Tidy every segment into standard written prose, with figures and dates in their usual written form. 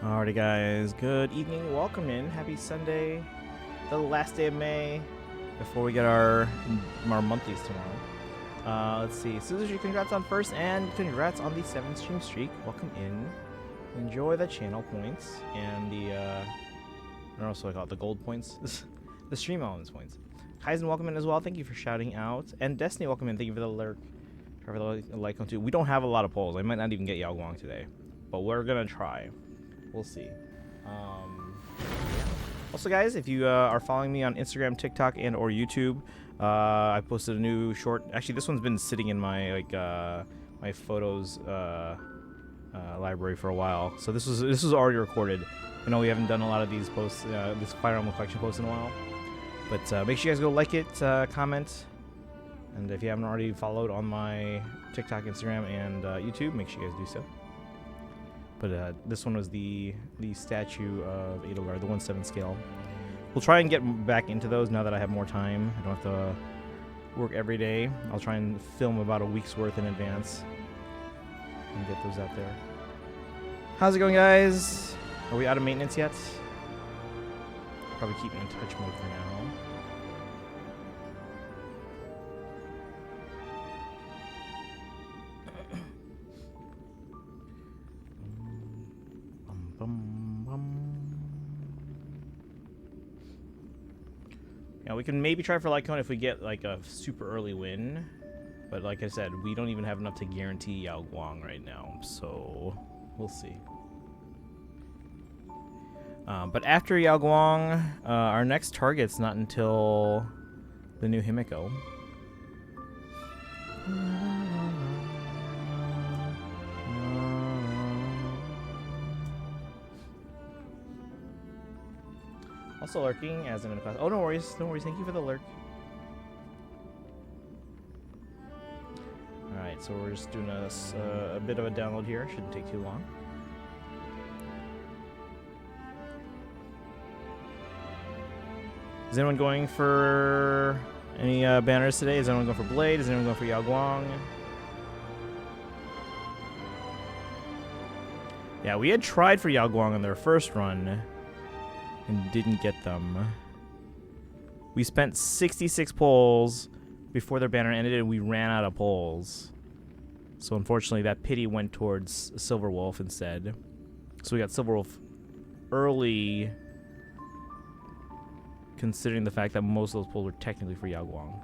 Alrighty guys, good evening, welcome in, happy Sunday, the last day of May, before we get our monthlies tomorrow. Let's see, Suzuki, congrats on first, and congrats on the 7th stream streak, welcome in, enjoy the channel points, and the, I don't know what I call it, the gold points, the stream elements points. Kaizen, welcome in as well, thank you for shouting out, and Destiny, welcome in, thank you for the lurk, for the like on too. We don't have a lot of polls, I might not even get Yao Guang today, but we're gonna try. We'll see. Also, guys, if you are following me on Instagram, TikTok, and or YouTube, I posted a new short. Actually, this one's been sitting in my my photos library for a while. So this was already recorded. I know we haven't done a lot of these posts, this Fire Emblem Collection post in a while. But make sure you guys go like it, comment, and if you haven't already followed on my TikTok, Instagram, and YouTube, make sure you guys do so. But this one was the statue of Edelgard, the 1/7 scale. We'll try and get back into those now that I have more time. I don't have to work every day. I'll try and film about a week's worth in advance and get those out there. How's it going, guys? Are we out of maintenance yet? Probably keeping in touch mode for now. Yeah, we can maybe try for Lycone if we get like a super early win, but like I said, we don't even have enough to guarantee Yao Guang right now, so we'll see. But after Yao Guang, our next target's not until the new Himiko. Also lurking as I'm in class. Oh, no worries. No worries. Thank you for the lurk. Alright, so we're just doing a bit of a download here. Shouldn't take too long. Is anyone going for any banners today? Is anyone going for Blade? Is anyone going for Yao Guang? Yeah, we had tried for Yao Guang on their first run and didn't get them. We spent 66 polls before their banner ended and we ran out of polls. So unfortunately that pity went towards Silverwolf instead. So we got Silverwolf early, considering the fact that most of those polls were technically for Yao Guang.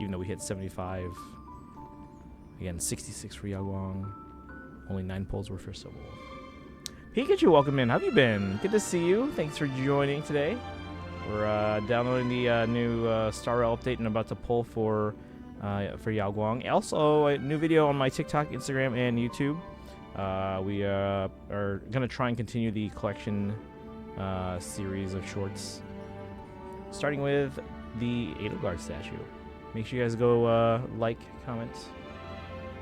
Even though we hit 75. Again, 66 for Yao Guang. Only 9 polls were for Silverwolf. Pikachu, welcome in. How have you been? Good to see you. Thanks for joining today. We're downloading the new Star Rail update and about to pull for Yao Guang. Also, a new video on my TikTok, Instagram, and YouTube. We are gonna try and continue the collection series of shorts, starting with the Edelgard statue. Make sure you guys go like, comment,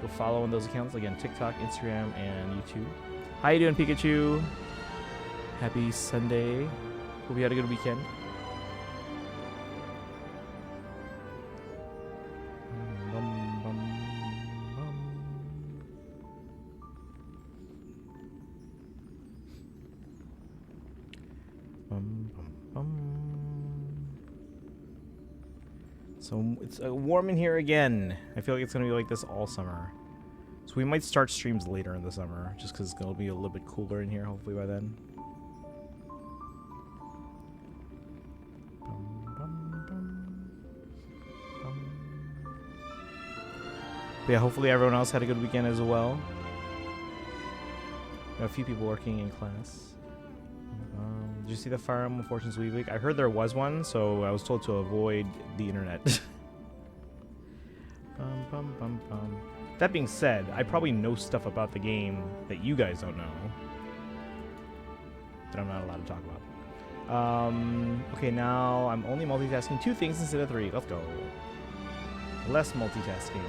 go follow on those accounts. Again, TikTok, Instagram, and YouTube. How you doing, Pikachu? Happy Sunday. Hope you had a good weekend. So it's warm in here again. I feel like it's gonna be like this all summer. So we might start streams later in the summer, just because it's going to be a little bit cooler in here, hopefully by then. But yeah, hopefully everyone else had a good weekend as well. Got a few people working in class. Did you see the Fire Emblem Fortunes Week? I heard there was one, so I was told to avoid the internet. That being said, I probably know stuff about the game that you guys don't know, that I'm not allowed to talk about. Okay, now I'm only multitasking 2 things instead of 3. Let's go. Less multitasking.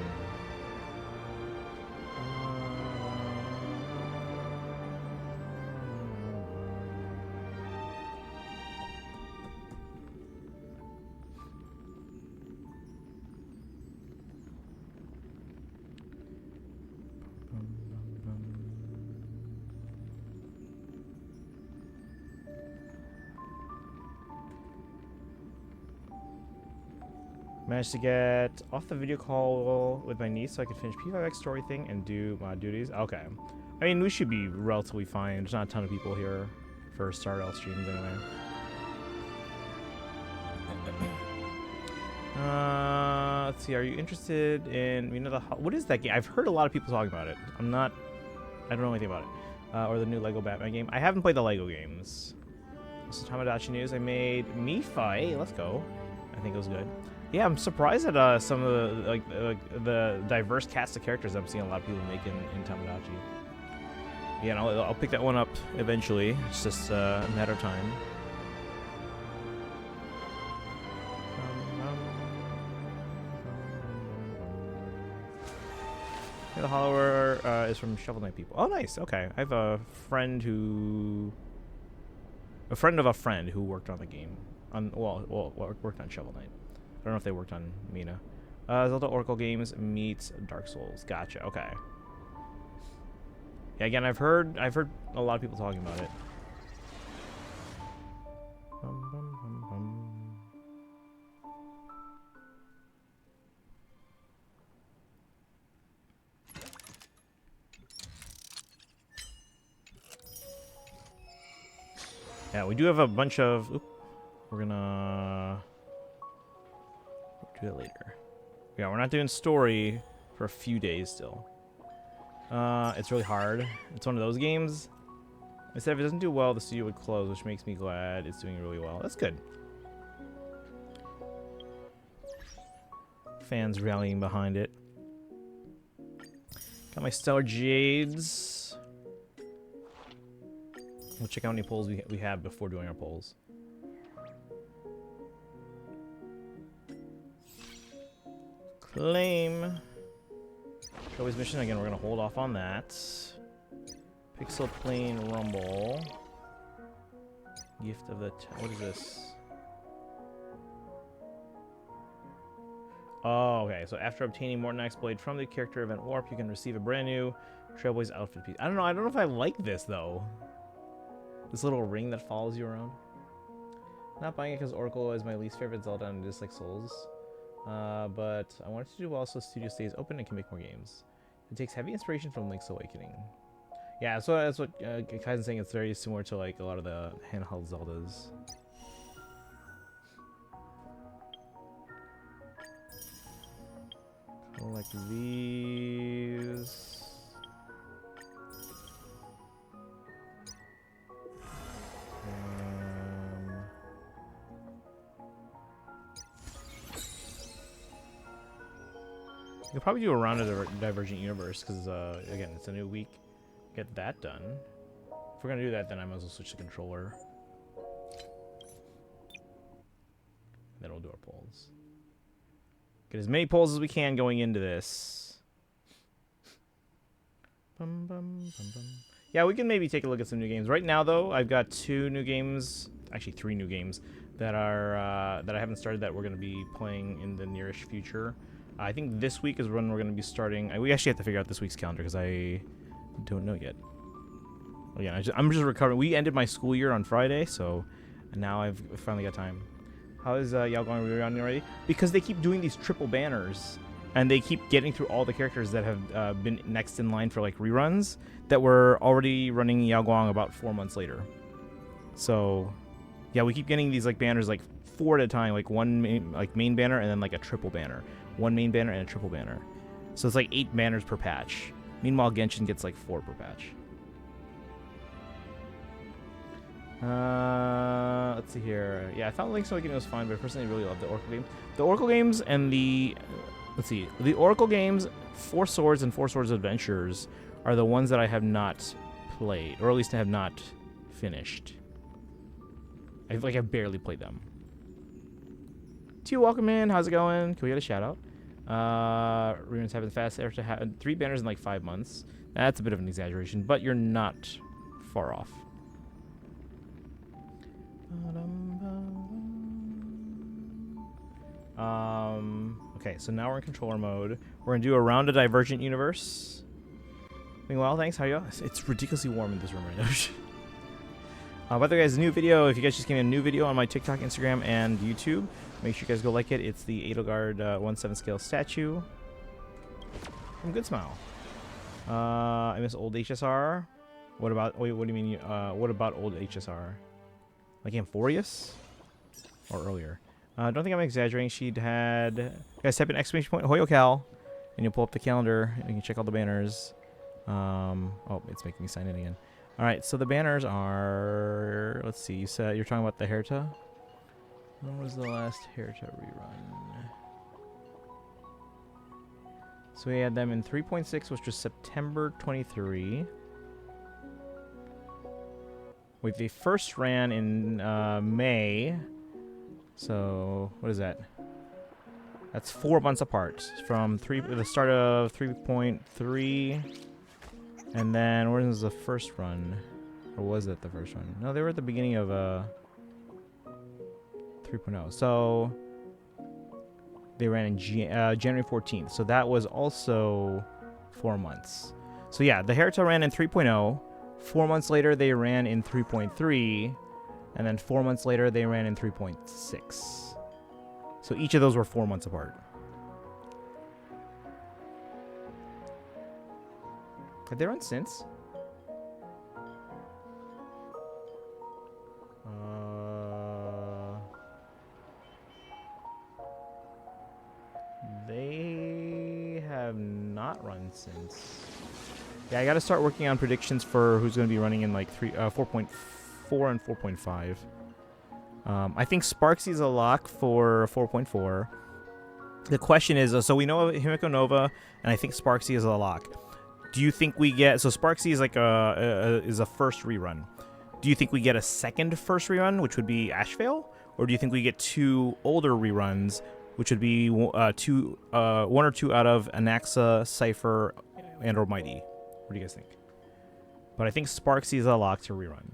Managed to get off the video call with my niece so I could finish P5X story thing and do my duties. Okay. I mean, we should be relatively fine. There's not a ton of people here for Stardust streams anyway. Let's see. Are you interested in what is that game? I've heard a lot of people talking about it. I don't know anything about it. Or the new Lego Batman game. I haven't played the Lego games. So Tamagotchi news. I made Mifi. Let's go. I think it was good. Yeah, I'm surprised at some of the diverse cast of characters I'm seeing a lot of people make in Tamagotchi. Yeah, and I'll pick that one up eventually. It's just a matter of time. Yeah, the follower is from Shovel Knight people. Oh, nice. Okay, I have a friend of a friend who worked on the game. Worked on Shovel Knight. I don't know if they worked on Mina. Zelda Oracle Games meets Dark Souls. Gotcha. Okay. Yeah, again, I've heard a lot of people talking about it. Yeah, we do have a bunch of. We're gonna do that later. Yeah, we're not doing story for a few days still. It's really hard. It's one of those games. I said if it doesn't do well, the studio would close, which makes me glad it's doing really well. That's good. Fans rallying behind it. Got my Stellar Jades. We'll check out how many polls we have before doing our polls. Claim. Trophy's mission. Again, we're going to hold off on that. Pixel Plane Rumble. Gift of the... What is this? Oh, okay. So after obtaining Morton Axe Blade from the character event Warp, you can receive a brand new Trailblaze outfit piece. I don't know if I like this, though. This little ring that follows you around. Not buying it because Oracle is my least favorite Zelda and just like Souls. But I wanted to do well so studio stays open and can make more games. It takes heavy inspiration from Link's Awakening. Yeah, so that's what Kaizen's saying. It's very similar to like a lot of the handheld Zeldas. Collect these. You'll probably do a round of the Divergent Universe because, again, it's a new week. Get that done. If we're going to do that, then I might as well switch the controller. Then we'll do our polls. Get as many polls as we can going into this. Bum, bum, bum, bum. Yeah, we can maybe take a look at some new games. Right now, though, I've got 2 new games, actually 3 new games, that are that I haven't started that we're going to be playing in the nearish future. I think this week is when we're going to be starting. We actually have to figure out this week's calendar because I don't know yet. Well, yeah, I'm just recovering. We ended my school year on Friday, so now I've finally got time. How is Yao Guang rerunning already? Because they keep doing these triple banners, and they keep getting through all the characters that have been next in line for like reruns that were already running Yao Guang about 4 months later. So, yeah, we keep getting these like banners like 4 at a time, like one main banner and then like a triple banner. One main banner and a triple banner. So it's like 8 banners per patch. Meanwhile, Genshin gets like 4 per patch. Let's see here. Yeah, I thought Link's Awakening was fine, but I personally really love the Oracle games. The Oracle games and the... Let's see. The Oracle games, 4 Swords and 4 Swords Adventures are the ones that I have not played. Or at least I have not finished. I've barely played them. T, welcome in. How's it going? Can we get a shout out? Reruns happen fast after having 3 banners in like 5 months. That's a bit of an exaggeration, but you're not far off. Okay, so now we're in controller mode. We're gonna do a round of Divergent Universe. Doing well, thanks. How are you? It's ridiculously warm in this room right now. By the way, guys, a new video. If you guys just came in, a new video on my TikTok, Instagram, and YouTube. Make sure you guys go like it. It's the Edelgard 1/7 scale statue from Good Smile. I miss old HSR. What about? Wait, what do you mean? What about old HSR? Like Amphorius or earlier? I don't think I'm exaggerating. She'd had. Guys, type in exclamation point Hoyocal, and you'll pull up the calendar and you can check all the banners. Oh, it's making me sign in again. All right, so the banners are. Let's see. You said you're talking about the Herta. When was the last Herta rerun? So we had them in 3.6, which was September 23. Wait, they first ran in May. So what is that? That's 4 months apart from the start of 3.3, and then when was the first run? Or was it the first run? No, they were at the beginning of 3.0. So they ran in January 14th. So that was also 4 months. So yeah, the Herta ran in 3.0. 4 months later, they ran in 3.3. And then 4 months later, they ran in 3.6. So each of those were 4 months apart. Have they run since? They have not run since. Yeah, I got to start working on predictions for who's going to be running in like 4.4 and 4.5. I think Sparksy's a lock for 4.4. The question is, so we know Himiko Nova, and I think Sparksy is a lock. Do you think we get... So Sparksy is like a first rerun. Do you think we get a second first rerun, which would be Ashvale? Or do you think we get 2 older reruns, which would be 1 or 2 out of Anaxa, Cypher, and or Mighty? What do you guys think? But I think Sparksy is a lock to rerun.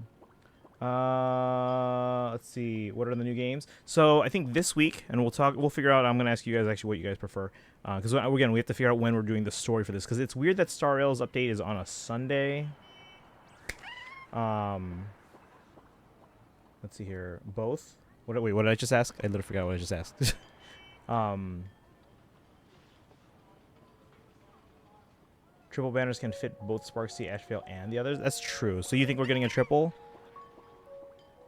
Let's see. What are the new games? So I think this week, and we'll figure out. I'm gonna ask you guys actually what you guys prefer, because again we have to figure out when we're doing the story for this, because it's weird that Star Rail's update is on a Sunday. Let's see here. Both. Wait, what did I just ask? I literally forgot what I just asked. Triple banners can fit both Sparksy, Ashvale, and the others. That's true. So you think we're getting a triple?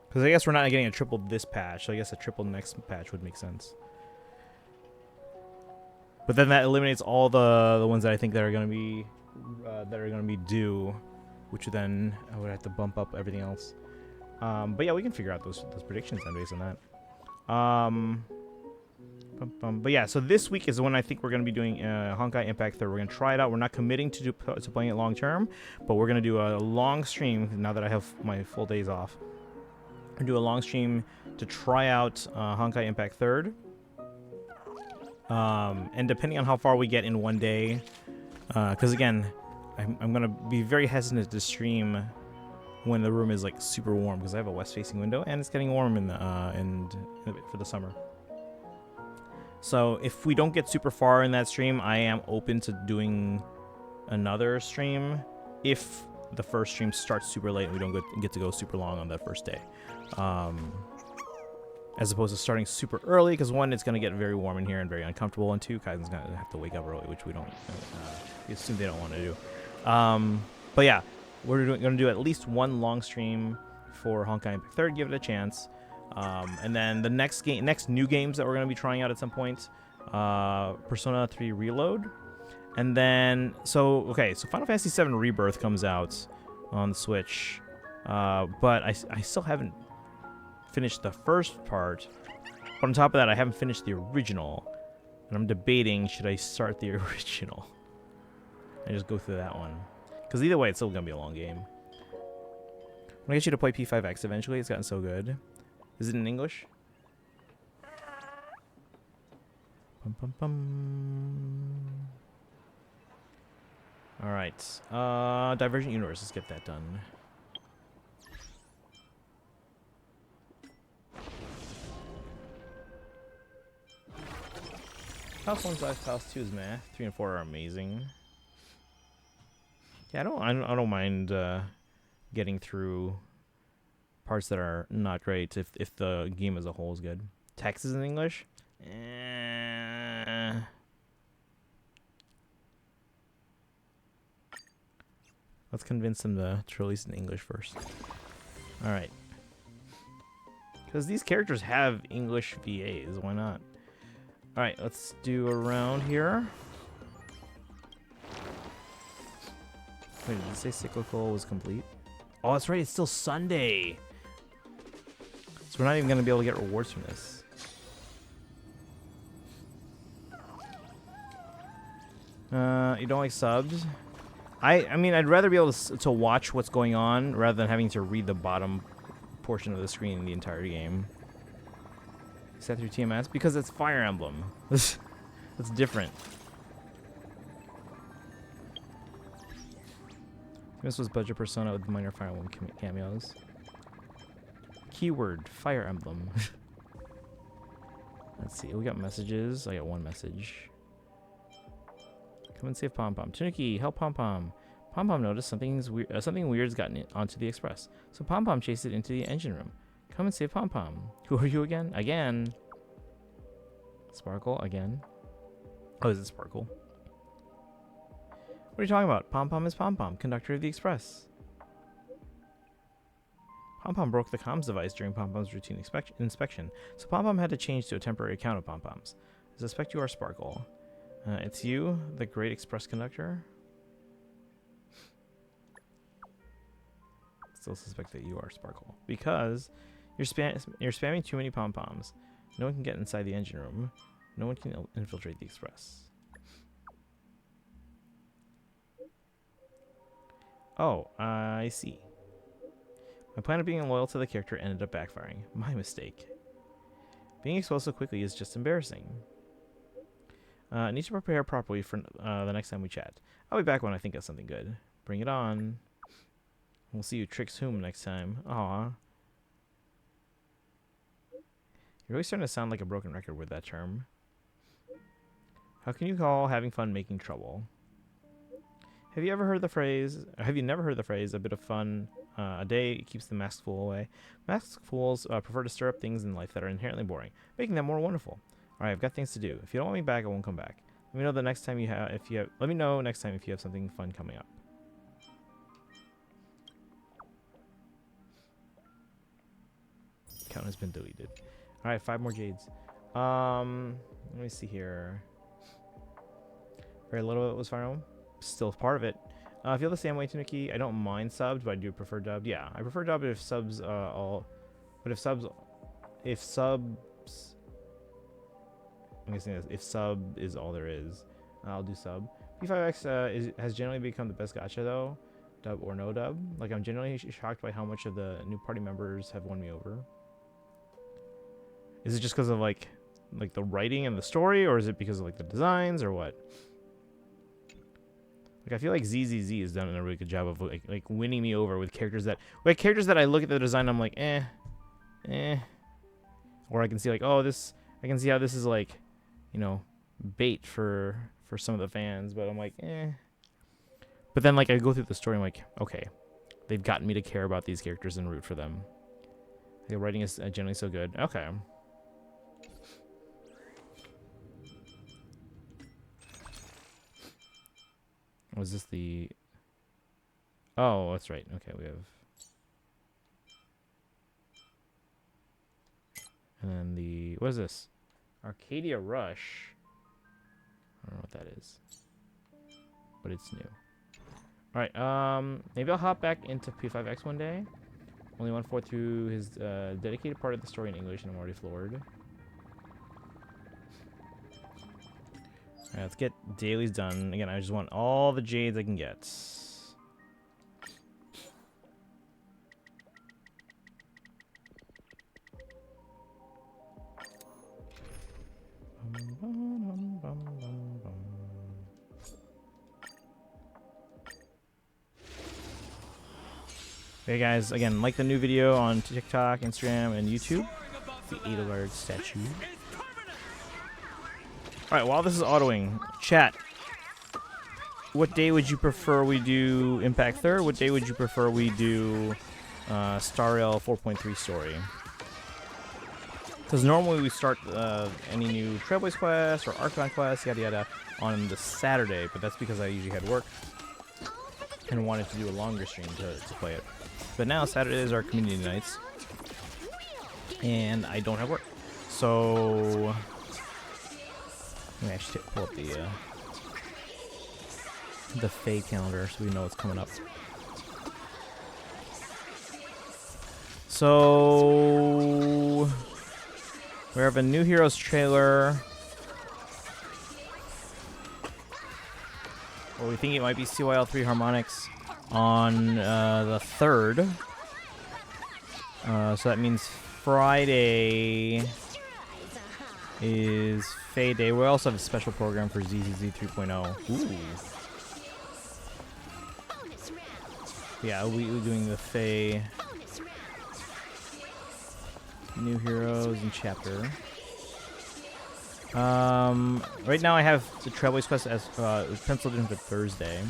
Because I guess we're not getting a triple this patch, so I guess a triple next patch would make sense. But then that eliminates all the ones that I think that are going to be due, which then I would have to bump up everything else. But yeah, we can figure out those predictions then based on that. But yeah, so this week is when I think we're going to be doing Honkai Impact 3. We're going to try it out. We're not committing to playing it long term, but we're going to do a long stream now that I have my full days off. We're going to do a long stream to try out Honkai Impact 3. And depending on how far we get in one day, because again, I'm going to be very hesitant to stream when the room is like super warm, because I have a west-facing window and it's getting warm for the summer. So if we don't get super far in that stream, I am open to doing another stream if the first stream starts super late and we don't get to go super long on that first day. As opposed to starting super early, because 1, it's going to get very warm in here and very uncomfortable, and 2, Kaizen's going to have to wake up early, which we don't assume they don't want to do. But yeah, we're going to do at least 1 long stream for Honkai Impact 3, give it a chance. And then the next new games that we're going to be trying out at some point, Persona 3 Reload. And then, so Final Fantasy VII Rebirth comes out on the Switch. But I still haven't finished the first part. But on top of that, I haven't finished the original. And I'm debating, should I start the original? And just go through that one. Because either way, it's still going to be a long game. I'm going to get you to play P5X eventually. It's gotten so good. Is it in English? Bum, bum, bum. All right. Divergent Universe. Let's get that done. House 1/5, House 2 is meh. 3 and 4 are amazing. Yeah, I don't mind getting through parts that are not great if the game as a whole is good. Text is in English. Let's convince them to release in English first. Alright. Because these characters have English VAs, why not? Alright, let's do a round here. Wait, did it say cyclical was complete? Oh, that's right, it's still Sunday! So we're not even going to be able to get rewards from this. You don't like subs? I mean, I'd rather be able to watch what's going on rather than having to read the bottom portion of the screen in the entire game. Set through TMS? Because it's Fire Emblem. That's different. This was Budget Persona with minor Fire Emblem cameos. Keyword, Fire Emblem. Let's see, we got messages. I got one message. Come and save Pom Pom. Tanuki, help Pom Pom. Pom Pom noticed something weird's gotten onto the express. So Pom Pom chased it into the engine room. Come and save Pom Pom. Who are you again? Again. Sparkle, again. Oh, is it Sparkle? What are you talking about? Pom Pom is Pom Pom, conductor of the express. Pom Pom broke the comms device during Pom Pom's routine inspection, so Pom Pom had to change to a temporary account of Pom Pom's. I suspect you are Sparkle. It's you, the great express conductor? Still suspect that you are Sparkle. Because you're spamming too many pom-poms. No one can get inside the engine room. No one can infiltrate the express. Oh, I see. My plan of being loyal to the character ended up backfiring. My mistake. Being exposed so quickly is just embarrassing. I need to prepare properly for the next time we chat. I'll be back when I think of something good. Bring it on. We'll see you tricks whom next time. Aw. You're really starting to sound like a broken record with that term. How can you call having fun making trouble? Have you never heard the phrase, a bit of fun a day keeps the masked fool away? Masked fools prefer to stir up things in life that are inherently boring, making them more wonderful. Alright, I've got things to do. If you don't want me back, I won't come back. Let me know the next time let me know next time if you have something fun coming up. Account has been deleted. Alright, 5 more jades. Let me see here. Very little of it was Fire Emblem. Still part of it. I feel the same way, Tanuki. I don't mind subs, but I do prefer dubbed. Yeah, I prefer dubbed if subs if subs I'm guessing if sub is all there is, I'll do sub. P5X has generally become the best gacha though, dub or no dub. Like, I'm generally shocked by how much of the new party members have won me over. Is it just because of like the writing and the story, or is it because of like the designs, or what? Like, I feel like ZZZ has done a really good job of like winning me over with characters that I look at the design, I'm like or I can see like, oh, this, I can see how this is like, you know, bait for some of the fans, but I'm like But then like I go through the story, I'm like, okay, they've gotten me to care about these characters and root for them. The writing is generally so good. Okay. Was this the... Oh, that's right. Okay, we have... And then the... What is this? Arcadia Rush. I don't know what that is. But it's new. Alright, maybe I'll hop back into P5X one day. Only 1/4 through his dedicated part of the story in English, and I'm already floored. Alright, let's get dailies done. Again, I just want all the jades I can get. Hey guys, again, like the new video on TikTok, Instagram, and YouTube. The Edelgard statue. Alright, while this is autoing, chat, what day would you prefer we do Impact 3rd? What day would you prefer we do Star Rail 4.3 story? Because normally we start any new Trailblaze quest or Archon quest, yada yada, on the Saturday, but that's because I usually had work and wanted to do a longer stream to play it. But now Saturdays are community nights, and I don't have work. So let me actually pull up the Fae calendar so we know what's coming up. So we have a new Heroes trailer. Well, we think it might be CYL 3 Harmonics on the 3rd. So that means Friday is Fae Day. We also have a special program for ZZZ 3.0. Ooh. Yeah, we're doing the Fae new heroes and chapter. Right now I have the Trailblaze quest as penciled in for Thursday.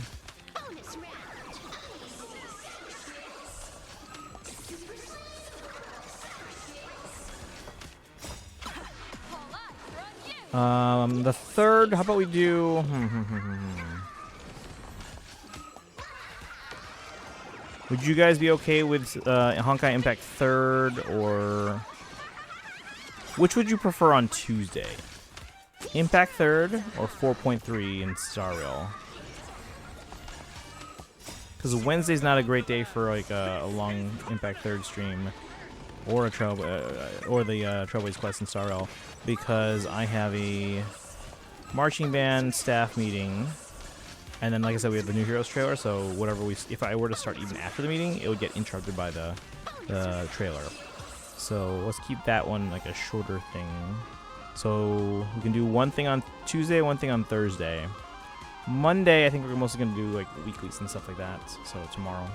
The 3rd, how about we do... Would you guys be okay with Honkai Impact 3rd, or... Which would you prefer on Tuesday? Impact 3rd or 4.3 in Star Rail? Because Wednesday's not a great day for like a long Impact 3rd stream, or a the Trailblaze quest in Star Rail, because I have a marching band staff meeting, and then like I said, we have the new Heroes trailer. So whatever if I were to start even after the meeting, it would get interrupted by the trailer. So let's keep that one like a shorter thing. So we can do one thing on Tuesday, one thing on Thursday. Monday, I think we're mostly going to do like weeklies and stuff like that. So tomorrow.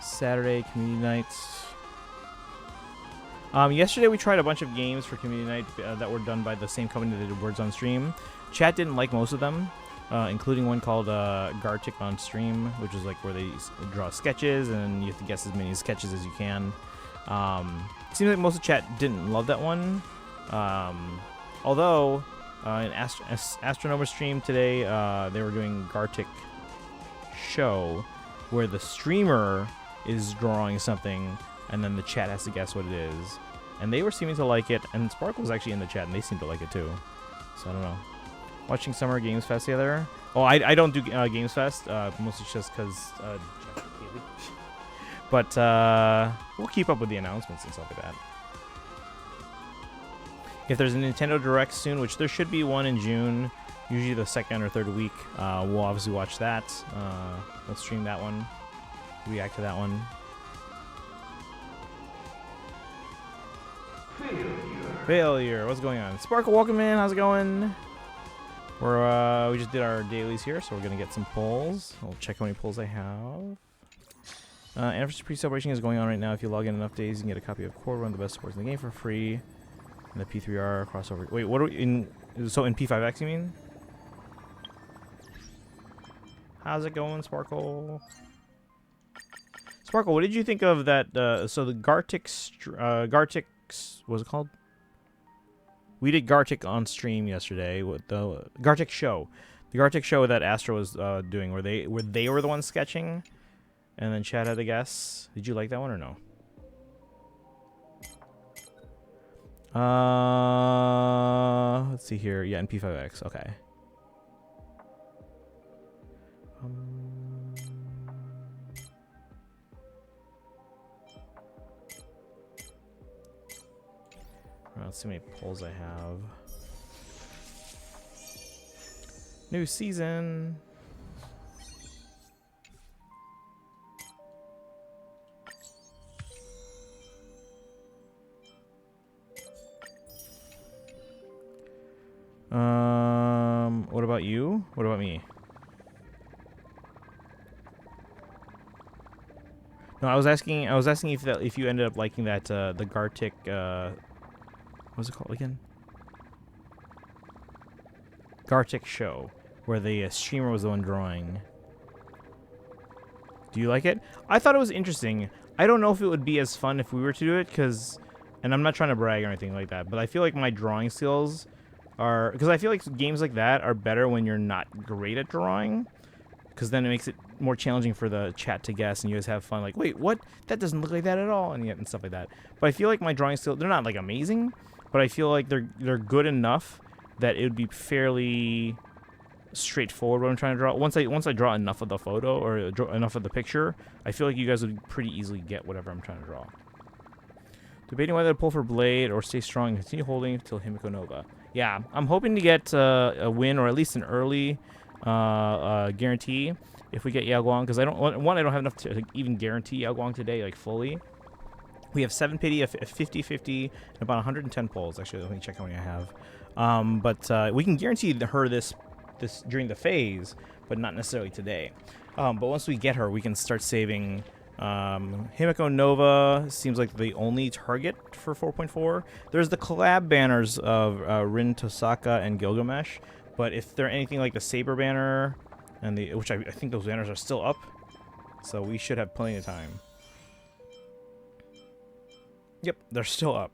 Saturday, community nights. Yesterday we tried a bunch of games for community night that were done by the same company that did Words on Stream. Chat didn't like most of them, including one called Gartic on Stream, which is like where they draw sketches and you have to guess as many sketches as you can. It seems like most of chat didn't love that one. Although in Astronomer stream today, they were doing Gartic Show, where the streamer is drawing something and then the chat has to guess what it is. And they were seeming to like it, and Sparkle was actually in the chat and they seemed to like it too. So I don't know. Watching Summer Games Fest the other. Oh, I don't do Games Fest, mostly just because but we'll keep up with the announcements and stuff like that. If there's a Nintendo Direct soon, which there should be one in June, usually the 2nd or 3rd week, we'll obviously watch that. We'll stream that one, react to that one. Failure. What's going on? Sparkle, welcome in. How's it going? We just did our dailies here, so we're gonna get some polls. I'll check how many polls I have. Anniversary pre-celebration is going on right now. If you log in enough days, you can get a copy of Core, one of the best sports in the game, for free. And the P3R crossover. Wait, what are we in? So in P5X, you mean? How's it going, Sparkle? Sparkle, what did you think of that? So the Gartic, what's it called? We did Gartic on stream yesterday with the Gartic show. The Gartic show that Astro was doing, where they were the ones sketching, and then Chad had to guess. Did you like that one or no? Let's see here. Yeah, in P5X. Okay. Let's see how many polls I have. New season. What about you? What about me? No, I was asking if you ended up liking that the Gartic what's it called again? Gartic show, where the streamer was the one drawing. Do you like it? I thought it was interesting. I don't know if it would be as fun if we were to do it, because And I'm not trying to brag or anything like that, but I feel like my drawing skills are... Because I feel like games like that are better when you're not great at drawing. Because then it makes it more challenging for the chat to guess, and you guys have fun. Like, wait, what? That doesn't look like that at all, and stuff like that. But I feel like my drawing skills, they're not like amazing, but I feel like they're good enough that it would be fairly straightforward what I'm trying to draw. Once I draw enough of the photo or draw enough of the picture, I feel like you guys would pretty easily get whatever I'm trying to draw. Debating whether to pull for Blade or stay strong and continue holding until Himiko Nova. Yeah, I'm hoping to get a win or at least an early guarantee if we get Yao Guang, because I don't have enough to even guarantee Yao Guang today, like fully. We have 7 pity, a 50-50, and about 110 polls. Actually, let me check how many I have. But we can guarantee her this during the phase, but not necessarily today. But once we get her, we can start saving. Himiko Nova seems like the only target for 4.4. There's the collab banners of Rin Tosaka and Gilgamesh. But if they're anything like the Saber banner, and which I think those banners are still up, so we should have plenty of time. Yep, they're still up.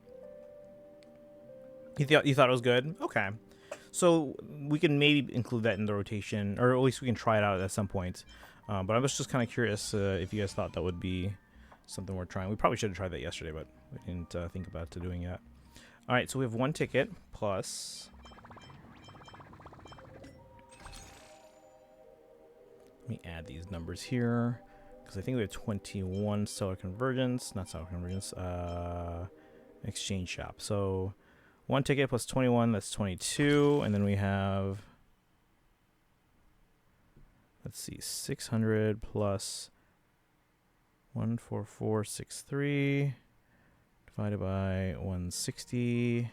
You thought it was good? Okay. So we can maybe include that in the rotation, or at least we can try it out at some point. But I was just kind of curious if you guys thought that would be something worth trying. We probably should have tried that yesterday, but we didn't think about doing that. All right, so we have 1 ticket plus... Let me add these numbers here, because I think we have 21 stellar convergence, not stellar convergence, exchange shop. So 1 ticket plus 21, that's 22, and then we have, let's see, 600 plus 14463 divided by 160.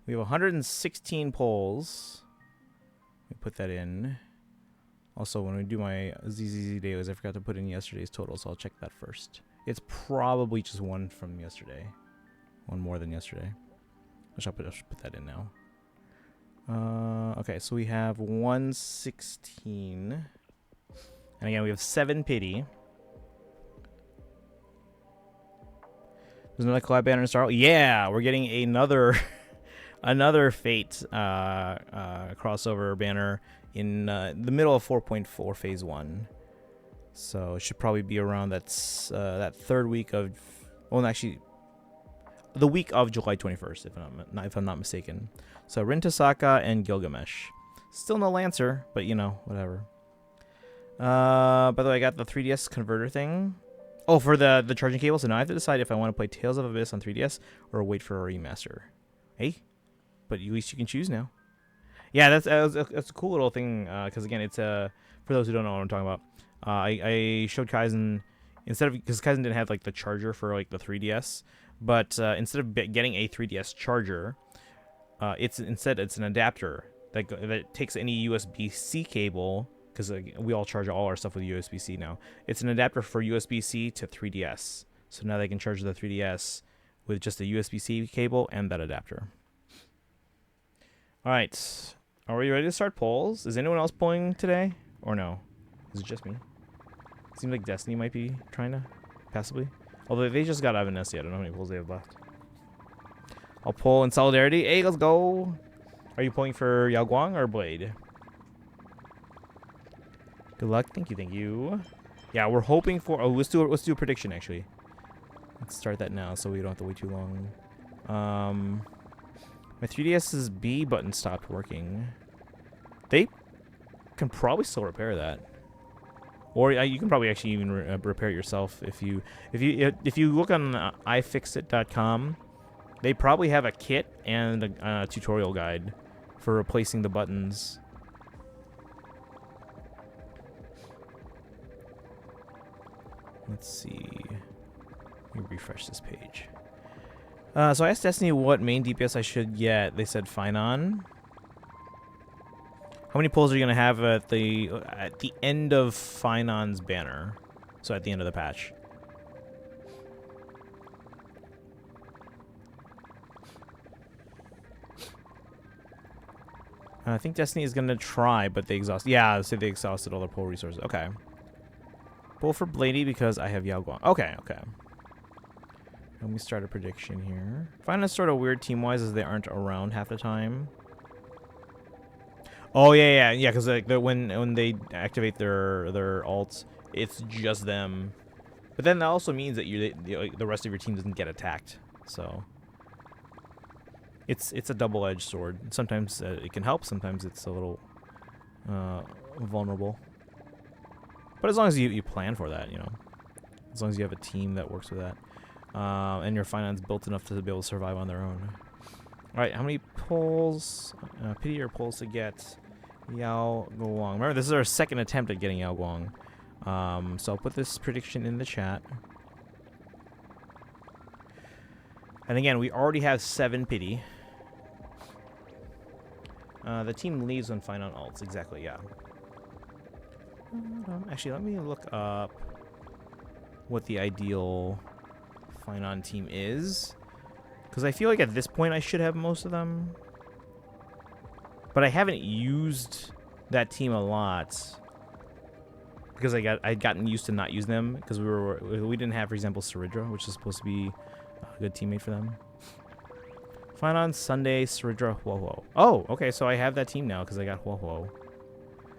We have 116 polls. Let me put that in. Also, when we do my ZZZ dailies, I forgot to put in yesterday's total, so I'll check that first. It's probably just 1 from yesterday. 1 more than yesterday. I should put that in now. Okay, so we have 116. And again, we have 7 pity. There's another collab banner in Star. Yeah, we're getting another... another Fate crossover banner in the middle of 4.4 phase 1. So it should probably be around that 3rd week of, well, actually the week of July 21st, if I'm not mistaken. So Rin Tosaka and Gilgamesh. Still no Lancer, but you know, whatever. By the way, I got the 3DS converter thing. Oh, for the charging cable. So now I have to decide if I want to play Tales of Abyss on 3DS or wait for a remaster. Hey. But at least you can choose now. Yeah, that's a cool little thing. Because again, it's for those who don't know what I'm talking about. I showed Kaizen because Kaizen didn't have like the charger for like the 3DS, but instead of getting a 3DS charger, it's an adapter that takes any USB-C cable, because we all charge all our stuff with USB-C now. It's an adapter for USB-C to 3DS, so now they can charge the 3DS with just a USB-C cable and that adapter. All right, are we ready to start polls? Is anyone else polling today, or no? Is it just me? Seems like Destiny might be trying to, passively. Although they just got out of Nessie, I don't know how many polls they have left. I'll poll in solidarity. Hey, let's go. Are you polling for Yao Guang or Blade? Good luck. Thank you. Yeah, we're hoping for. Oh, let's do a prediction actually. Let's start that now, so we don't have to wait too long. My 3DS's B button stopped working. They can probably still repair that, or you can probably actually even repair it yourself if you look on iFixit.com. They probably have a kit and a tutorial guide for replacing the buttons. Let's see. Let me refresh this page. So I asked Destiny what main DPS I should get. They said Finon. How many pulls are you gonna have at the end of Finon's banner? So at the end of the patch. I think Destiny is gonna try, but they exhaust. Yeah, say they exhausted all their pull resources. Okay. Pull for Blaney because I have Yao Guang. Okay, okay. Let me start a prediction here. I find it sort of weird team-wise as they aren't around half the time. Oh yeah, because like when they activate their ults, it's just them. But then that also means that the rest of your team doesn't get attacked. So it's a double-edged sword. Sometimes it can help. Sometimes it's a little vulnerable. But as long as you plan for that, you know, as long as you have a team that works with that, and your finance built enough to be able to survive on their own. All right, how many pulls? Pity your pulls to get Yao Guang. Remember, this is our second attempt at getting Yao Guang. So I'll put this prediction in the chat. And again, we already have 7 pity. The team leaves when fine on ults. Exactly, yeah. Actually, let me look up what the ideal fine on team is. Because I feel like at this point I should have most of them. But I haven't used that team a lot. Because I'd gotten used to not using them. Because we didn't have, for example, Saridra, which is supposed to be a good teammate for them. Fine on Sunday, Saridra, Huo. Oh, okay, so I have that team now because I got Huo.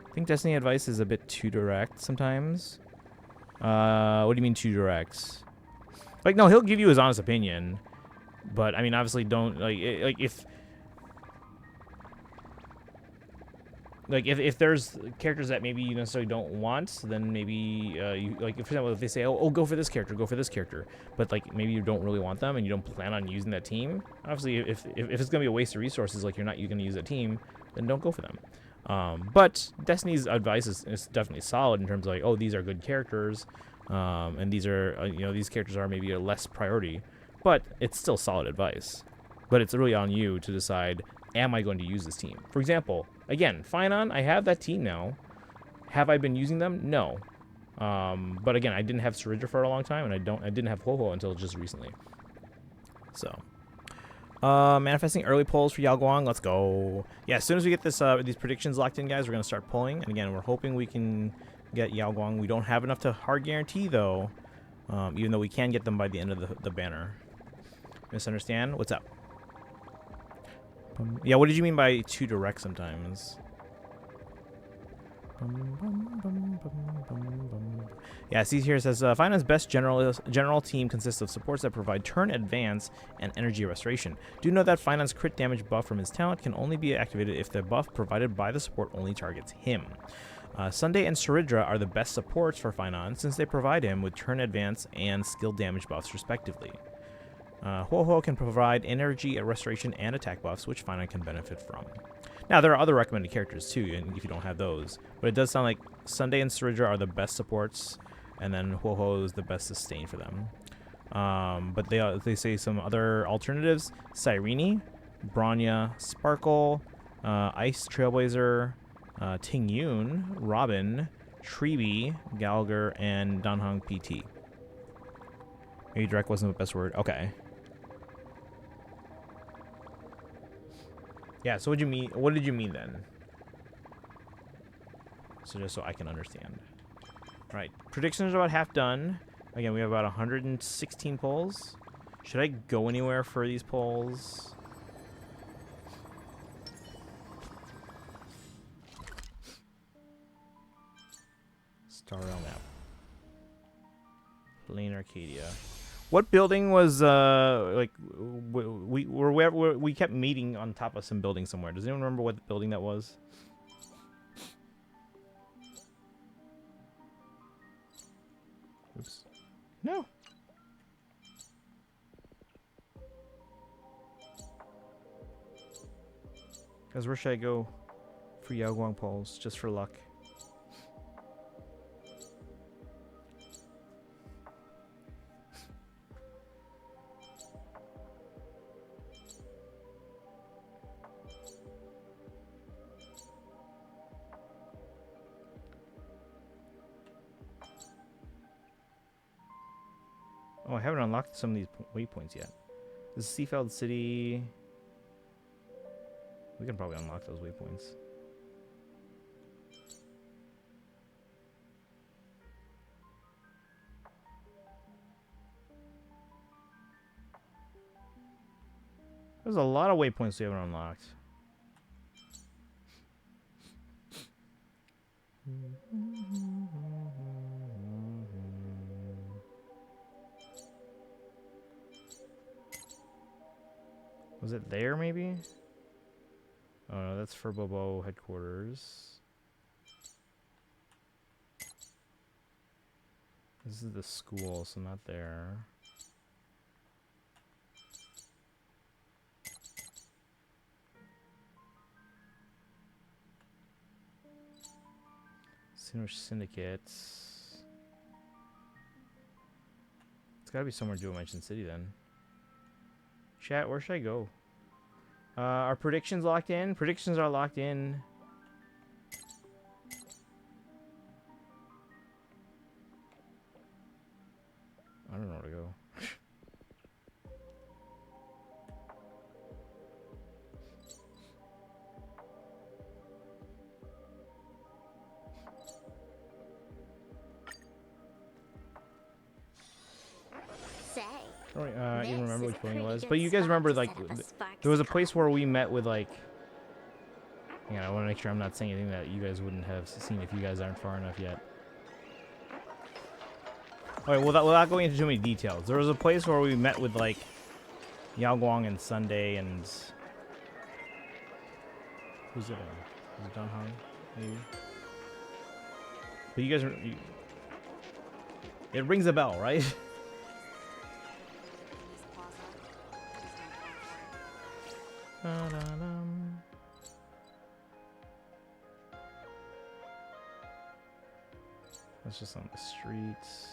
I think Destiny advice is a bit too direct sometimes. What do you mean too direct? Like, no, he'll give you his honest opinion. But, I mean, obviously don't, if there's characters that maybe you necessarily don't want, then maybe you, like, for example, if they say, oh, go for this character, but like maybe you don't really want them and you don't plan on using that team. Obviously, if it's gonna be a waste of resources, like you're gonna use that team, then don't go for them. But Destiny's advice is definitely solid in terms of like, oh, these are good characters, and these are these characters are maybe a less priority, but it's still solid advice. But it's really on you to decide, am I going to use this team? For example, again, Finon, I have that team now. Have I been using them? No. But again, I didn't have Saridra for a long time, and I didn't have Huo until just recently. So, manifesting early polls for Yao Guang. Let's go. Yeah, as soon as we get these predictions locked in, guys, we're gonna start pulling. And again, we're hoping we can get Yao Guang. We don't have enough to hard guarantee though, even though we can get them by the end of the banner. Misunderstand? What's up? Yeah, what did you mean by too direct sometimes? Yeah, see here it says, Finance best general team consists of supports that provide turn advance and energy restoration. Do know that Finance crit damage buff from his talent can only be activated if the buff provided by the support only targets him. Sunday and Saridra are the best supports for Finance since they provide him with turn advance and skill damage buffs respectively. Huo can provide energy restoration and attack buffs, which Finon can benefit from. Now, there are other recommended characters too, and if you don't have those. But it does sound like Sunday and Saridra are the best supports, and then Huo is the best sustain for them. But they say some other alternatives: Cyrene, Bronya, Sparkle, Ice Trailblazer, Ting Yun, Robin, Treeby, Gallagher, and Danhong PT. Maybe direct wasn't the best word. Okay. Yeah, so what did you mean then? So just so I can understand. All right, predictions are about half done. Again, we have about 116 polls. Should I go anywhere for these polls? Star Rail map. Plain Arcadia. What building was like we kept meeting on top of some building somewhere? Does anyone remember what building that was? Oops. No. Guys, where should I go for Yao Guang polls just for luck? Oh, I haven't unlocked some of these waypoints yet. This is Seafeld City. We can probably unlock those waypoints. There's a lot of waypoints we haven't unlocked. Was it there, maybe? Oh, no, that's for Bobo headquarters. This is the school, so not there. Sandwich Syndicates. It's gotta be somewhere in Dual Dimension City then. Chat, where should I go? Are predictions locked in? Predictions are locked in. I don't know where to go. I don't even remember which one it was. But you guys remember, like, there was a place where we met with, like... Yeah, I want to make sure I'm not saying anything that you guys wouldn't have seen if you guys aren't far enough yet. Alright, well, without going into too many details, there was a place where we met with, like, Yao Guang and Sunday and... Who's it? Is it Don Hong? Maybe? But you guys... It rings a bell, right? That's just on the streets.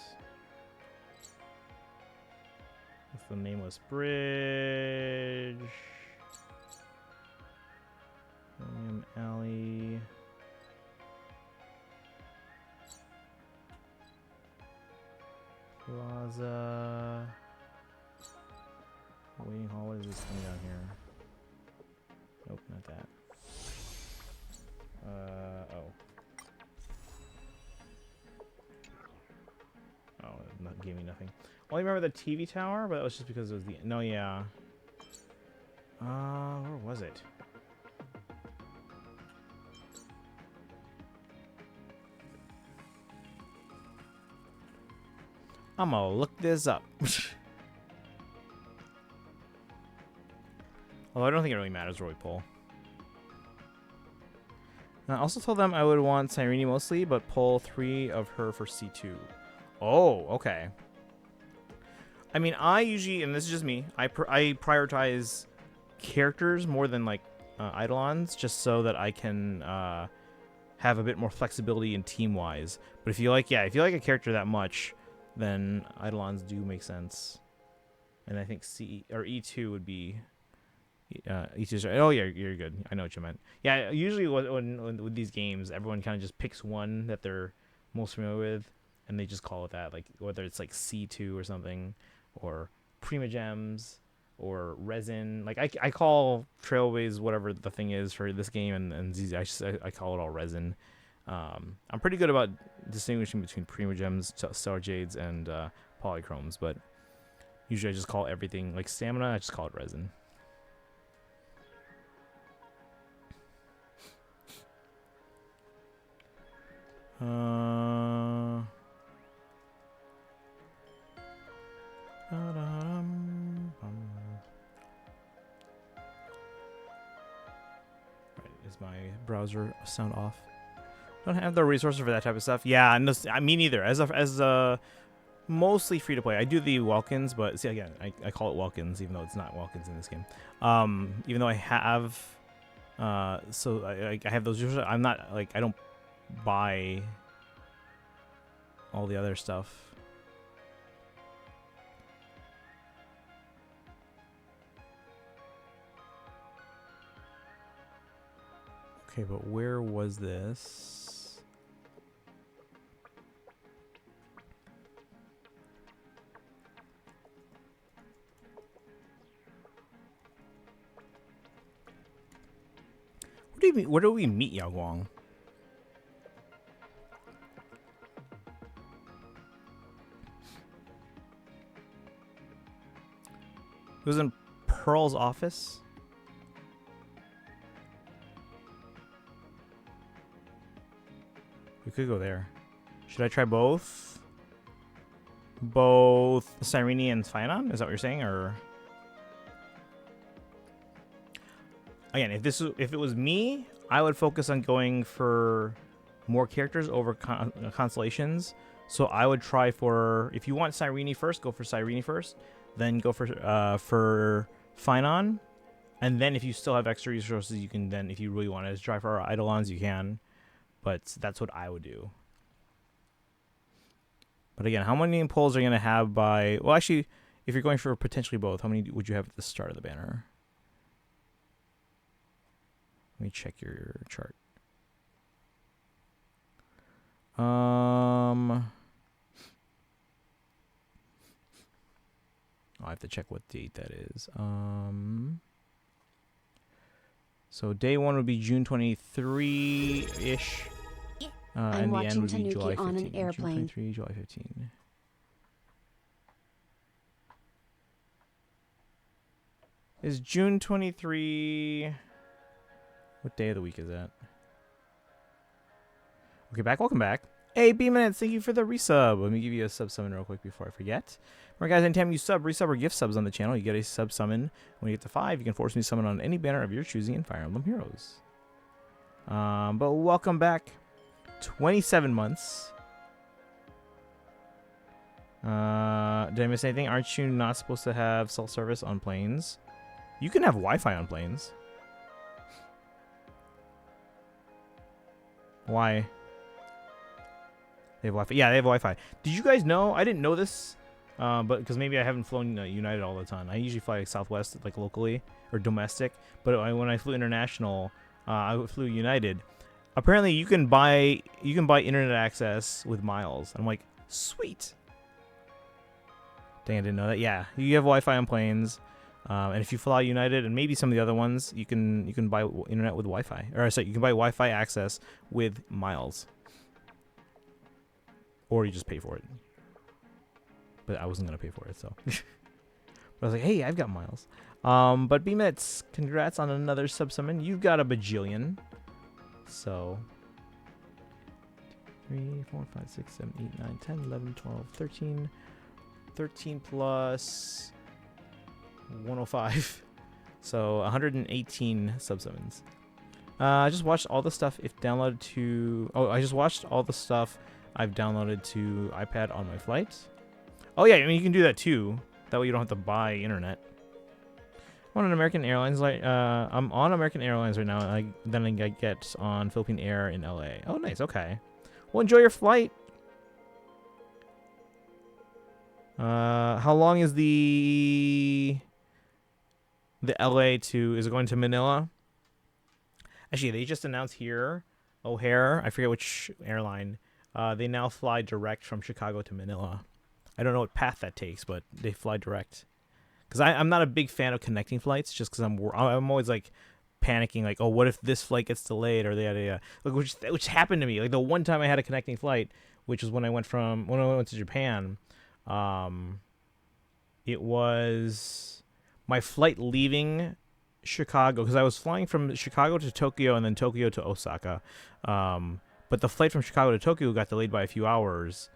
That's the nameless bridge. William Alley. Plaza. Waiting hall. What is this thing down here? Nope, not that. Oh. Oh, it gave me nothing. Only remember the TV tower, but that was just because it was the... No, yeah. Where was it? I'm gonna look this up. Although I don't think it really matters where we pull. And I also told them I would want Cyrene mostly, but pull 3 of her for C2. Oh, okay. I mean, I usually, and this is just me, I prioritize characters more than, like, Eidolons, just so that I can have a bit more flexibility in team-wise. But if you like, yeah, if you like a character that much, then Eidolons do make sense. And I think E2 would be... E2's, oh, yeah, you're good. I know what you meant. Yeah, usually when with these games, everyone kind of just picks one that they're most familiar with, and they just call it that, like whether it's like C2 or something, or Prima Gems, or Resin. Like I call Trailways whatever the thing is for this game, and ZZ, I call it all Resin. I'm pretty good about distinguishing between Prima Gems, Star Jades, and Polychromes, but usually I just call everything, like Stamina, I just call it Resin. Is my browser sound off? Don't have the resources for that type of stuff. Yeah, no, me neither. As a mostly free to play, I do the Welkins, but see again, I call it Welkins even though it's not Welkins in this game. Even though I have, so I have those. I'm not like I don't buy all the other stuff. Okay, but where was this? What do you mean? Where do we meet Yao Guang? It was in Pearl's office. We could go there. Should I try both? Both Cyrene and Phynon? Is that what you're saying, or? Again, if it was me, I would focus on going for more characters over constellations. So I would try for, if you want Cyrene first, go for Cyrene first. Then go for Phynon. And then if you still have extra resources, you can then, if you really want to try for our Eidolons, you can. But that's what I would do. But again, how many polls are you going to have by... Well, actually, if you're going for potentially both, how many would you have at the start of the banner? Let me check your chart. I have to check what date that is. So day 1 would be June 23-ish. I'm and the end watching would be July Tanuki 15. on an airplane. June 23, July 15. Is June 23... What day of the week is that? Okay, welcome back. Hey, B-Minutes, thank you for the resub. Let me give you a sub summon real quick before I forget. Remember, guys, anytime you resub or gift subs on the channel, you get a sub summon. When you get to 5, you can force me to summon on any banner of your choosing in Fire Emblem Heroes. But welcome back. 27 months. Did I miss anything? Aren't you not supposed to have cell service on planes? You can have Wi-Fi on planes. Why? They have Wi-Fi. Yeah, they have Wi-Fi. Did you guys know? I didn't know this, but because maybe I haven't flown United all the time. I usually fly Southwest, like locally or domestic. But when I flew international, I flew United. Apparently, you can buy internet access with miles. I'm like, sweet. Dang, I didn't know that. Yeah, you have Wi-Fi on planes, and if you fly United and maybe some of the other ones, you can buy internet with Wi-Fi. Or sorry, you can buy Wi-Fi access with miles, or you just pay for it. But I wasn't gonna pay for it, so. But I was like, hey, I've got miles. But B-Mets, congrats on another sub summon. You've got a bajillion. So 3, 4, 5, 6, 7, 8, 9, 10, 11, 12, 13. 13 plus 105. So 118 sub summons. I just watched all the stuff downloaded to... Oh, I just watched all the stuff I've downloaded to iPad on my flight. Oh, yeah, I mean, you can do that too. That way you don't have to buy internet. I'm on American Airlines. I'm on American Airlines right now, and then I get on Philippine Air in LA. Oh, nice. Okay. Well, enjoy your flight. How long is the LA to... Is it going to Manila? Actually, they just announced here, O'Hare, I forget which airline, they now fly direct from Chicago to Manila. I don't know what path that takes, but they fly direct. Because I'm not a big fan of connecting flights, just because I'm always like panicking, like, oh, what if this flight gets delayed, or yada. Like, which happened to me. Like the one time I had a connecting flight, which is when I went to Japan. It was my flight leaving Chicago, because I was flying from Chicago to Tokyo and then Tokyo to Osaka. But the flight from Chicago to Tokyo got delayed by a few hours.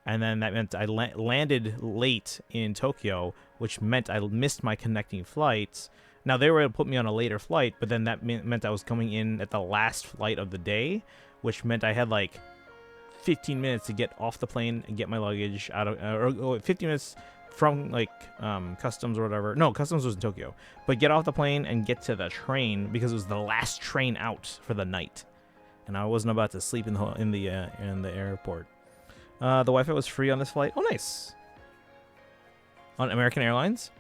And then that meant I landed late in Tokyo, which meant I missed my connecting flights. Now, they were able to put me on a later flight, but then that meant I was coming in at the last flight of the day, which meant I had like 15 minutes to get off the plane and get my luggage out of... or 15 minutes from like customs or whatever. No, customs was in Tokyo. But get off the plane and get to the train, because it was the last train out for the night. And I wasn't about to sleep in the airport. The Wi-Fi was free on this flight. Oh, nice. On American Airlines?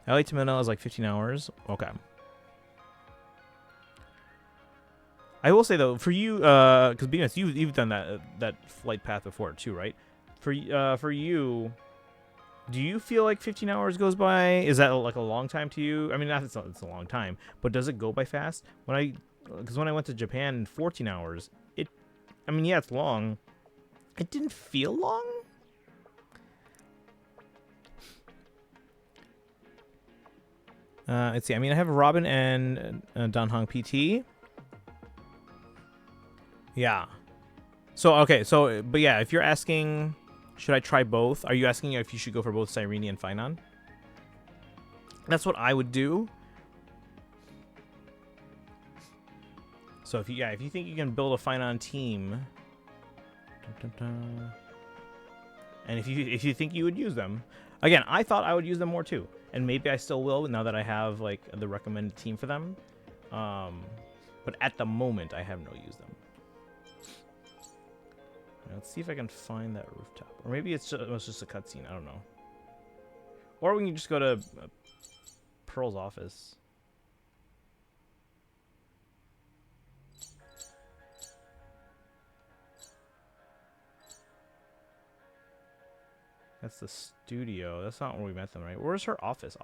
LA to Manila is like 15 hours. Okay. I will say, though, for you, because BS, you've done that flight path before, too, right? For you, do you feel like 15 hours goes by? Is that like a long time to you? I mean, it's a long time, but does it go by fast? Because when I went to Japan, 14 hours, I mean, yeah, it's long. It didn't feel long. Let's see. I mean, I have Robin and Danhong PT. Yeah. So okay, so but yeah, if you're asking, should I try both? Are you asking if you should go for both Cyrene and Finon? That's what I would do. So if you think you can build a Finon team, and if you think you would use them, again, I thought I would use them more too, and maybe I still will now that I have like the recommended team for them. But at the moment, I have no use them. Let's see if I can find that rooftop, or maybe it's just a cutscene. I don't know. Or we can just go to Pearl's office. That's the studio. That's not where we met them, right? Where's her office?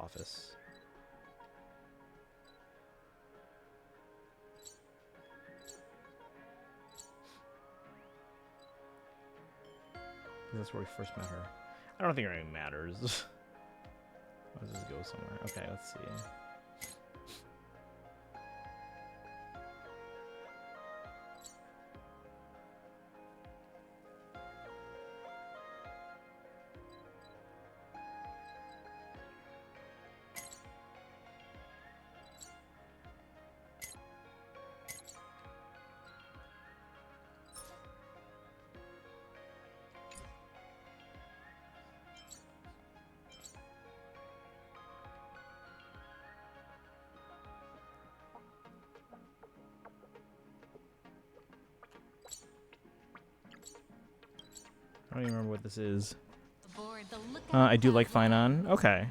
That's where we first met her. I don't think it really matters. Let's just go somewhere. Okay, let's see. I don't even remember what this is. I do like Finon. Okay.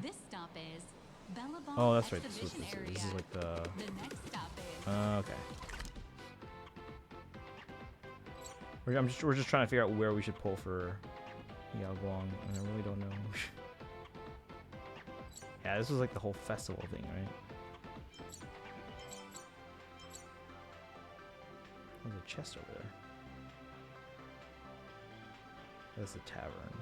Oh, that's right. This is what this is. This is like the... okay. We're just trying to figure out where we should pull for Yao Guang, and I really don't know. Yeah, this was like the whole festival thing, right? There's a chest over there. That's the tavern.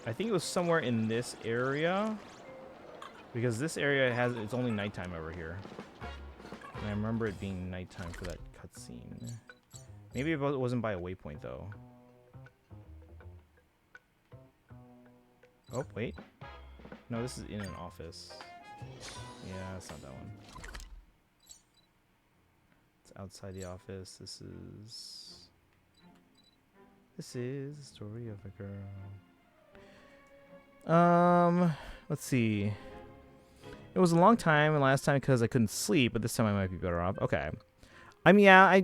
I think it was somewhere in this area, because this area it's only nighttime over here, and I remember it being nighttime for that cutscene. Maybe it wasn't by a waypoint though. Oh wait, no, this is in an office. Yeah, it's not that one. It's outside the office. This is the story of a girl. Let's see. It was a long time, and last time because I couldn't sleep, but this time I might be better off. Okay. I mean, yeah,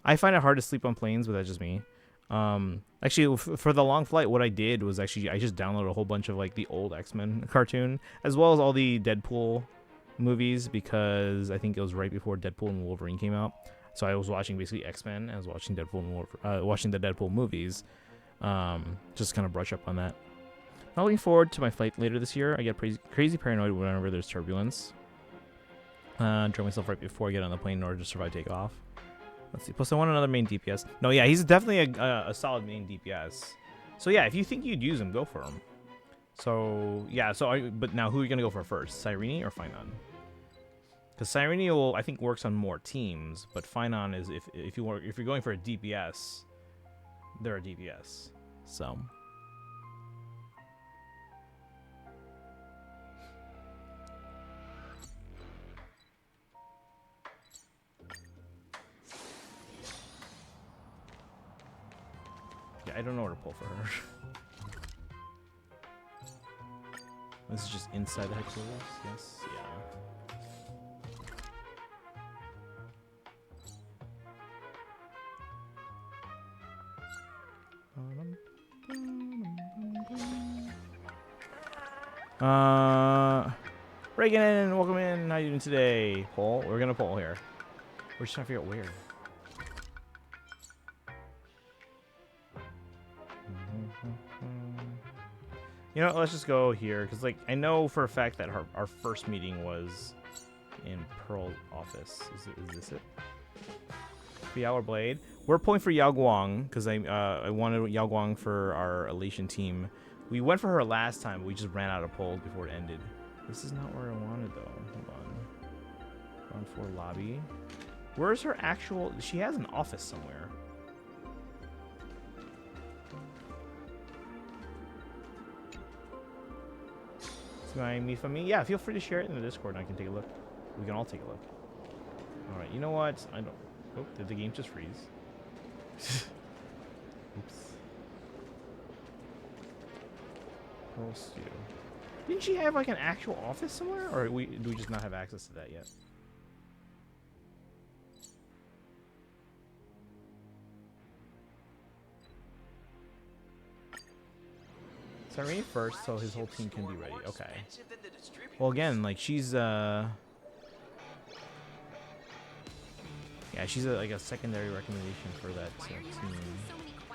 I find it hard to sleep on planes, but that's just me. Actually, for the long flight, what I did was actually I just downloaded a whole bunch of like the old X-Men cartoon, as well as all the Deadpool movies, because I think it was right before Deadpool and Wolverine came out. So I was watching basically X-Men. I was watching Deadpool and watching the Deadpool movies. Just kind of brush up on that. Not looking forward to my flight later this year. I get crazy paranoid whenever there's turbulence. Draw myself right before I get on the plane in order to survive takeoff. Let's see. Plus, I want another main DPS. No, yeah, he's definitely a solid main DPS. So yeah, if you think you'd use him, go for him. So yeah, but now who are you gonna go for first, Cyrene or Finon? Because Cyrene will, I think, works on more teams, but Finon is if you're going for a DPS, they're a DPS. So. I don't know where to pull for her. This is just inside the headquarters? Yes, yeah. Reagan, welcome in. How you doing today? Poll? We're gonna poll here. We're just trying to figure out where. You know, let's just go here because, like, I know for a fact that our first meeting was in Pearl's office. Is this it? The Hour Blade. We're pulling for Yao Guang because I wanted Yao Guang for our Elation team. We went for her last time, but we just ran out of polls before it ended. This is not where I wanted though. Hold on. Round 4 lobby. Where's her actual? She has an office somewhere. Me from me? Yeah, feel free to share it in the Discord and I can take a look. We can all take a look. Alright, you know what? I don't... Oh, did the game just freeze? Oops. Pearl Stew. Didn't she have like an actual office somewhere? Or do we just not have access to that yet? Irene first, so his whole team can be ready. Okay. Well, again, like she's yeah, she's like a secondary recommendation for that team.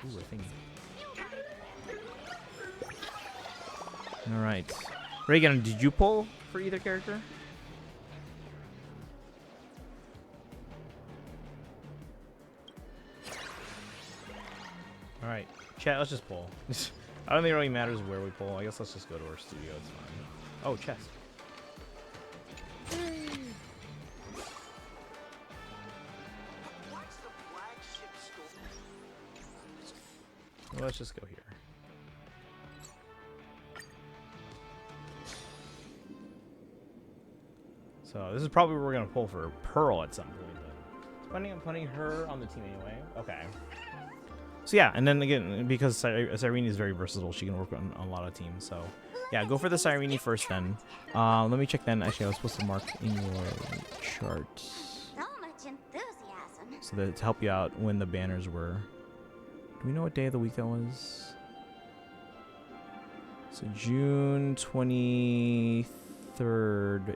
Ooh, a thingy. All right, Reagan, did you pull for either character? All right, chat. Let's just pull. I don't think it really matters where we pull. I guess let's just go to our studio. It's fine. Oh, chest. Well, let's just go here. So this is probably where we're gonna pull for Pearl at some point. But planning on putting her on the team anyway. Okay. So yeah, and then again, because Cyrene is very versatile, she can work on a lot of teams. So yeah, go for the Cyrene first then. Let me check then. Actually, I was supposed to mark in your chart. So much enthusiasm. So that to help you out when the banners were. Do we know what day of the week that was? So June 23rd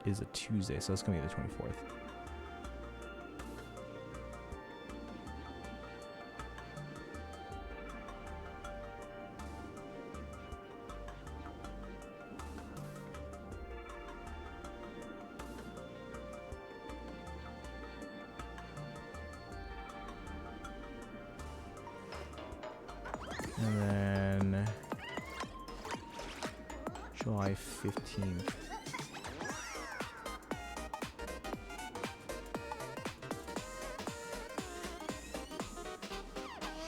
is a Tuesday, so it's gonna be the 24th. And then July 15th.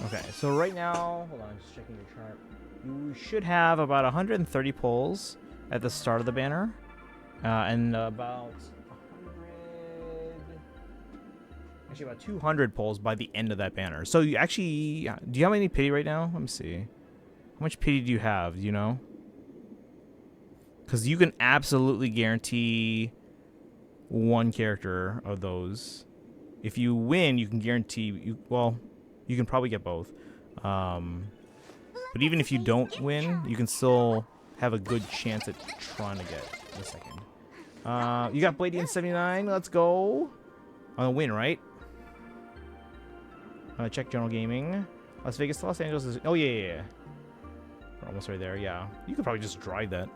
Okay, so right now, hold on, just checking your chart. You should have about 130 polls at the start of the banner, and about 200 polls by the end of that banner. So you actually, do you have any pity right now? Let me see. How much pity do you have? Do you know? Because you can absolutely guarantee one character of those. If you win, you can guarantee well, you can probably get both. But even if you don't win, you can still have a good chance at trying to get the second. You got Bladian 79. Let's go. On a win, right? Check General Gaming. Las Vegas to Los Angeles is... Oh, yeah. We're almost right there, yeah. You could probably just drive that.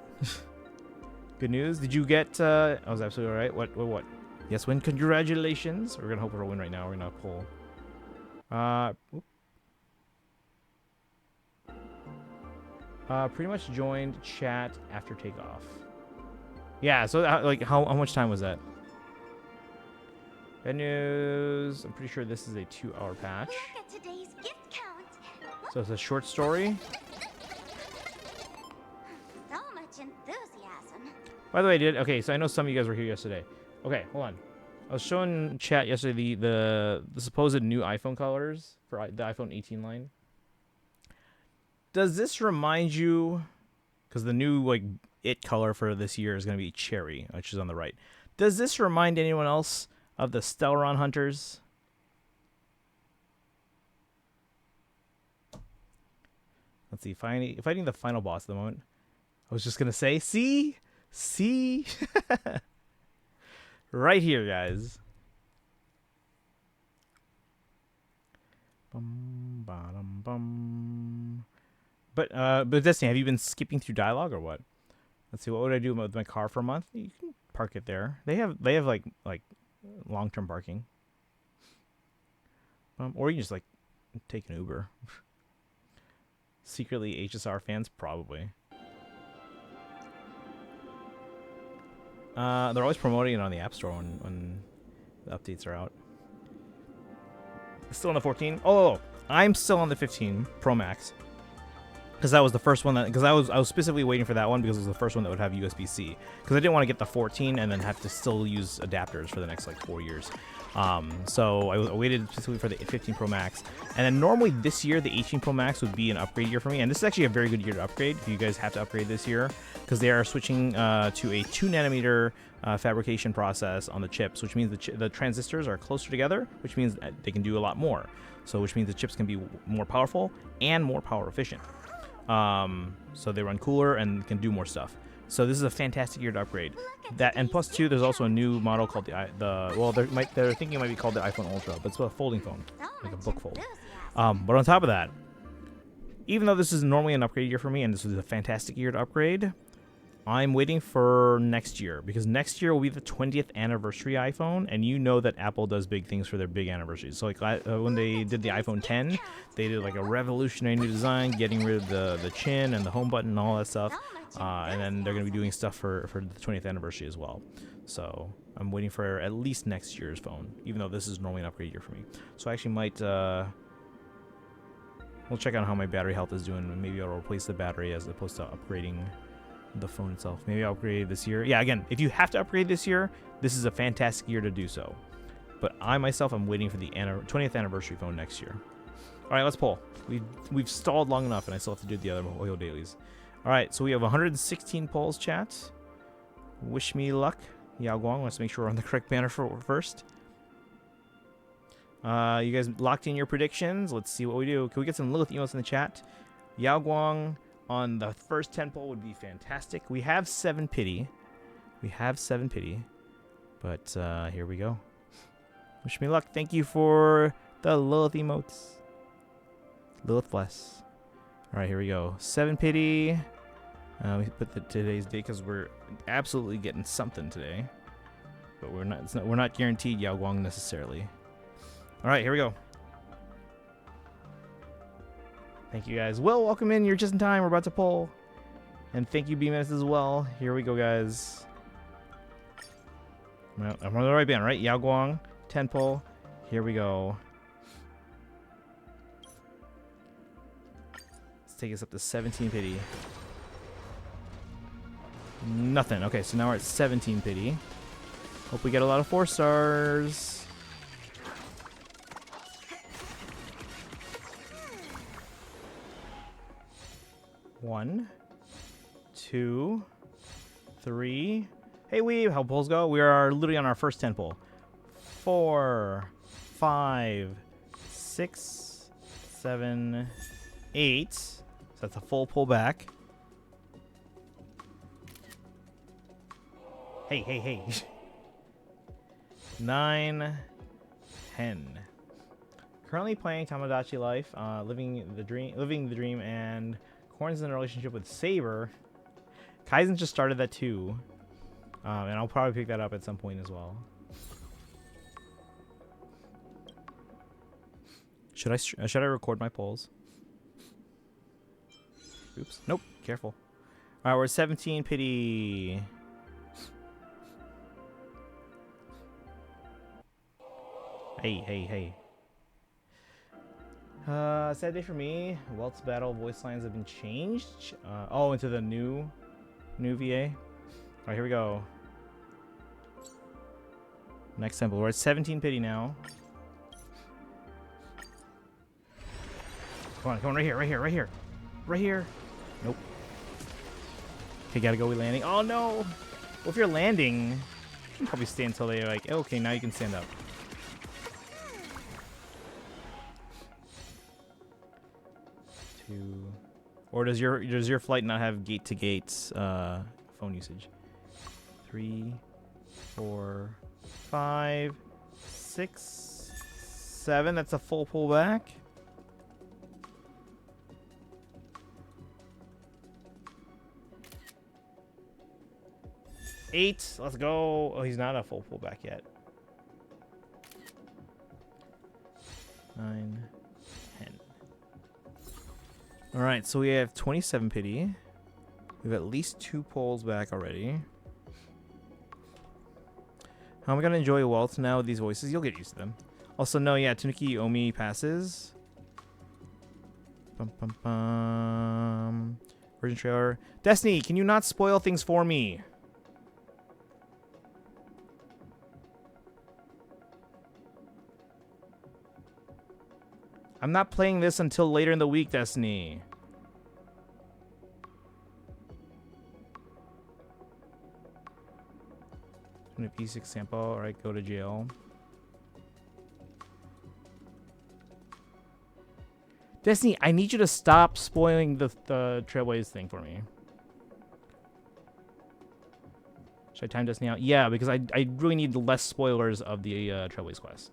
Good news. Did you get... I was absolutely right. What? Yes, win. Congratulations. We're going to hope for a win right now. We're going to pull. Pretty much joined chat after takeoff. Yeah, so like how much time was that? Bad news. I'm pretty sure this is a 2-hour patch. Look at today's gift count. So it's a short story. So much enthusiasm. By the way, okay, so I know some of you guys were here yesterday. Okay, hold on. I was showing chat yesterday the supposed new iPhone colors for the iPhone 18 line. Does this remind you, because the new like it color for this year is going to be cherry, which is on the right. Does this remind anyone else of the Stellaron Hunters? Let's see, fighting the final boss at the moment. I was just going to say, see? Right here, guys. Bum, ba-dum, bum. But Destiny, have you been skipping through dialogue or what? Let's see. What would I do with my car for a month? You can park it there. They have like long-term parking. Or you can just like take an Uber. Secretly HSR fans, probably. They're always promoting it on the App Store when the updates are out. Still on the 14? Oh, I'm still on the 15 Pro Max. Because that was the first one because I was specifically waiting for that one because it was the first one that would have USB-C. Because I didn't want to get the 14 and then have to still use adapters for the next like 4 years. So I waited specifically for the 15 Pro Max. And then normally this year, the 18 Pro Max would be an upgrade year for me. And this is actually a very good year to upgrade if you guys have to upgrade this year. Because they are switching to a 2nm fabrication process on the chips, which means the transistors are closer together, which means they can do a lot more. So which means the chips can be more powerful and more power efficient. So they run cooler and can do more stuff. So this is a fantastic year to upgrade. That and plus two, there's also a new model called they're thinking it might be called the iPhone Ultra, but it's a folding phone, like a book fold. But on top of that, even though this is normally an upgrade year for me, and this is a fantastic year to upgrade, I'm waiting for next year because next year will be the 20th anniversary iPhone, and you know that Apple does big things for their big anniversaries. So like when they did the iPhone 10, they did like a revolutionary new design, getting rid of the chin and the home button and all that stuff. And then they're going to be doing stuff for the 20th anniversary as well. So I'm waiting for at least next year's phone, even though this is normally an upgrade year for me. So I actually might we'll check out how my battery health is doing. Maybe I'll replace the battery as opposed to upgrading the phone itself. Maybe I'll upgrade this year. Yeah, again, if you have to upgrade this year, this is a fantastic year to do so. But I myself am waiting for the 20th anniversary phone next year. All right, let's pull. We've stalled long enough, and I still have to do the other oil dailies. All right, so we have 116 polls, chat. Wish me luck. Yao Guang, let's make sure we're on the correct banner first. You guys locked in your predictions. Let's see what we do. Can we get some Lilith emotes in the chat? Yao Guang on the first 10 poll would be fantastic. We have 7 pity. But here we go. Wish me luck. Thank you for the Lilith emotes. Lilith bless. All right, here we go. 7 pity. We put today's date because we're absolutely getting something today. But we're not guaranteed Yao Guang necessarily. All right, here we go. Thank you guys. Will, welcome in. You're just in time. We're about to pull. And thank you, BMS, as well. Here we go, guys. I'm on the right band, right? Yao Guang, 10 pull. Here we go. Let's take us up to 17 pity. Nothing. Okay, so now we're at 17 pity. Hope we get a lot of 4 stars. One, 2, 3. Hey, Weave, how polls go? We are literally on our first 10 pull. 4, 5, 6, 7, 8. So that's a full pull back. Hey. 9, 10. Currently playing Tamagotchi Life, living the dream, and Corn's in a relationship with Saber. Kaizen just started that too, and I'll probably pick that up at some point as well. Should I record my polls? Oops. Nope. Careful. All right, we're at 17 pity. Hey. Sad day for me. Welt's battle voice lines have been changed. Into the new VA. All right, here we go. Next sample. We're at 17 pity now. Come on, right here. Nope. Okay, gotta go. We landing. Oh no. Well, if you're landing, you can probably stay until they're like, okay, now you can stand up. Or does your flight not have gate to gate phone usage? 3, 4, 5, 6, 7. That's a full pullback. 8. Let's go. Oh, he's not a full pullback yet. 9, 10. All right, so we have 27 pity. We have at least 2 pulls back already. How am I gonna enjoy wealth now with these voices? You'll get used to them. Also, no, yeah, Tanuki Omi passes. Bum, bum, bum. Version trailer. Destiny, can you not spoil things for me? I'm not playing this until later in the week, Destiny. I'm gonna P6 sample. Alright, go to jail. Destiny, I need you to stop spoiling the Trailways thing for me. Should I time Destiny out? Yeah, because I really need less spoilers of the Trailways quest.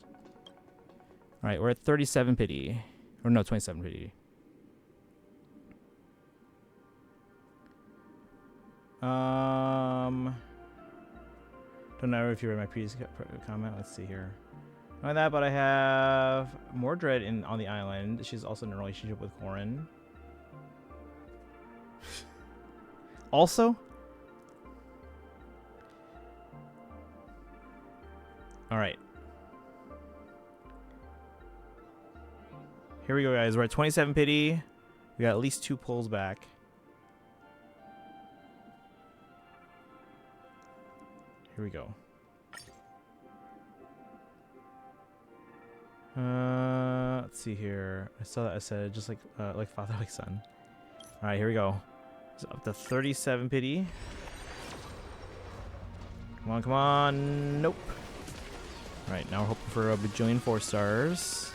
Alright, we're at 37 pity. Or no, 27 pity. Don't know if you read my previous comment. Let's see here. Not that, but I have Mordred on the island. She's also in a relationship with Corin. Also? Alright. Here we go, guys. We're at 27 pity. We got at least 2 pulls back. Here we go. Let's see here. I saw that I said just like father, like son. All right, here we go. It's up to 37 pity. Come on, come on. Nope. All right, now we're hoping for a bajillion 4 stars.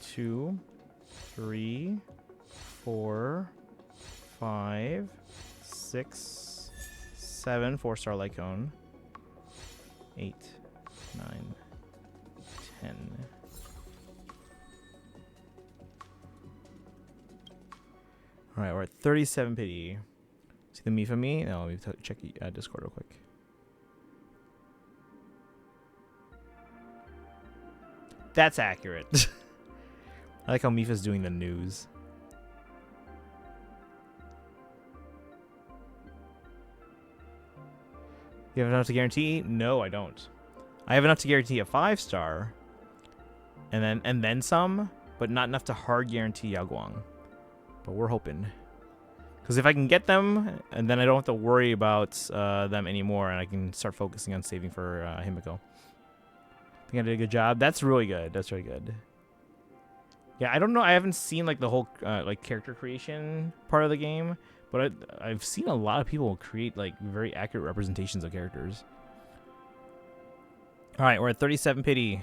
Two, 3, 4, 5, 6, 7 4-star Lycone. 8, 9, 10. All right, we're at 37 pity. See the Mifa me? No, let me check Discord real quick. That's accurate. I like how Mifa's doing the news. You have enough to guarantee? No, I don't. I have enough to guarantee a 5-star, and then some, but not enough to hard guarantee Yao Guang. But we're hoping, because if I can get them, and then I don't have to worry about them anymore, and I can start focusing on saving for Himiko. I think I did a good job. That's really good. That's really good. Yeah, I don't know. I haven't seen like the whole like character creation part of the game, but I've seen a lot of people create like very accurate representations of characters. All right, we're at 37 pity.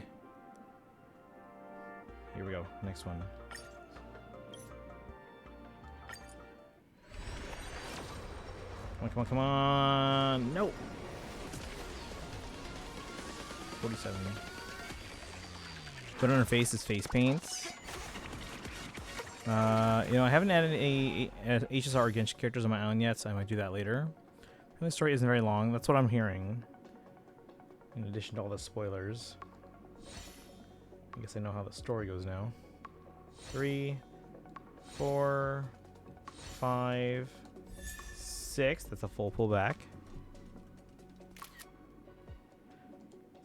Here we go. Next one. Come on, come on, come on. Nope. 47. Put on her face is face paints. You know, I haven't added a HSR against characters on my own yet, so I might do that later. And the story isn't very long. That's what I'm hearing. In addition to all the spoilers. I guess I know how the story goes now. 3, 4, 5, 6. That's a full pullback.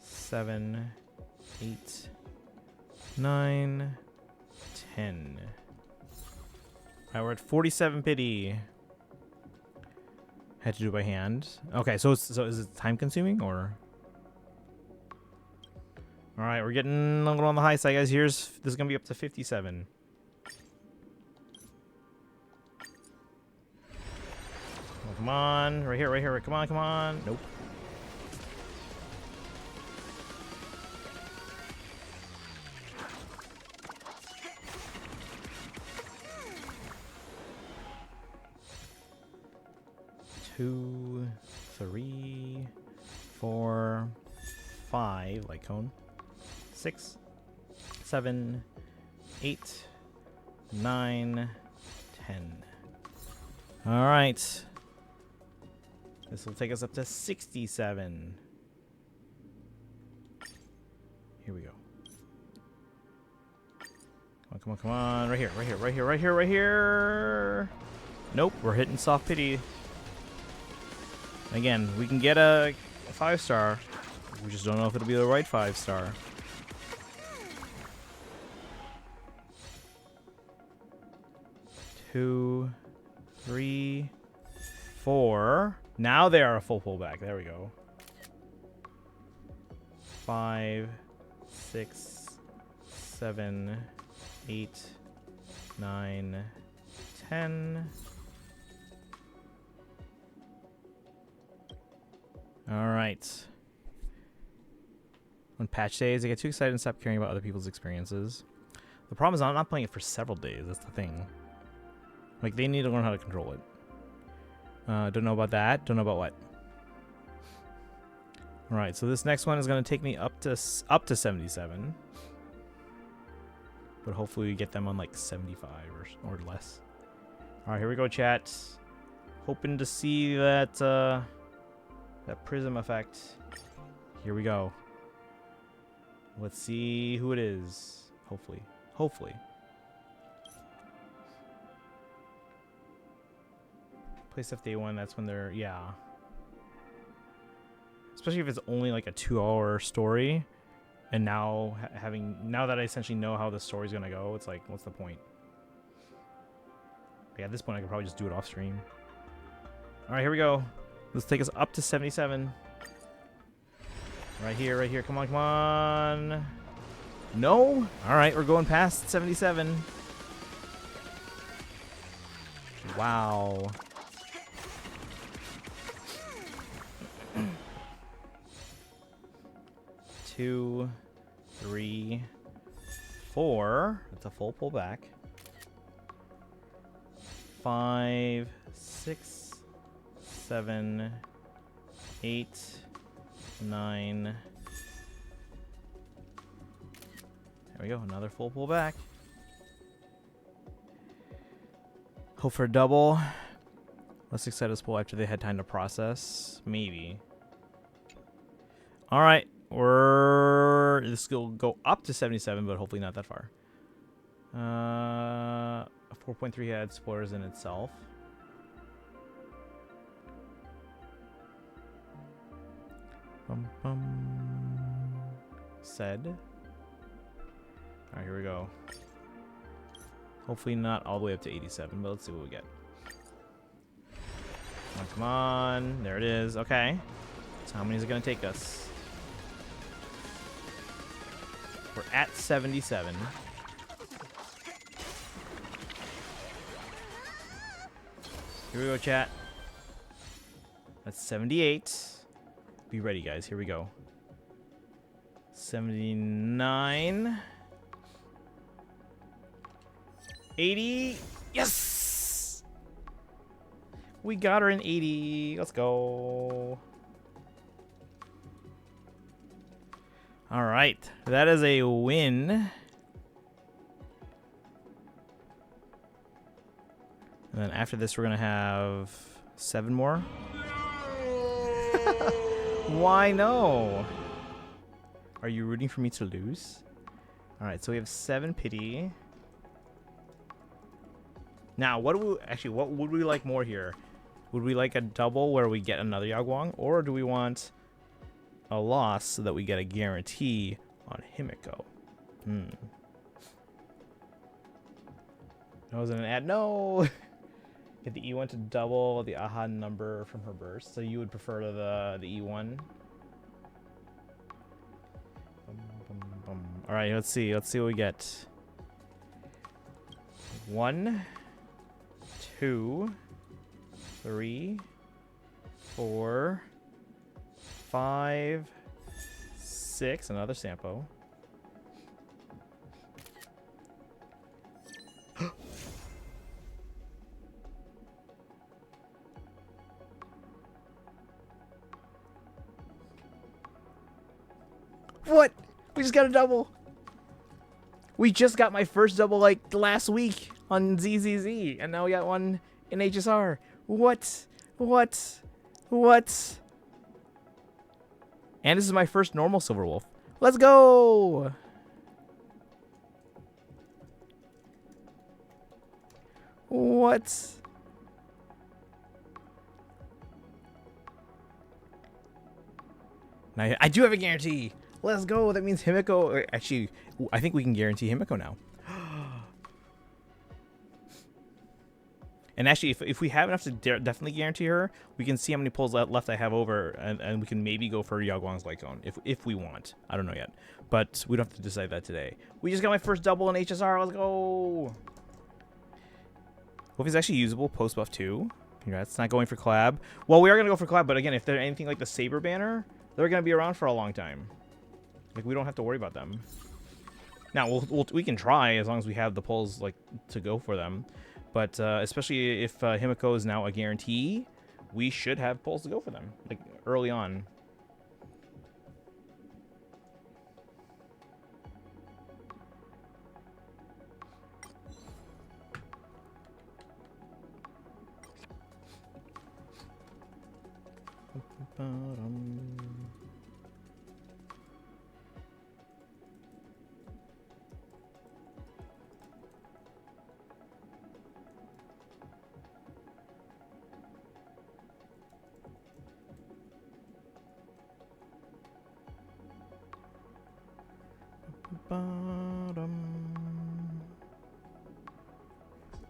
7, 8, 9, 10. Alright, we're at 47 pity. Had to do it by hand. Okay, so is it time consuming or? Alright, we're getting a little on the high side, guys. This is gonna be up to 57. Oh, come on, right here, right here. Come on, come on. Nope. Two, 3, 4, 5, like cone. 6, 7, 8, 9, 10. All right. This will take us up to 67. Here we go. Come on, come on, come on. Right here, right here, right here, right here, right here. Nope, we're hitting soft pity. Again, we can get a 5-star. We just don't know if it'll be the right 5-star. Two, 3, 4. Now they are a full pullback. There we go. 5, 6, 7, 8, 9, 10. All right. On patch days, I get too excited and stop caring about other people's experiences. The problem is I'm not playing it for several days. That's the thing. Like, they need to learn how to control it. Don't know about that. Don't know about what. All right, so this next one is going to take me up to 77. But hopefully we get them on like 75 or less. All right, here we go, chat. Hoping to see that that prism effect. Here we go. Let's see who it is. Hopefully. Hopefully. Play stuff day one, that's when they're, yeah. Especially if it's only like a 2-hour story. And now now that I essentially know how the story's gonna go, it's like, what's the point? Yeah, at this point I could probably just do it off stream. Alright, here we go. Let's take us up to 77. Right here, right here. Come on, come on. No? Alright, we're going past 77. Wow. Two, 3, 4. That's a full pullback. 5, 6, 7, 8, 9. There we go. Another full pullback. Hope for a double. Let's accept this pull after they had time to process. Maybe. All right. This will go up to 77, but hopefully not that far. 4.3 had spoilers in itself. Said. All right, here we go. Hopefully not all the way up to 87, but let's see what we get. Come on, come on. There it is. Okay. So how many is it going to take us? We're at 77. Here we go, chat. That's 78. Be ready, guys. Here we go. 79. 80. Yes! We got her in 80. Let's go. All right. That is a win. And then after this, we're going to have 7 more. Why no? Are you rooting for me to lose? All right. So we have 7 pity. Now, what would we like more here? Would we like a double where we get another Yao Guang? Or do we want a loss so that we get a guarantee on Himiko? That wasn't an ad. No! Get the E1 to double the AHA number from her burst. So you would prefer the E1? Alright, let's see. Let's see what we get. 1, 2, 3, 4, 5, 6. Another Sampo. What? We just got a double. We just got my first double like last week on ZZZ, and now we got one in HSR. What? What? What? And this is my first normal Silver Wolf. Let's go! What? Now, I do have a guarantee. Let's go. That means Himiko. Actually, I think we can guarantee Himiko now. And actually, if we have enough to definitely guarantee her, we can see how many pulls left I have over, and we can maybe go for Yao Guang's Light Cone if we want. I don't know yet, but we don't have to decide that today. We just got my first double in HSR. Let's go. Wolf is actually usable post buff too. Congrats. Not going for collab. Well, we are gonna go for collab, but again, if they're anything like the Saber banner, they're gonna be around for a long time. Like, we don't have to worry about them. Now we can try as long as we have the pulls like to go for them. But especially if Himiko is now a guarantee, we should have pulls to go for them, like early on.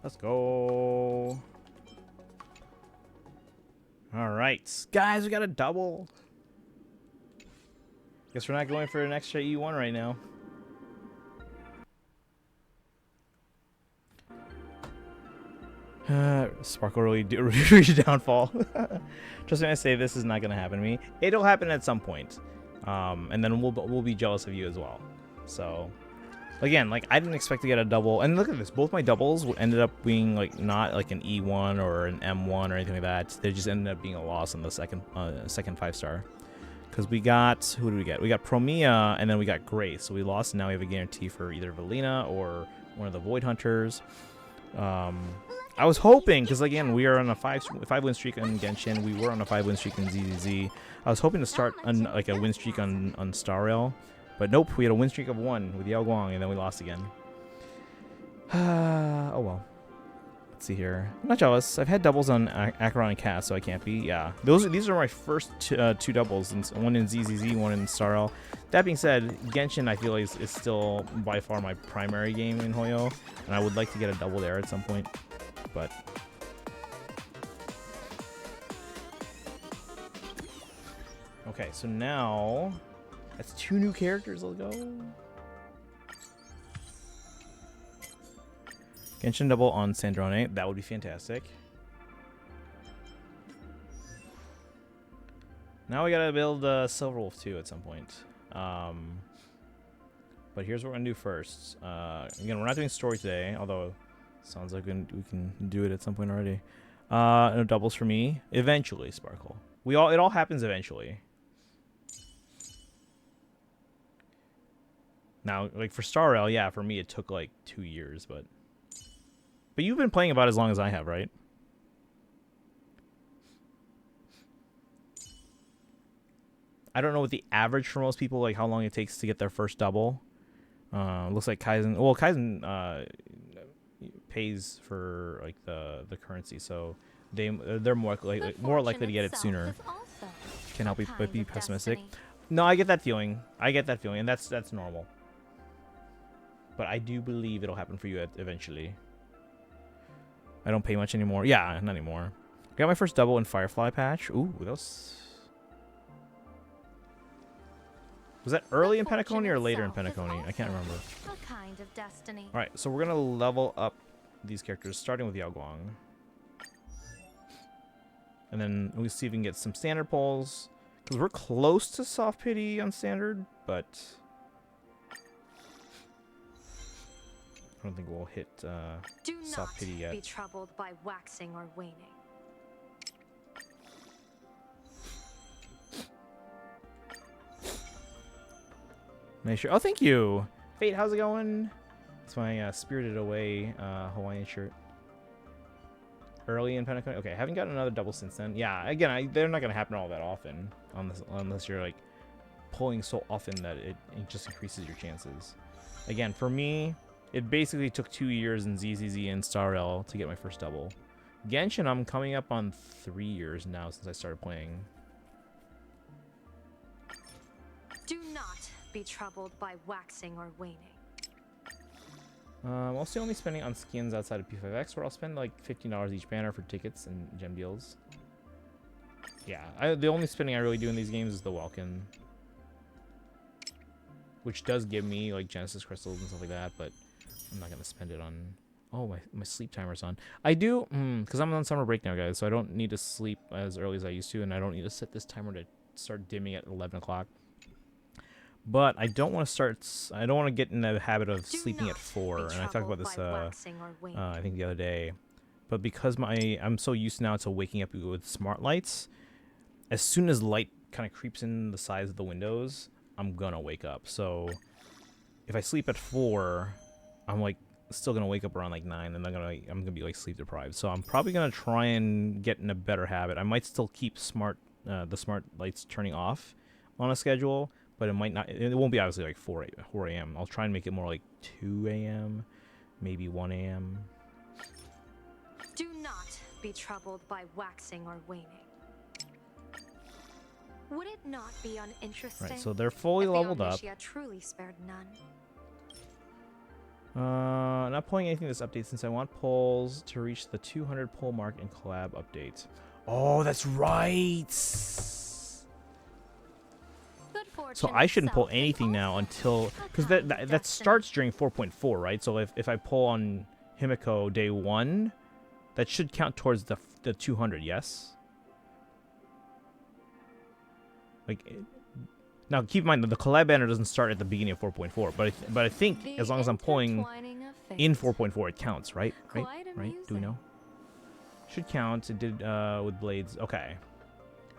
Let's go. All right, guys, we got a double. Guess we're not going for an extra E1 right now. Sparkle really downfall. Trust me, I say this is not gonna happen to me. It'll happen at some point, and then we'll be jealous of you as well. So, again, like, I didn't expect to get a double, and look at this. Both my doubles ended up being like not like an E1 or an M1 or anything like that. They just ended up being a loss on the second 5-star. Because we got, who did we get? We got Promia, and then we got Grace. So we lost, and now we have a guarantee for either Valina or one of the Void Hunters. I was hoping, because again, we are on a 5-win streak on Genshin. We were on a 5-win streak in ZZZ. I was hoping to start like a win streak on Star Rail, but nope. We had a win streak of 1 with Yao Guang, and then we lost again. Oh well. Let's see here. I'm not jealous. I've had doubles on Acheron and Cass, so I can't be. Yeah, these are my first 2 doubles, one in ZZZ, one in Star Rail. That being said, Genshin I feel like is still by far my primary game in Hoyo, and I would like to get a double there at some point. But okay, so now that's 2 new characters. Let's go. Genshin double on Sandrone. That would be fantastic. Now we gotta build Silver Wolf 2 at some point. But here's what we're gonna do first. Again, we're not doing story today, although sounds like we can do it at some point already. No doubles for me. Eventually, Sparkle. It all happens eventually. Now, like for Star Rail, yeah, for me it took like 2 years, but you've been playing about as long as I have, right? I don't know what the average for most people, like how long it takes to get their first double. Looks like Kaizen. Well, Kaizen pays for like the currency, so they're more likely to get it sooner. Can't help but be pessimistic. No, I get that feeling. And that's normal. But I do believe it'll happen for you eventually. I don't pay much anymore. Yeah, not anymore. Got my first double in Firefly patch. Ooh, that was that early in Penacony or later in Penacony? I can't remember. A kind of destiny. All right, so we're gonna level up these characters, starting with Yao Guang, and then we'll see if we can get some standard pulls, because we're close to soft pity on standard, but I don't think we'll hit soft pity yet. Do not be troubled by waxing or waning. Make sure. Oh, thank you, Fate. How's it going? It's my Spirited Away Hawaiian shirt. Early in Pentagon. Okay, I haven't gotten another double since then. Yeah, again, they're not gonna happen all that often unless you're like pulling so often that it just increases your chances. Again, for me, it basically took 2 years in ZZZ and Star L to get my first double. Genshin, I'm coming up on 3 years now since I started playing. Do not be troubled by waxing or waning. I'm also only spending on skins outside of P5X, where I'll spend like $15 each banner for tickets and gem deals. Yeah, the only spending I really do in these games is the Welkin, which does give me like Genesis crystals and stuff like that, but I'm not gonna spend it on. Oh, my sleep timer's on. I do, because I'm on summer break now, guys, so I don't need to sleep as early as I used to, and I don't need to set this timer to start dimming at 11 o'clock. But I don't want to start. I don't want to get in the habit of sleeping at 4. And I talked about this, I think the other day. But because I'm so used now to waking up with smart lights, as soon as light kind of creeps in the sides of the windows, I'm gonna wake up. So if I sleep at 4, I'm like still gonna wake up around like 9, and I'm gonna be like sleep deprived. So I'm probably gonna try and get in a better habit. I might still keep the smart lights turning off on a schedule. But it might not. It won't be obviously like 4 a.m. I'll try and make it more like 2 a.m., maybe 1 a.m. Do not be troubled by waxing or waning. Would it not be uninteresting? Right, so they're fully leveled up. Truly spared none. Not pulling anything this update since I want pulls to reach the 200 pull mark in collab update. Oh, that's right. So I shouldn't pull anything now until, because that starts during 4.4, right? So if I pull on Himiko day 1, that should count towards the 200, yes? Like, now keep in mind that the collab banner doesn't start at the beginning of 4.4, but I think as long as I'm pulling in 4.4, it counts, right? Right? Do we know? Should count. It did with blades. Okay.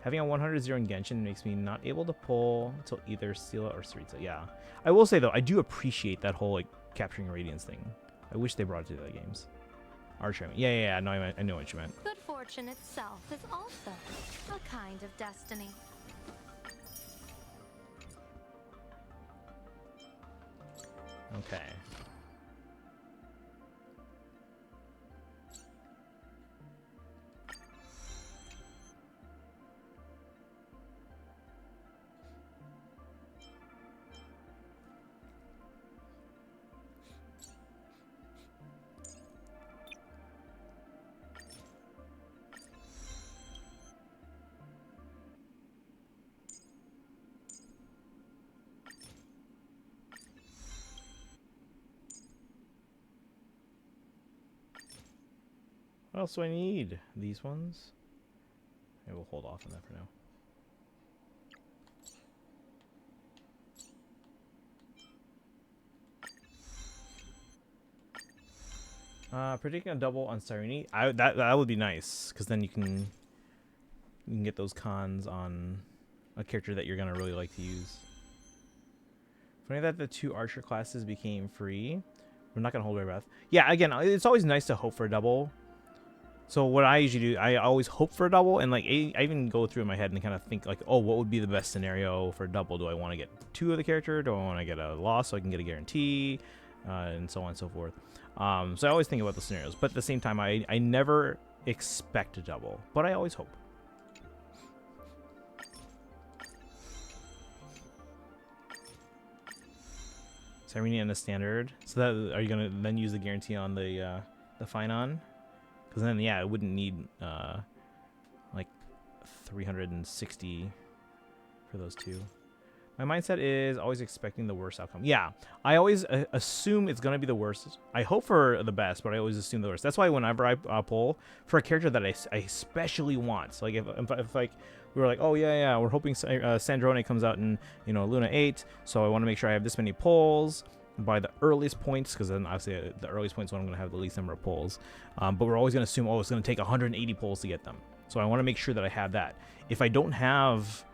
Having a 100-0 in Genshin makes me not able to pull until either Steela or Saritsa. Yeah. I will say, though, I do appreciate that whole, like, capturing Radiance thing. I wish they brought it to the other games. Archer. Yeah. No, I know what you meant. Good fortune itself is also a kind of destiny. Okay. What else do I need? These ones? Maybe we'll hold off on that for now. Predicting a double on Cyrene. That would be nice, because then you can get those cons on a character that you're gonna really like to use. Funny that the 2 archer classes became free. We're not gonna hold our breath. Yeah, again, it's always nice to hope for a double. So what I usually do, I always hope for a double, and like I even go through in my head and kind of think like, oh, what would be the best scenario for a double? Do I want to get 2 of the character? Do I want to get a loss so I can get a guarantee? And so on and so forth. So I always think about the scenarios, but at the same time, I never expect a double, but I always hope. Cyrene and the standard. So that are you gonna then use the guarantee on the Finon? Because then, yeah, it wouldn't need, like, 360 for those 2. My mindset is always expecting the worst outcome. Yeah, I always assume it's going to be the worst. I hope for the best, but I always assume the worst. That's why whenever I pull for a character that I especially want. So, like, if like, we were like, oh, yeah, we're hoping Sandrone comes out in, Luna 8, so I want to make sure I have this many pulls by the earliest points, because then obviously the earliest points when I'm going to have the least number of pulls. But we're always going to assume, oh, it's going to take 180 pulls to get them. So I want to make sure that I have that. If I don't have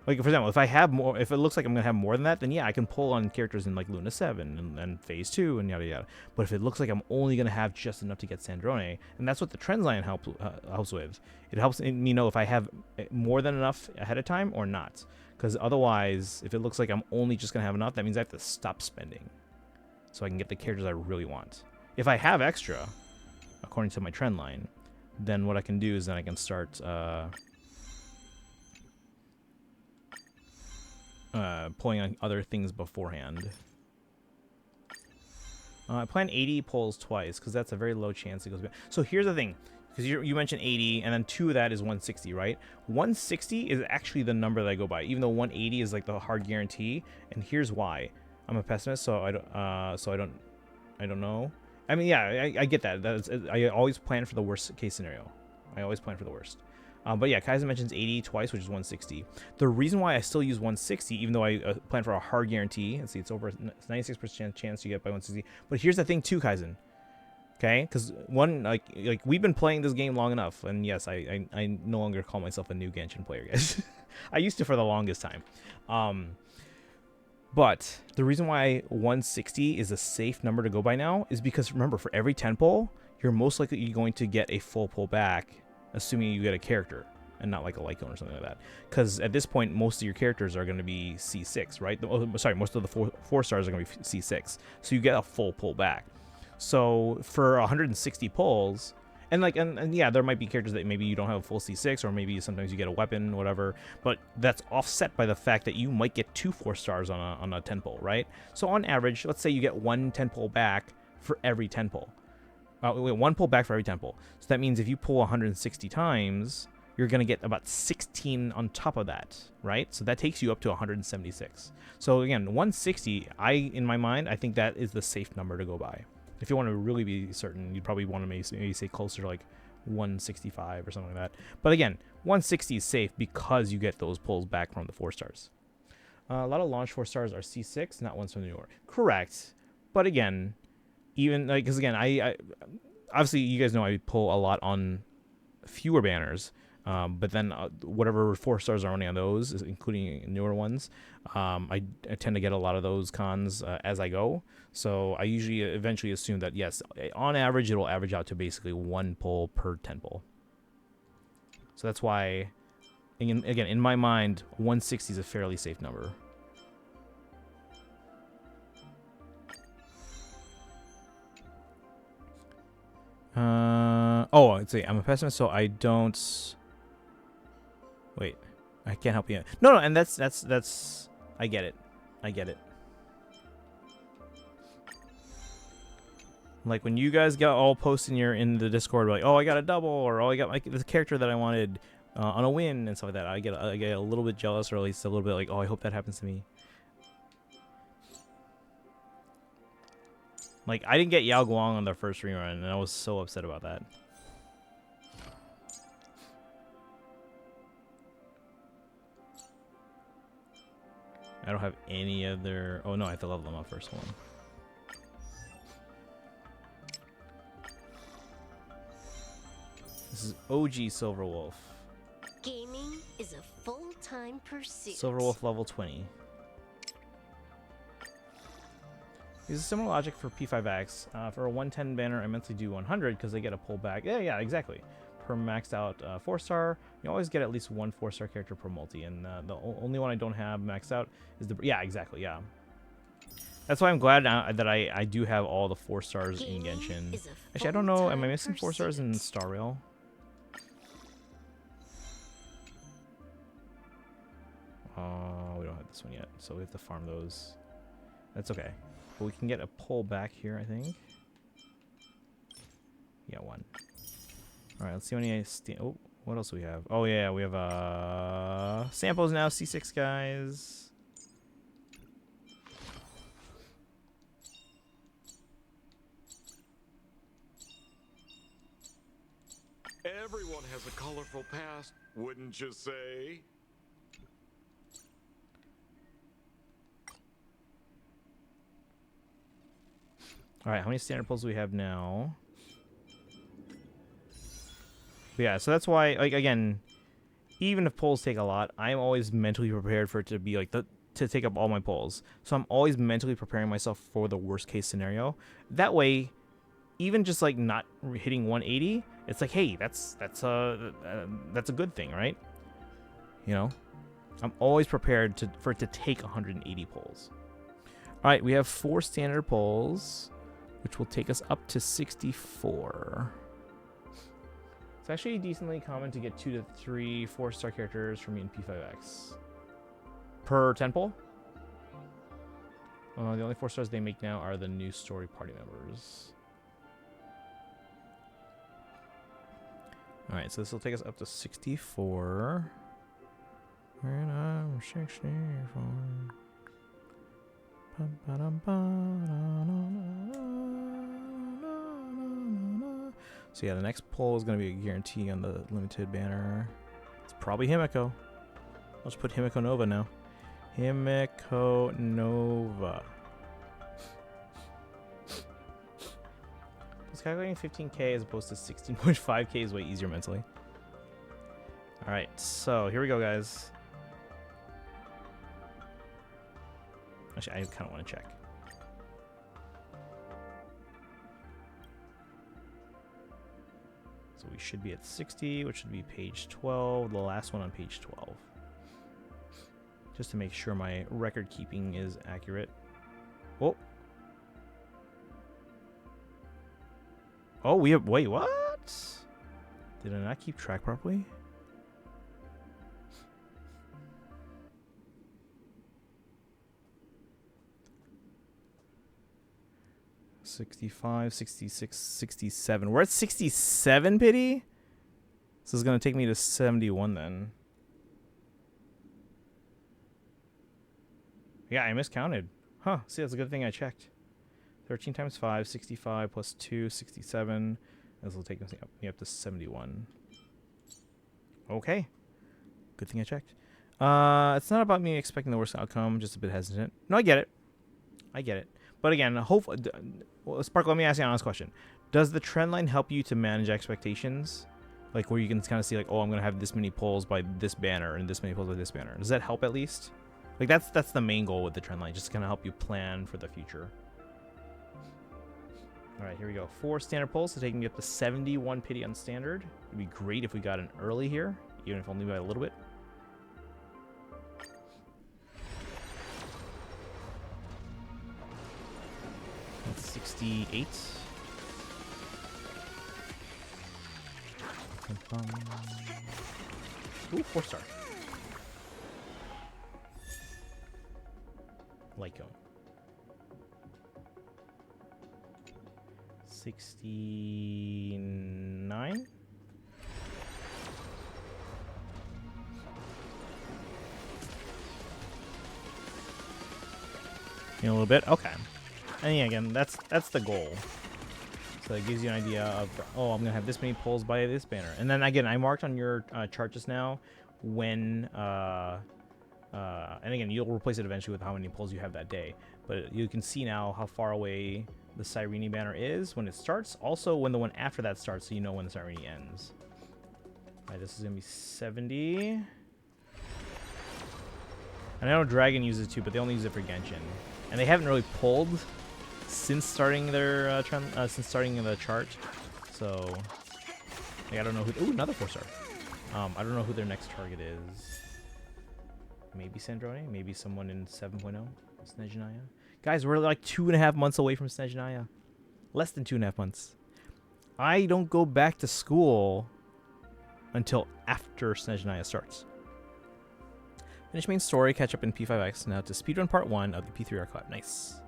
Like, for example, if I have more, if it looks like I'm going to have more than that, then yeah, I can pull on characters in, like, Luna 7 and Phase 2 and yada yada. But if it looks like I'm only going to have just enough to get Sandrone, and that's what the trend line helps with. It helps me know if I have more than enough ahead of time or not. Because otherwise, if it looks like I'm only just going to have enough, that means I have to stop spending. So I can get the characters I really want. If I have extra, according to my trend line, then what I can do is then I can start... pulling on other things beforehand. I plan 80 pulls twice because that's a very low chance it goes back. So here's the thing, because you mentioned 80 and then 2 of that is 160, right? 160 is actually the number that I go by, even though 180 is like the hard guarantee. And here's why. I'm a pessimist, so I don't know. I mean, yeah, I get that. I always plan for the worst case scenario. I always plan for the worst. But yeah, Kaizen mentions 80 twice, which is 160. The reason why I still use 160, even though I plan for a hard guarantee, let's see, it's over 96% chance you get by 160. But here's the thing too, Kaizen. Okay, because like we've been playing this game long enough, and yes, I no longer call myself a new Genshin player, guys. I used to for the longest time. But the reason why 160 is a safe number to go by now is because, remember, for every 10 pull, you're most likely going to get a full pull back, assuming you get a character and not like a Lycone or something like that. Because at this point, most of your characters are going to be C6, right? Sorry, most of the four stars are going to be C6. So you get a full pull back. So for 160 pulls, and yeah, there might be characters that maybe you don't have a full C6, or maybe sometimes you get a weapon, whatever. But that's offset by the fact that you might get 2 4 stars on a 10 pull, right? So on average, let's say you get 1 10 pull back for every 10 pull. 1 pull back for every 10 pull. So that means if you pull 160 times, you're going to get about 16 on top of that, right? So that takes you up to 176. So again, 160, in my mind, I think that is the safe number to go by. If you want to really be certain, you'd probably want to maybe say closer to like 165 or something like that. But again, 160 is safe because you get those pulls back from the 4 stars. A lot of launch 4 stars are C6, not ones from New York. Correct. But again, even like, because again, I obviously you guys know I pull a lot on fewer banners, but then whatever 4 stars are only on those, including newer ones, I tend to get a lot of those cons as I go. So I usually eventually assume that yes, on average it'll average out to basically 1 pull per 10 pull. So that's why, again, in my mind, 160 is a fairly safe number. Oh, let's see. I'm a pessimist, so I don't. Wait, I can't help you. No, and that's. I get it. I get it. Like when you guys got all posting in the Discord, like, oh, I got a double, or oh, I got like this character that I wanted on a win and stuff like that. I get a little bit jealous, or at least a little bit like, oh, I hope that happens to me. Like, I didn't get Yao Guang on the first rerun, and I was so upset about that. I don't have any other... Oh, no, I have to level them up first. Hold on. This is OG Silver Wolf. Gaming is a full-time pursuit. Silver Wolf level 20. Use a similar logic for P5X. For a 110 banner, I mentally do 100 because I get a pullback. Yeah, exactly. Per maxed out 4-star, you always get at least 1 4-star character per multi, and the only one I don't have maxed out is the... Yeah, exactly, yeah. That's why I'm glad that I do have all the 4 stars in Genshin. Actually, I don't know, am I missing 4 stars in Star Rail? We don't have this one yet, so we have to farm those. That's okay. But we can get a pull back here, I think. Yeah, 1. Alright, let's see how many oh, what else do we have? Oh yeah, we have samples now, C6 guys. Everyone has a colorful past, wouldn't you say? Alright, how many standard pulls do we have now? But yeah, so that's why, like, again, even if polls take a lot, I'm always mentally prepared for it to be like to take up all my polls. So I'm always mentally preparing myself for the worst case scenario. That way, even just like not hitting 180, it's like, hey, that's a good thing, right? You know, I'm always prepared for it to take 180 polls. All right, we have 4 standard polls, which will take us up to 64. It's actually decently common to get 2 to 3 4-star characters from me in P5X. Per 10 poll? The only 4 stars they make now are the new story party members. Alright, so this will take us up to 64. And I'm 64. So yeah, the next poll is going to be a guarantee on the limited banner. It's probably Himiko. I'll just put Himiko Nova now. Himiko Nova. It's calculating 15k as opposed to 16.5k is way easier mentally. Alright, so here we go, guys. Actually, I kind of want to check. So we should be at 60, which should be page 12, the last one on page 12. Just to make sure my record keeping is accurate. Oh. Oh, we have, wait, what? Did I not keep track properly? $65, 66, 67. We're at 67, pity? This is going to take me to 71 then. Yeah, I miscounted. Huh, see, that's a good thing I checked. 13 times 5, 65 plus 2, 67. This will take me up to 71. Okay. Good thing I checked. It's not about me expecting the worst outcome, just a bit hesitant. No, I get it. I get it. But again, hopefully, well, Sparkle, let me ask you an honest question. Does the trend line help you to manage expectations? Like where you can kind of see like, oh, I'm going to have this many polls by this banner and this many polls by this banner. Does that help at least? Like that's the main goal with the trend line, just to kind of help you plan for the future. All right, here we go. 4 standard polls, so taking me up to 71 pity on standard. It'd be great if we got an early here, even if only by a little bit. That's 68. Ooh, 4-star. Lyco. 69. In a little bit. Okay. And yeah, again, that's the goal. So it gives you an idea of, oh, I'm gonna have this many polls by this banner. And then again, I marked on your chart just now when and again, you'll replace it eventually with how many polls you have that day. But you can see now how far away the Cyrene banner is when it starts. Also, when the one after that starts, so you know when the Cyrene ends. All right, this is gonna be 70. And I know Dragon uses it too, but they only use it for Genshin, and they haven't really pulled since starting their since starting the chart. So like, I don't know who. Ooh, another 4-star. I don't know who their next target is. Maybe Sandrone, maybe someone in 7.0, Snezhnaya. Guys, we're like 2.5 months away from Snezhnaya. Less than 2.5 months. I don't go back to school until after Snezhnaya starts. Finish main story, catch up in P5X. Now to speedrun part 1 of the P3R collab. Nice.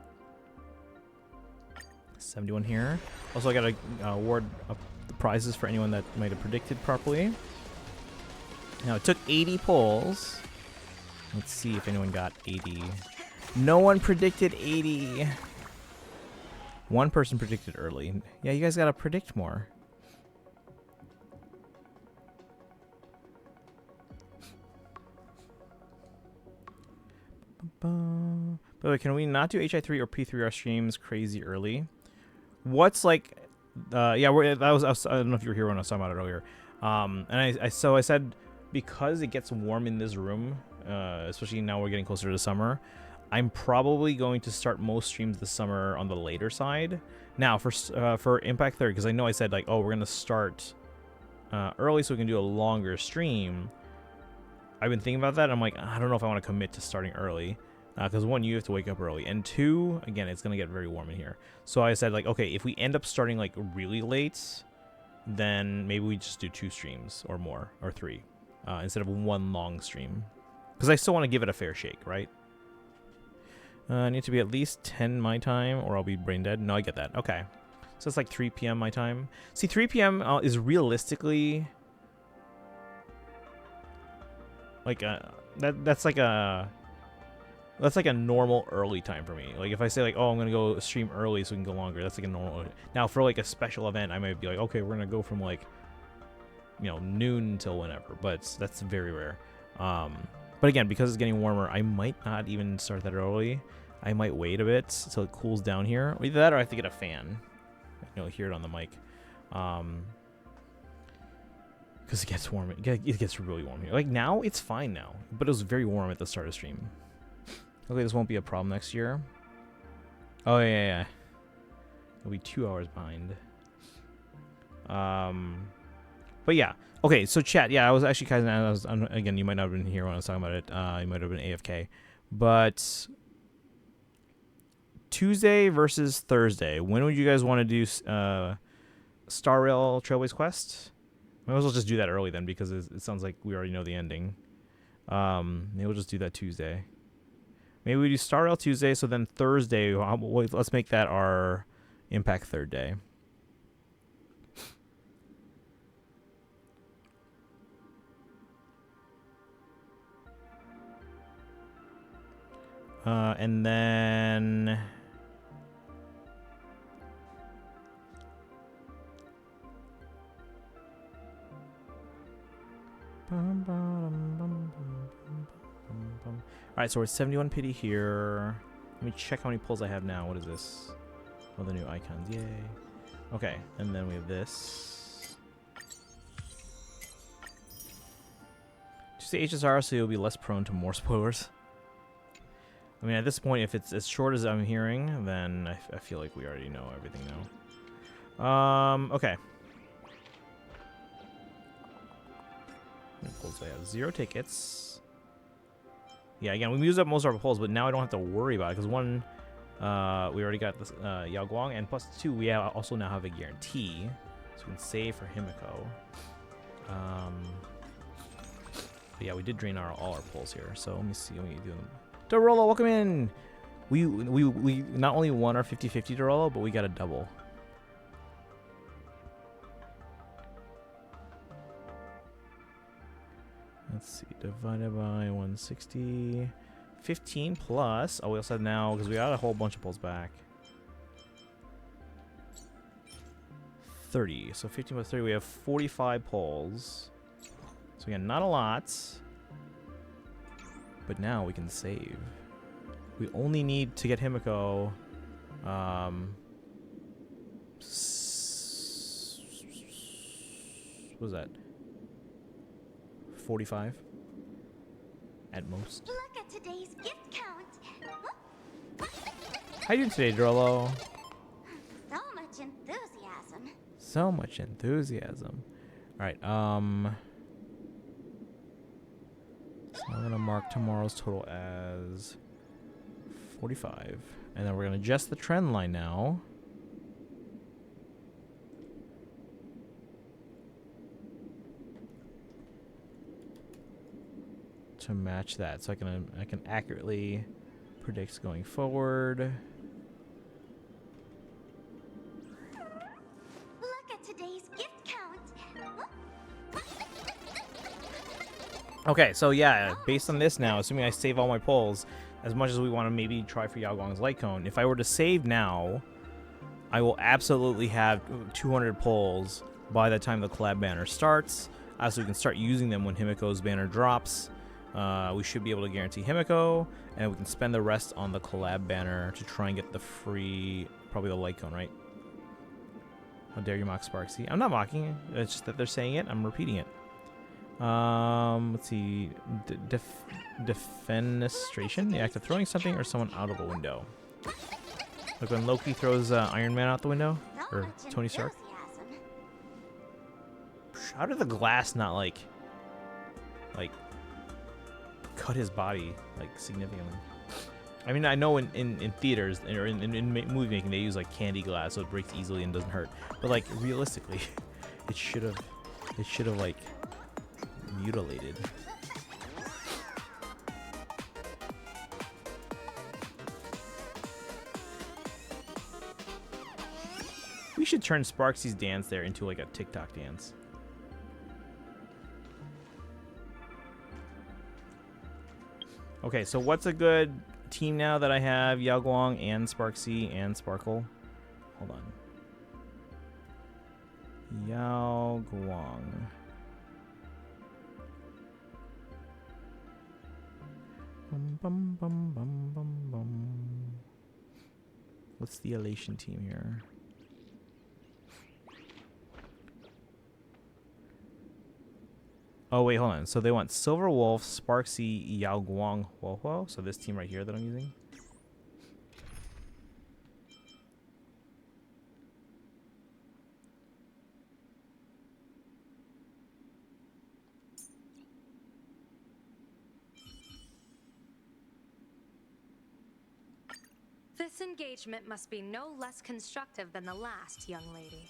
71 here. Also, I got to award the prizes for anyone that might have predicted properly. Now, it took 80 polls. Let's see if anyone got 80. No one predicted 80. One person predicted early. Yeah, you guys got to predict more. By the way, can we not do HI3 or P3R streams crazy early? What's like... yeah, I don't know if you were here when I was talking about it earlier. And I said... because it gets warm in this room, especially now we're getting closer to summer, I'm probably going to start most streams this summer on the later side. Now, for Impact 3rd, because I know I said, like, oh, we're going to start early so we can do a longer stream. I've been thinking about that. I'm like, I don't know if I want to commit to starting early. Because one, you have to wake up early. And two, again, it's going to get very warm in here. So I said, like, okay, if we end up starting, like, really late, then maybe we just do 2 streams or more, or 3, instead of 1 long stream. Because I still want to give it a fair shake, right? I need to be at least 10 my time, or I'll be brain dead. No, I get that. Okay. So it's like 3 p.m. my time. See, 3 p.m. Is realistically... like, that's like a normal early time for me. Like, if I say, like, oh, I'm going to go stream early so we can go longer, that's like a normal... Now, for, like, a special event, I might be like, okay, we're going to go from, like, you know, noon until whenever. But that's very rare. But again, because it's getting warmer, I might not even start that early. I might wait a bit until it cools down here. Either that or I have to get a fan. You know, hear it on the mic. Because it gets warm. It gets really warm here. Like, now, it's fine now. But it was very warm at the start of stream. Okay, this won't be a problem next year. Oh, yeah. It'll be 2 hours behind. But yeah. Okay, so chat. Yeah, I was actually kind of... again, you might not have been here when I was talking about it. You might have been AFK. But... Tuesday versus Thursday. When would you guys want to do Star Rail Trailways Quest? Might as well just do that early then, because it sounds like we already know the ending. Maybe we'll just do that Tuesday. Maybe we do Star Rail Tuesday, so then Thursday, let's make that our Impact 3rd day. And then... Alright, so we're at 71 pity here. Let me check how many pulls I have now. What is this? Oh, the new icons. Yay. Okay, and then we have this. Just the HSR so you'll be less prone to more spoilers. I mean, at this point, if it's as short as I'm hearing, then I feel like we already know everything now. Okay. How many pulls do I have? 0 tickets. Yeah, again, we used up most of our pulls, but now I don't have to worry about it, because one, we already got this Yao Guang, and plus 2, we also now have a guarantee, so we can save for Himiko. But yeah, we did drain all our pulls here, so let me see what you do. Dorolo, welcome in! We not only won our 50-50 Dorolo, but we got a double. Let's see, divided by 160. 15 plus. Oh, we also have now, because we got a whole bunch of pulls back. 30. So 15 plus 30, we have 45 pulls. So again, not a lot. But now we can save. We only need to get Himiko. What was that? 45 at most. Look at today's gift count. How you doing today, Drollo? So much enthusiasm. So much enthusiasm. All right. So I'm gonna mark tomorrow's total as 45, and then we're gonna adjust the trend line now. To match that, so I can accurately predict going forward. Look at today's gift count. Okay, so yeah, based on this now, assuming I save all my pulls, as much as we want to maybe try for Yao Guang's light cone, if I were to save now, I will absolutely have 200 pulls by the time the collab banner starts, so we can start using them when Himiko's banner drops. We should be able to guarantee Himiko, and we can spend the rest on the collab banner to try and get the free, probably the light cone, right? How dare you mock Sparksy? I'm not mocking it. It's just that they're saying it. I'm repeating it. Let's see. Defenestration? The act of throwing something or someone out of a window. Like when Loki throws Iron Man out the window? So Or much Tony Stark? enthusiasm. How did the glass not, like, cut his body, like, significantly? I mean, I know in theaters, or in movie making, they use, like, candy glass so it breaks easily and doesn't hurt. But, like, realistically, it should have, like, mutilated. We should turn Sparksy's dance there into like a TikTok dance. Okay, so what's a good team now that I have Yao Guang and Sparksy and Sparkle? Hold on. Yao Guang. Bum, bum, bum, bum, bum, bum. What's the Elation team here? Oh, wait, hold on. So they want Silver Wolf, Sparksy, Yao Guang, Huo. So this team right here that I'm using. This engagement must be no less constructive than the last, young lady.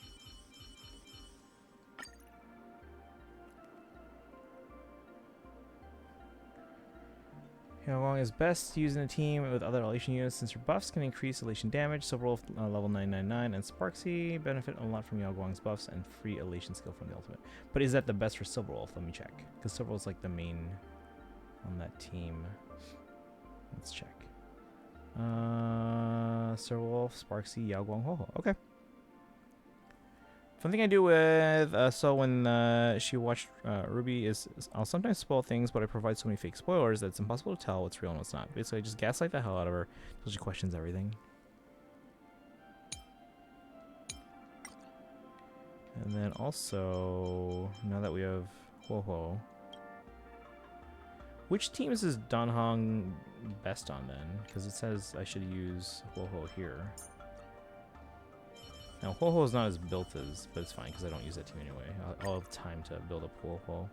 Yao Guang is best used in a team with other Elation units since her buffs can increase Elation damage. Silver Wolf level 999 and Sparksy benefit a lot from Yao Guang's buffs and free Elation skill from the ultimate. But is that the best for Silver Wolf? Let me check. Because Silver Wolf's like the main on that team. Let's check. Silver Wolf, Sparksy, Yao Guang, Ho. Okay. Fun thing I do with so when she watched Ruby is I'll sometimes spoil things, but I provide so many fake spoilers that it's impossible to tell what's real and what's not. Basically, I just gaslight the hell out of her until she questions everything. And then also, now that we have Ho, which teams is Danhong best on then? Because it says I should use Ho here. Now, Ho is not as built as, but it's fine because I don't use that team anyway. I'll have time to build up Ho.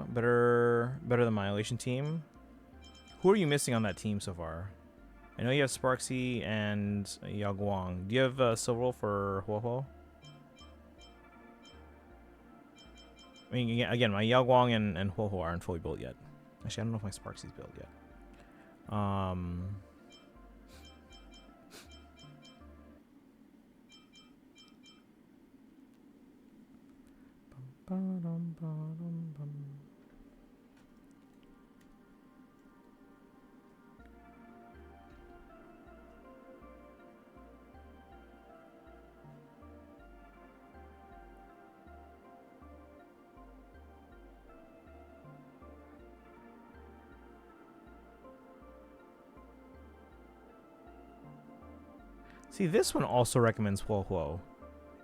Better than my Elation team. Who are you missing on that team so far? I know you have Sparksy and Yao Guang. Do you have Silver Wolf or Ho? I mean, again, my Yao Guang and Ho aren't fully built yet. Actually, I don't know if my Sparksy's built yet. See, this one also recommends Huo.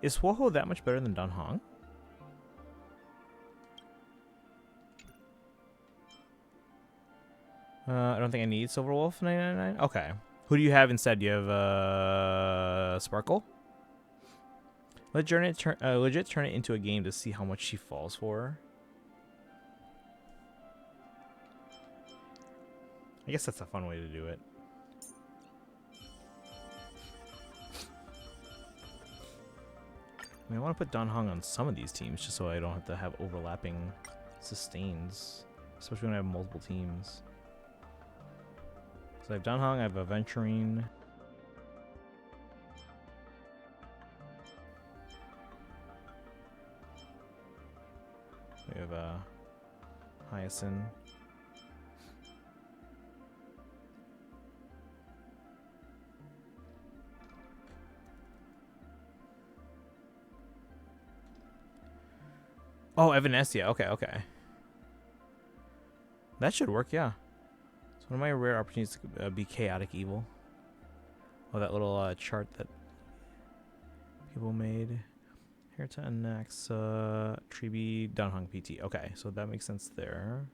Is Huo that much better than Danhong? I don't think I need Silver Wolf 999. Okay. Who do you have instead? Do you have Sparkle? Legit turn it into a game to see how much she falls for. I guess that's a fun way to do it. I mean, I want to put Danhong on some of these teams just so I don't have to have overlapping sustains, especially when I have multiple teams. So I have Danhong, I have Aventurine. We have Hyacinth. Oh, Evanescia. Okay. That should work, yeah. So one of my rare opportunities to be chaotic evil. Oh, that little chart that people made. Here to Anaxa, Tribi, Dunhung PT. Okay, so that makes sense there.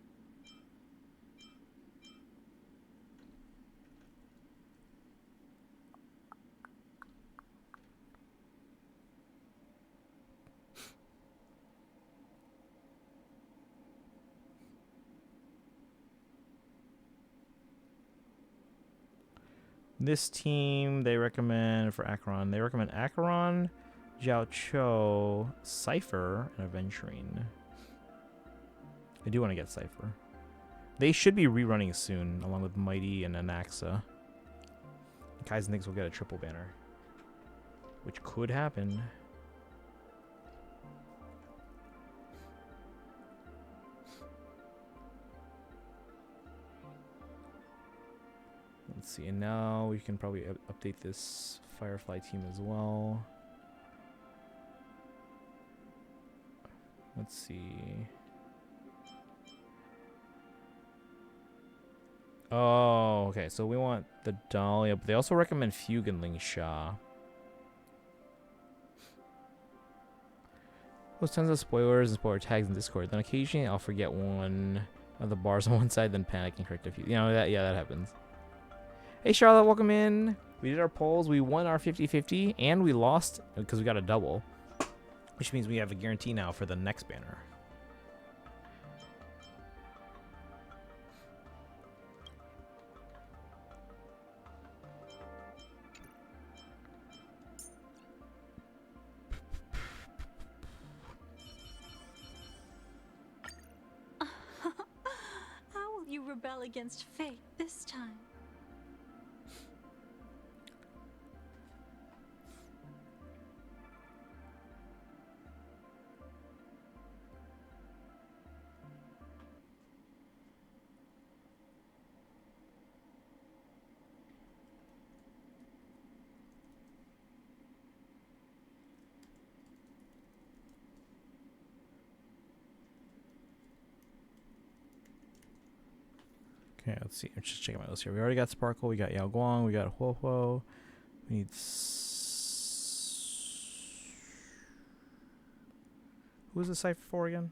This team, they recommend for Acheron. They recommend Acheron, Jiao Cho, Cypher, and Aventurine. I do want to get Cypher. They should be rerunning soon, along with Mighty and Anaxa. Kaizen thinks we'll get a triple banner, which could happen. Let's see, and now we can probably update this Firefly team as well. Let's see. Oh, okay, so we want the Dahlia, but they also recommend Fugue and Ling Sha. There's tons of spoilers and spoiler tags in Discord. Then occasionally I'll forget one of the bars on one side, then panic and correct a few. You know, that happens. Hey Charlotte, welcome in. We did our polls. We won our 50-50 and we lost because we got a double, which means we have a guarantee now for the next banner. How will you rebel against fate this time? Okay, let's see. I'm just checking my list here. We already got Sparkle. We got Yao Guang. We got Huo Huo. We need... Who's the Cypher for again?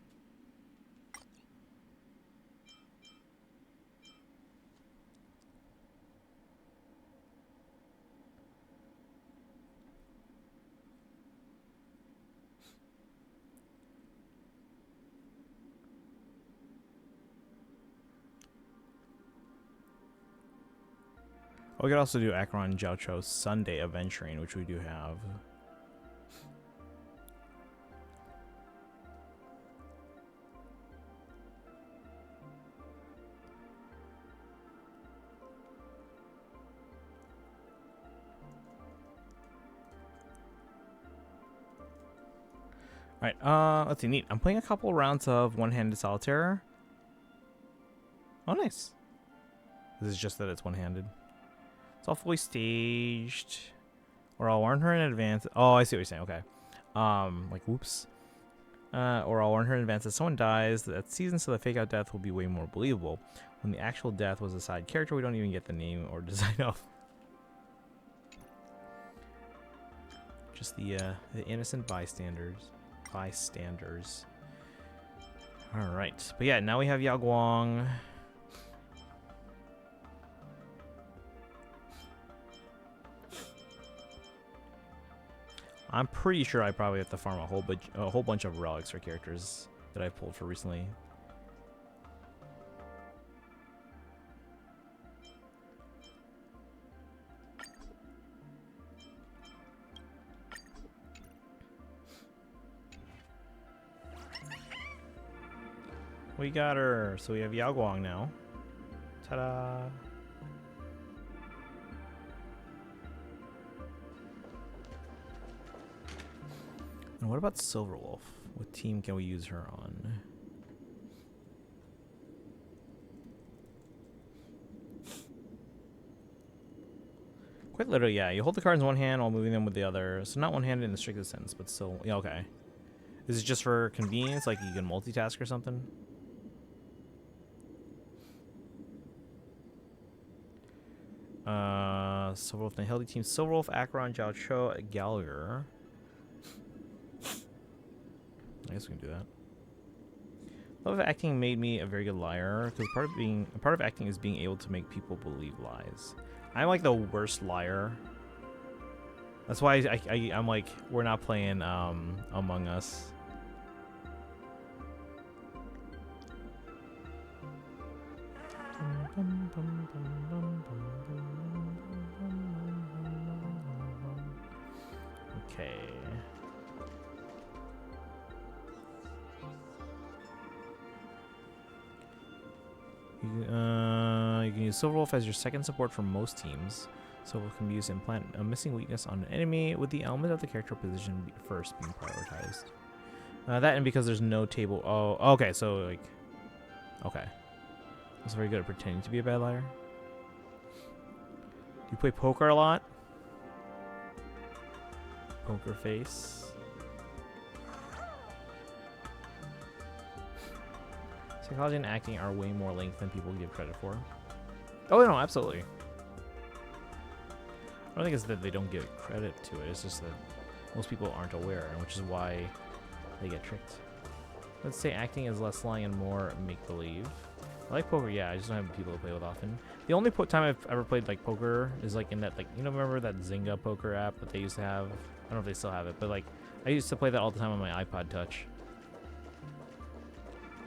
Oh, we could also do Acheron Jiao Cho Sunday Adventuring, which we do have. Alright, let's see, neat. I'm playing a couple rounds of one-handed solitaire. Oh, nice. This is just that it's one-handed. It's all fully staged. Or I'll warn her in advance. Oh, I see what you're saying. Okay. Like, whoops. Or I'll warn her in advance that someone dies that season, so the fake-out death will be way more believable. When the actual death was a side character, we don't even get the name or design of. Just the innocent bystanders. Alright. But yeah, now we have Yao Guang. I'm pretty sure I probably have to farm a whole bunch of relics for characters that I've pulled for recently. We got her. So we have Yao Guang now. Ta-da! And what about Silverwolf? What team can we use her on? Quite literally, yeah. You hold the cards in one hand while moving them with the other. So not one-handed in the strictest sense, but still... Yeah, okay. This is just for convenience? Like you can multitask or something? Silverwolf and Healthy Team. Silverwolf, Acheron, Jiao Cho, Gallagher. I guess we can do that. Love of acting made me a very good liar because part of acting is being able to make people believe lies. I'm like the worst liar. That's why I'm like, we're not playing Among Us. Okay. You can use Silverwolf as your second support for most teams. Silverwolf can be used to implant a missing weakness on an enemy, with the element of the character position first being prioritized. That and because there's no table. Oh, okay. So like, okay. That's very good at pretending to be a bad liar. Do you play poker a lot? Poker face. Psychology and acting are way more linked than people give credit for. Oh no, absolutely. I don't think it's that they don't give credit to it. It's just that most people aren't aware, which is why they get tricked. Let's say acting is less lying and more make-believe. I like poker, yeah. I just don't have people to play with often. The only time I've ever played like poker is like in that, like, you know, remember that Zynga poker app that they used to have? I don't know if they still have it, but like I used to play that all the time on my iPod Touch.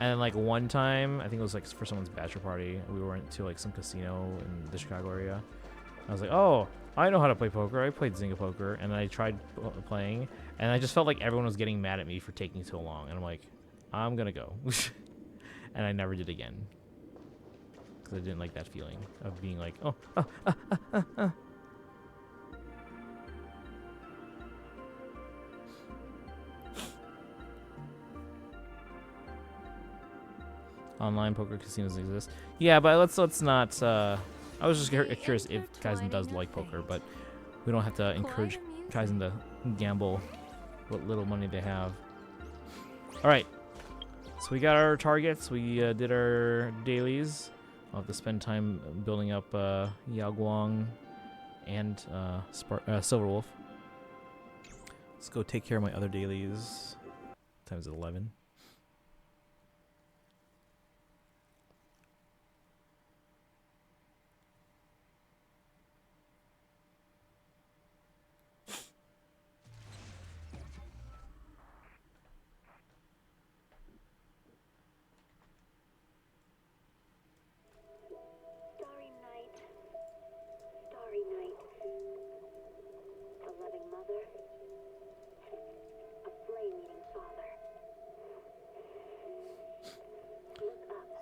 And like one time, I think it was like for someone's bachelor party, we went to like some casino in the Chicago area. I was like, oh, I know how to play poker. I played Zynga poker, and I tried playing, and I just felt like everyone was getting mad at me for taking so long. And I'm like, I'm gonna go. And I never did again. Because I didn't like that feeling of being like, oh. Online poker casinos exist. Yeah, but let's not. I was just curious if Kaizen does like poker, but we don't have to encourage Kaizen to gamble what little money they have. All right, so we got our targets. We did our dailies. I'll have to spend time building up Yao Guang and Silverwolf. Let's go take care of my other dailies. Times 11.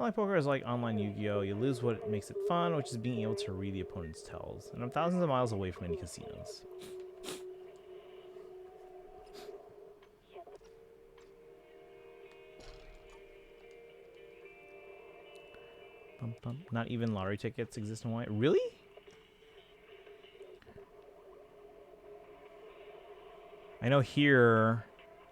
Online poker is like online Yu-Gi-Oh! You lose what makes it fun, which is being able to read the opponent's tells. And I'm thousands of miles away from any casinos. Not even lottery tickets exist in Hawaii. Really? I know here.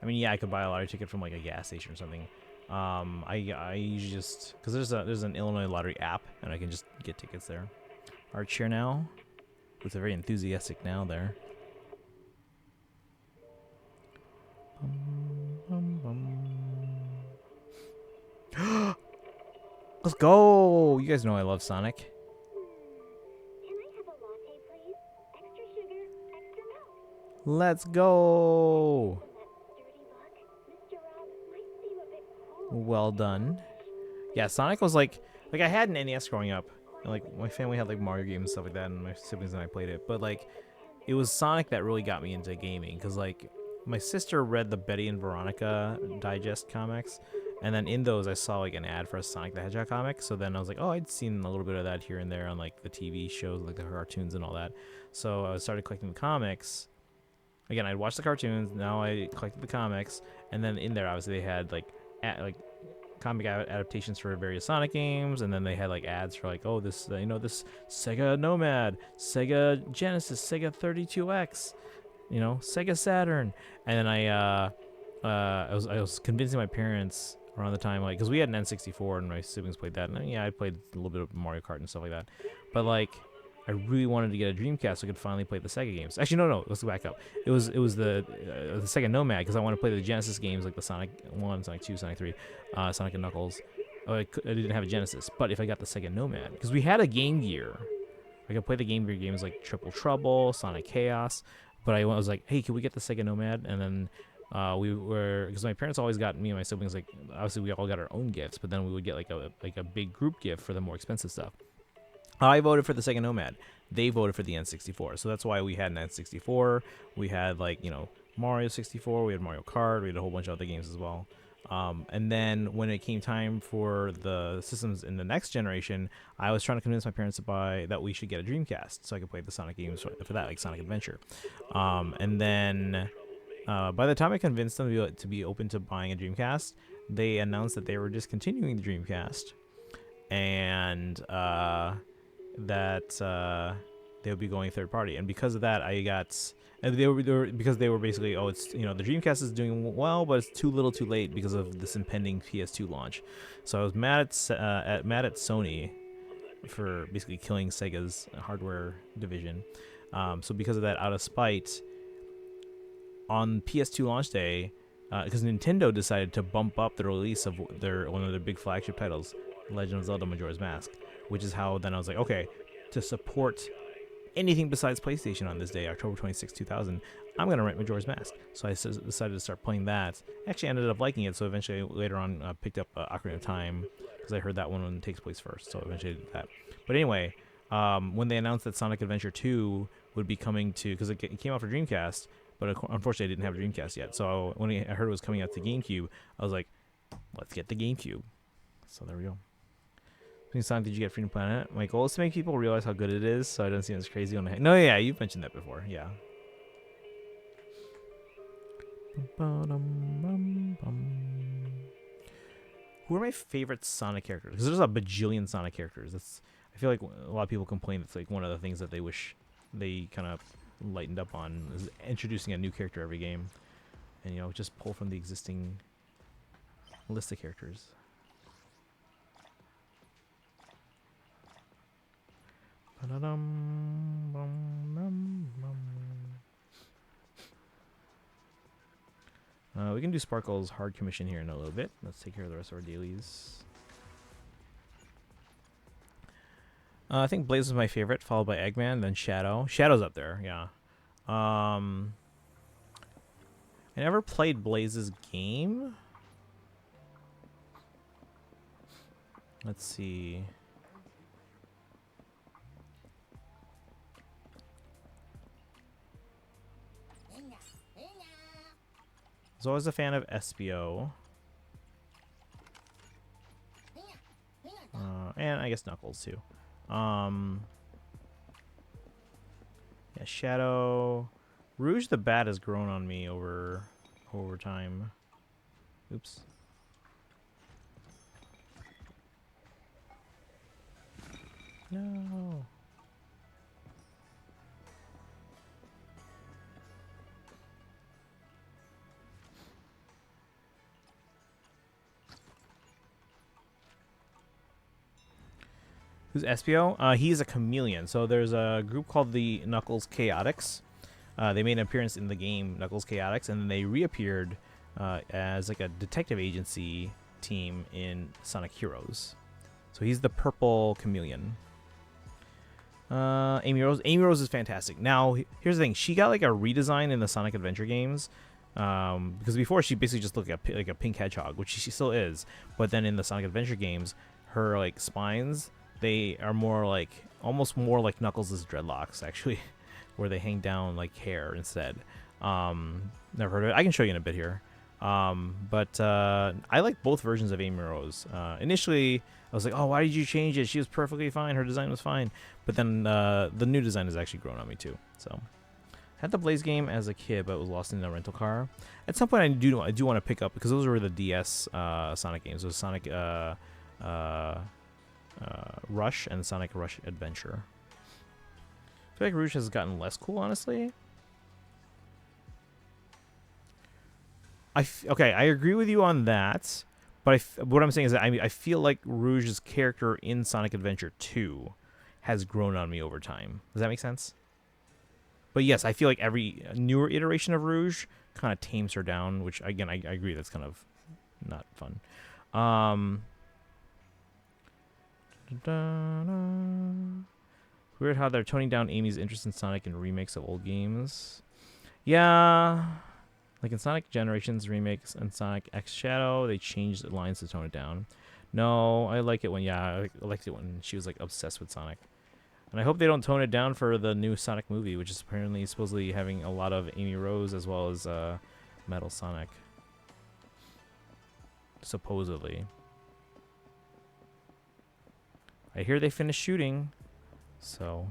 I mean, yeah, I could buy a lottery ticket from like a gas station or something. I usually just because there's an Illinois lottery app and I can just get tickets there. Our cheer now. With a very enthusiastic now there. Let's go! You guys know I love Sonic. Can I have a latte, please? Extra sugar, extra milk. Let's go! Well done. Yeah, Sonic was like I had an NES growing up. And, like, my family had like Mario games and stuff like that, and my siblings and I played it. But like, it was Sonic that really got me into gaming, because like my sister read the Betty and Veronica Digest comics, and then in those I saw like an ad for a Sonic the Hedgehog comic. So then I was like, oh, I'd seen a little bit of that here and there on like the TV shows, like the cartoons and all that. So I started collecting the comics. Again, I'd watch the cartoons. Now I collected the comics, and then in there obviously they had like comic adaptations for various Sonic games, and then they had like ads for like, oh, this this Sega Nomad, Sega Genesis, Sega 32X, Sega Saturn. And then I was convincing my parents around the time, like, because we had an N64 and my siblings played that, and yeah, I played a little bit of Mario Kart and stuff like that. But like, I really wanted to get a Dreamcast so I could finally play the Sega games. Actually, no, let's go back up. It was the Sega Nomad because I wanted to play the Genesis games like the Sonic 1, Sonic 2, Sonic 3, Sonic and Knuckles. I didn't have a Genesis, but if I got the Sega Nomad, because we had a Game Gear, I could play the Game Gear games like Triple Trouble, Sonic Chaos, but I was like, hey, can we get the Sega Nomad? And then we were, because my parents always got me and my siblings, like, obviously we all got our own gifts, but then we would get like a big group gift for the more expensive stuff. I voted for the Sega Nomad. They voted for the N64. So that's why we had an N64. We had, like, you know, Mario 64. We had Mario Kart. We had a whole bunch of other games as well. And then when it came time for the systems in the next generation, I was trying to convince my parents that we should get a Dreamcast so I could play the Sonic games for that, like Sonic Adventure. And then by the time I convinced them to be open to buying a Dreamcast, they announced that they were discontinuing the Dreamcast. And that they would be going third party, and because of that, because they were basically, oh, it's, you know, the Dreamcast is doing well, but it's too little, too late because of this impending PS2 launch. So I was mad at Sony for basically killing Sega's hardware division. So because of that, out of spite, on PS2 launch day, because Nintendo decided to bump up the release of one of their big flagship titles, Legend of Zelda Majora's Mask, which is how then I was like, okay, to support anything besides PlayStation on this day, October 26, 2000, I'm going to rent Majora's Mask. So I decided to start playing that. Actually ended up liking it, so eventually later on picked up Ocarina of Time, because I heard that one takes place first, so eventually I did that. But anyway, when they announced that Sonic Adventure 2 would be coming to, because it came out for Dreamcast, but unfortunately I didn't have a Dreamcast yet, so when I heard it was coming out to GameCube, I was like, let's get the GameCube. So there we go. Sonic, did you get Freedom Planet? My goal is to make people realize how good it is, so I don't seem as crazy on the. No, yeah, you've mentioned that before. Yeah. Who are my favorite Sonic characters? Because there's a bajillion Sonic characters. I feel like a lot of people complain that's like one of the things that they wish they kind of lightened up on is introducing a new character every game, and you know, just pull from the existing list of characters. We can do Sparkle's hard commission here in a little bit. Let's take care of the rest of our dailies. I think Blaze was my favorite, followed by Eggman, then Shadow. Shadow's up there, yeah. I never played Blaze's game. Let's see. I was always a fan of Espio. And I guess Knuckles too. Yeah, Shadow. Rouge the Bat has grown on me over time. Oops. No. Who's Espio? He's a chameleon. So there's a group called the Knuckles Chaotix. They made an appearance in the game Knuckles Chaotix, and then they reappeared as like a detective agency team in Sonic Heroes. So he's the purple chameleon. Amy Rose. Amy Rose is fantastic. Now, here's the thing. She got like a redesign in the Sonic Adventure games. Because before she basically just looked like a pink hedgehog, which she still is. But then in the Sonic Adventure games, her like spines, they are more like, almost more like Knuckles' dreadlocks, actually, where they hang down like hair instead. Never heard of it. I can show you in a bit here. But I like both versions of Amy Rose. Initially, I was like, oh, why did you change it? She was perfectly fine. Her design was fine. But then the new design has actually grown on me too. So, had the Blaze game as a kid, but was lost in a rental car. At some point, I do want to pick up, because those were the DS Sonic games. It was Sonic Rush and Sonic Rush Adventure. I feel like Rouge has gotten less cool, honestly. Okay, I agree with you on that, but what I'm saying is that I feel like Rouge's character in Sonic Adventure 2 has grown on me over time. Does that make sense? But yes, I feel like every newer iteration of Rouge kind of tames her down, which again, I agree that's kind of not fun. Weird how they're toning down Amy's interest in Sonic in remakes of old games. Yeah, like in Sonic Generations remakes and Sonic X Shadow, they changed the lines to tone it down. No, I like it when, I liked it when she was like obsessed with Sonic. And I hope they don't tone it down for the new Sonic movie, which is apparently supposedly having a lot of Amy Rose as well as Metal Sonic. Supposedly. I hear they finished shooting, so...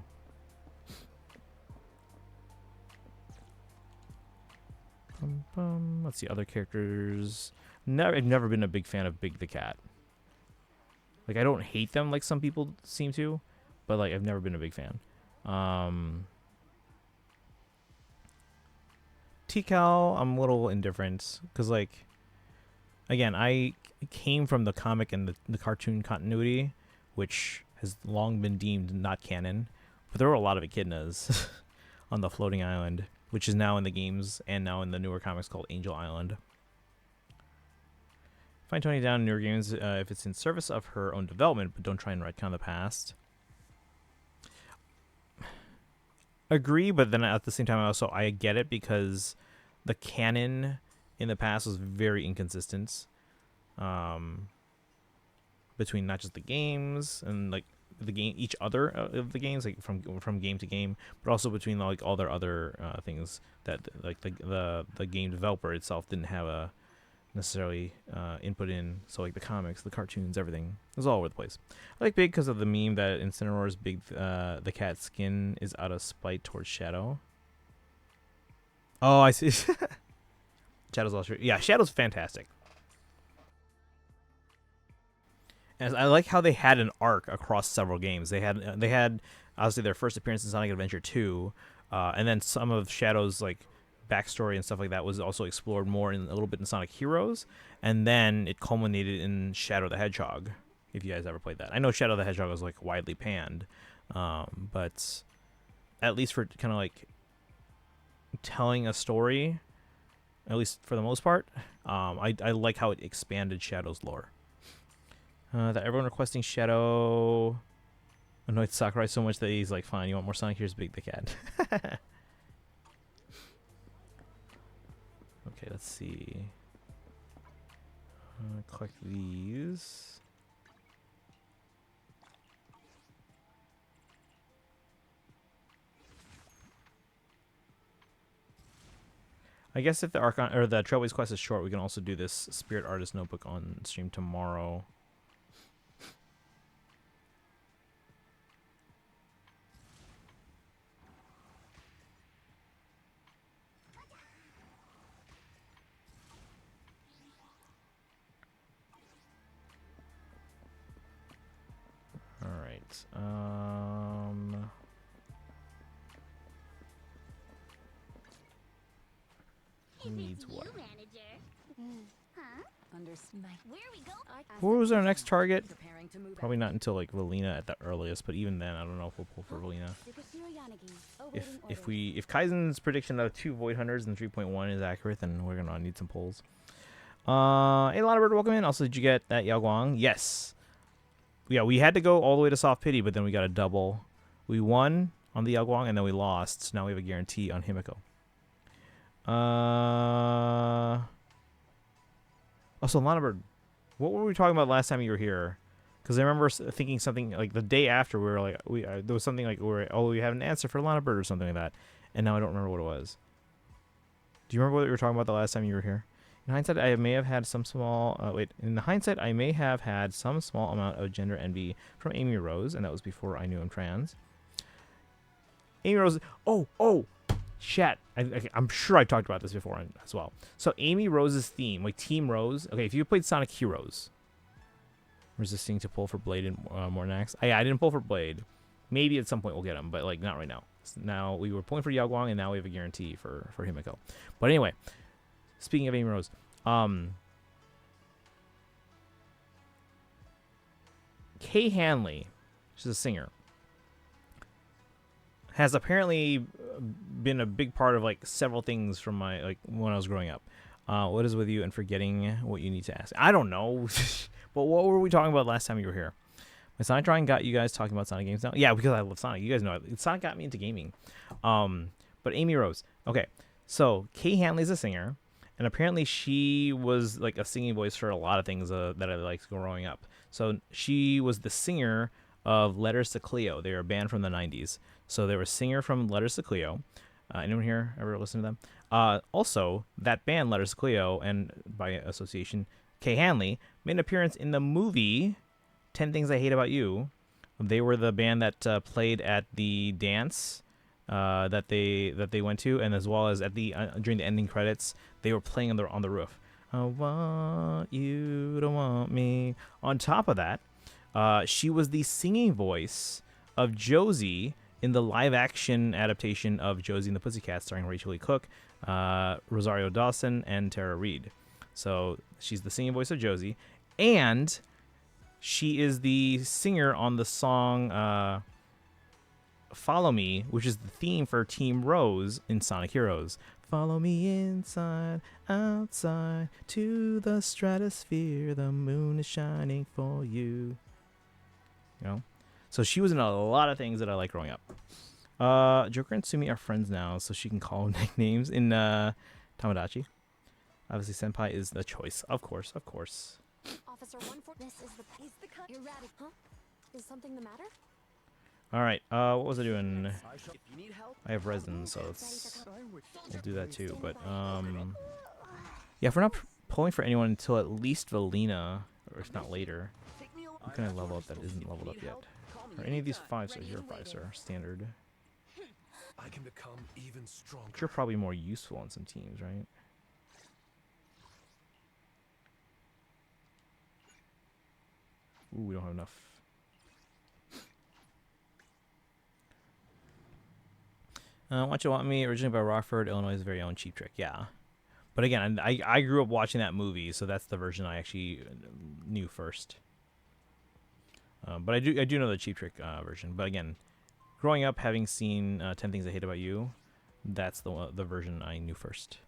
Let's see, other characters. I've never been a big fan of Big the Cat. Like, I don't hate them like some people seem to, but like I've never been a big fan. Tikal, I'm a little indifferent because, like, again, I came from the comic and the cartoon continuity, which has long been deemed not canon, but there were a lot of echidnas on the floating island, which is now in the games and now in the newer comics called Angel Island. Find Tony down in newer games if it's in service of her own development, but don't try and retcon the past. Agree, but then at the same time, I get it because the canon in the past was very inconsistent between not just the games and like the game, each other of the games, like from game to game, but also between like all their other things that like the game developer itself didn't have a necessarily input in. So like the comics, the cartoons, everything is all over the place. I like Big because of the meme that Incineroar's Big the cat's skin is out of spite towards Shadow. Oh, I see. Shadow's also, yeah, Shadow's fantastic. And I like how they had an arc across several games. They had obviously their first appearance in Sonic Adventure 2, and then some of Shadow's like backstory and stuff like that was also explored more in a little bit in Sonic Heroes, and then it culminated in Shadow the Hedgehog. If you guys ever played that, I know Shadow the Hedgehog was like widely panned, but at least for kind of like telling a story, at least for the most part, I like how it expanded Shadow's lore. That everyone requesting Shadow annoyed Sakurai so much that he's like, fine, you want more Sonic? Here's Big the Cat. Okay, let's see. Collect these. I guess if the Archon or the Trailways quest is short, we can also do this Spirit Artist Notebook on stream tomorrow. All right. Who needs what? Who was our next target? Probably not until like Valina at the earliest, but even then, I don't know if we'll pull for Valina. If Kaizen's prediction of 2 Void Hunters and 3.1 is accurate, then we're gonna need some pulls. Hey, Lonabird, welcome in. Also, did you get that Yao Guang? Yes. Yeah, we had to go all the way to Soft Pity, but then we got a double. We won on the Yao Guang, and then we lost. So now we have a guarantee on Himiko. Also, Lonabird, what were we talking about last time you were here? Because I remember thinking something like the day after we were like, there was something like we have an answer for Lonabird or something like that, and now I don't remember what it was. Do you remember what we were talking about the last time you were here? In hindsight, I may have had some small in hindsight, I may have had some small amount of gender envy from Amy Rose, and that was before I knew I'm trans. Amy Rose. Oh. Chat, I'm sure I talked about this before as well. So Amy Rose's theme, like Team Rose. Okay, if you played Sonic Heroes, resisting to pull for Blade and Mornax. I didn't pull for Blade. Maybe at some point we'll get him, but like not right now. Now we were pulling for Yao Guang, and now we have a guarantee for Himiko. But anyway, speaking of Amy Rose, Kay Hanley, she's a singer. has apparently been a big part of like several things from my like when I was growing up. What is with you and forgetting what you need to ask? I don't know. But what were we talking about last time you were here? My Sonic drawing got you guys talking about Sonic games now? Yeah, because I love Sonic. You guys know it. Sonic got me into gaming. But Amy Rose. Okay, so Kay Hanley's a singer, and apparently she was like a singing voice for a lot of things that I liked growing up. So she was the singer of Letters to Cleo. They were a band from the 90s. So they were a singer from Letters to Cleo. Anyone here ever listen to them? Also, that band, Letters to Cleo, and by association, Kay Hanley, made an appearance in the movie 10 Things I Hate About You. They were the band that played at the dance that they went to, and as well as at the during the ending credits, they were playing on the roof. I want you to want me. On top of that, she was the singing voice of Josie in the live-action adaptation of Josie and the Pussycats, starring Rachel Lee Cook, Rosario Dawson, and Tara Reid. So she's the singing voice of Josie, and she is the singer on the song Follow Me, which is the theme for Team Rose in Sonic Heroes. Follow me inside, outside, to the stratosphere, the moon is shining for you. You know? So she was in a lot of things that I like growing up. Joker and Sumi are friends now, so she can call nicknames in Tamagotchi. Obviously, Senpai is the choice. Of course, of course. Officer 14. This is the piece. The cut. You're ready, huh? Is something the matter? All right. What was I doing? I have resin, so we'll do that too. But yeah, if we're not pulling for anyone until at least Valina, or if not later, I'm gonna level up that isn't leveled up yet. Are any of these 5-star? You're 5-star standard. I can become even stronger. Which are probably more useful on some teams, right? Ooh, we don't have enough. Watch It Want Me, originally by Rockford, Illinois' very own Cheap Trick. Yeah. But again, I grew up watching that movie, so that's the version I actually knew first. But I do know the Cheap Trick version. But again, growing up, having seen 10 Things I Hate About You, that's the version I knew first.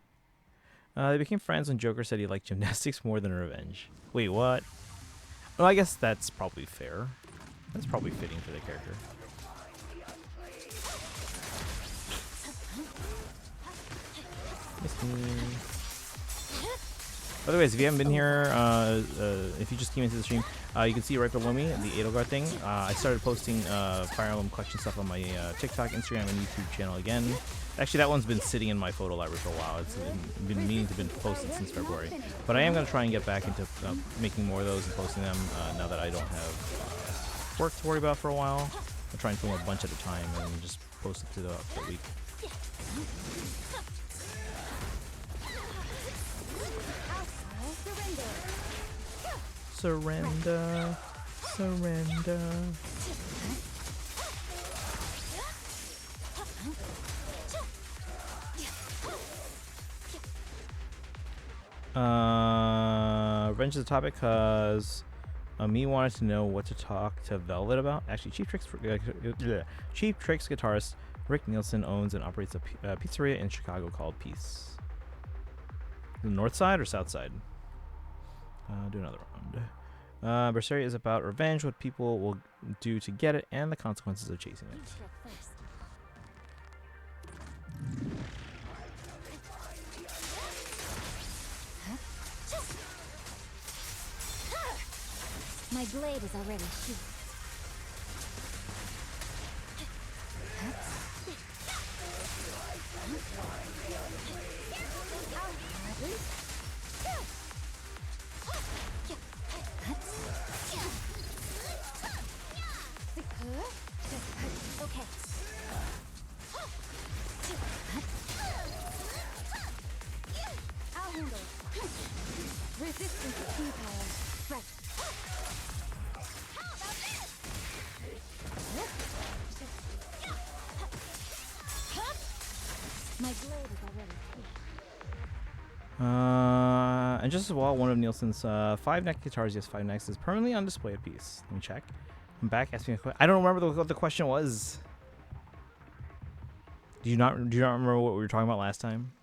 They became friends when Joker said he liked gymnastics more than revenge. Wait, what? Well, I guess that's probably fair. That's probably fitting for the character. By the way, if you haven't been here, if you just came into the stream, you can see right below me the Edelgard thing. I started posting Fire Emblem collection stuff on my TikTok, Instagram, and YouTube channel again. Actually, that one's been sitting in my photo library for a while. It's been meaning to be posted since February. But I am going to try and get back into making more of those and posting them now that I don't have work to worry about for a while. I'll try and film a bunch at a time and just post it through the week. Surrender, surrender. Revenge is the topic because me wanted to know what to talk to Velvet about. Actually, Cheap Trick's guitarist Rick Nielsen owns and operates a pizzeria in Chicago called Peace. The north side or south side? Do another round. Berseria is about revenge, what people will do to get it, and the consequences of chasing it. My blade is already sheathed. Okay. I'll handle it. Resistance to key power. Right. My blade is already sheathed. And just as well, one of Nielsen's 5 neck guitars, yes, 5 necks, is permanently on display at Peace. Let me check. I'm back asking a question. I don't remember what the question was. Do you not remember what we were talking about last time?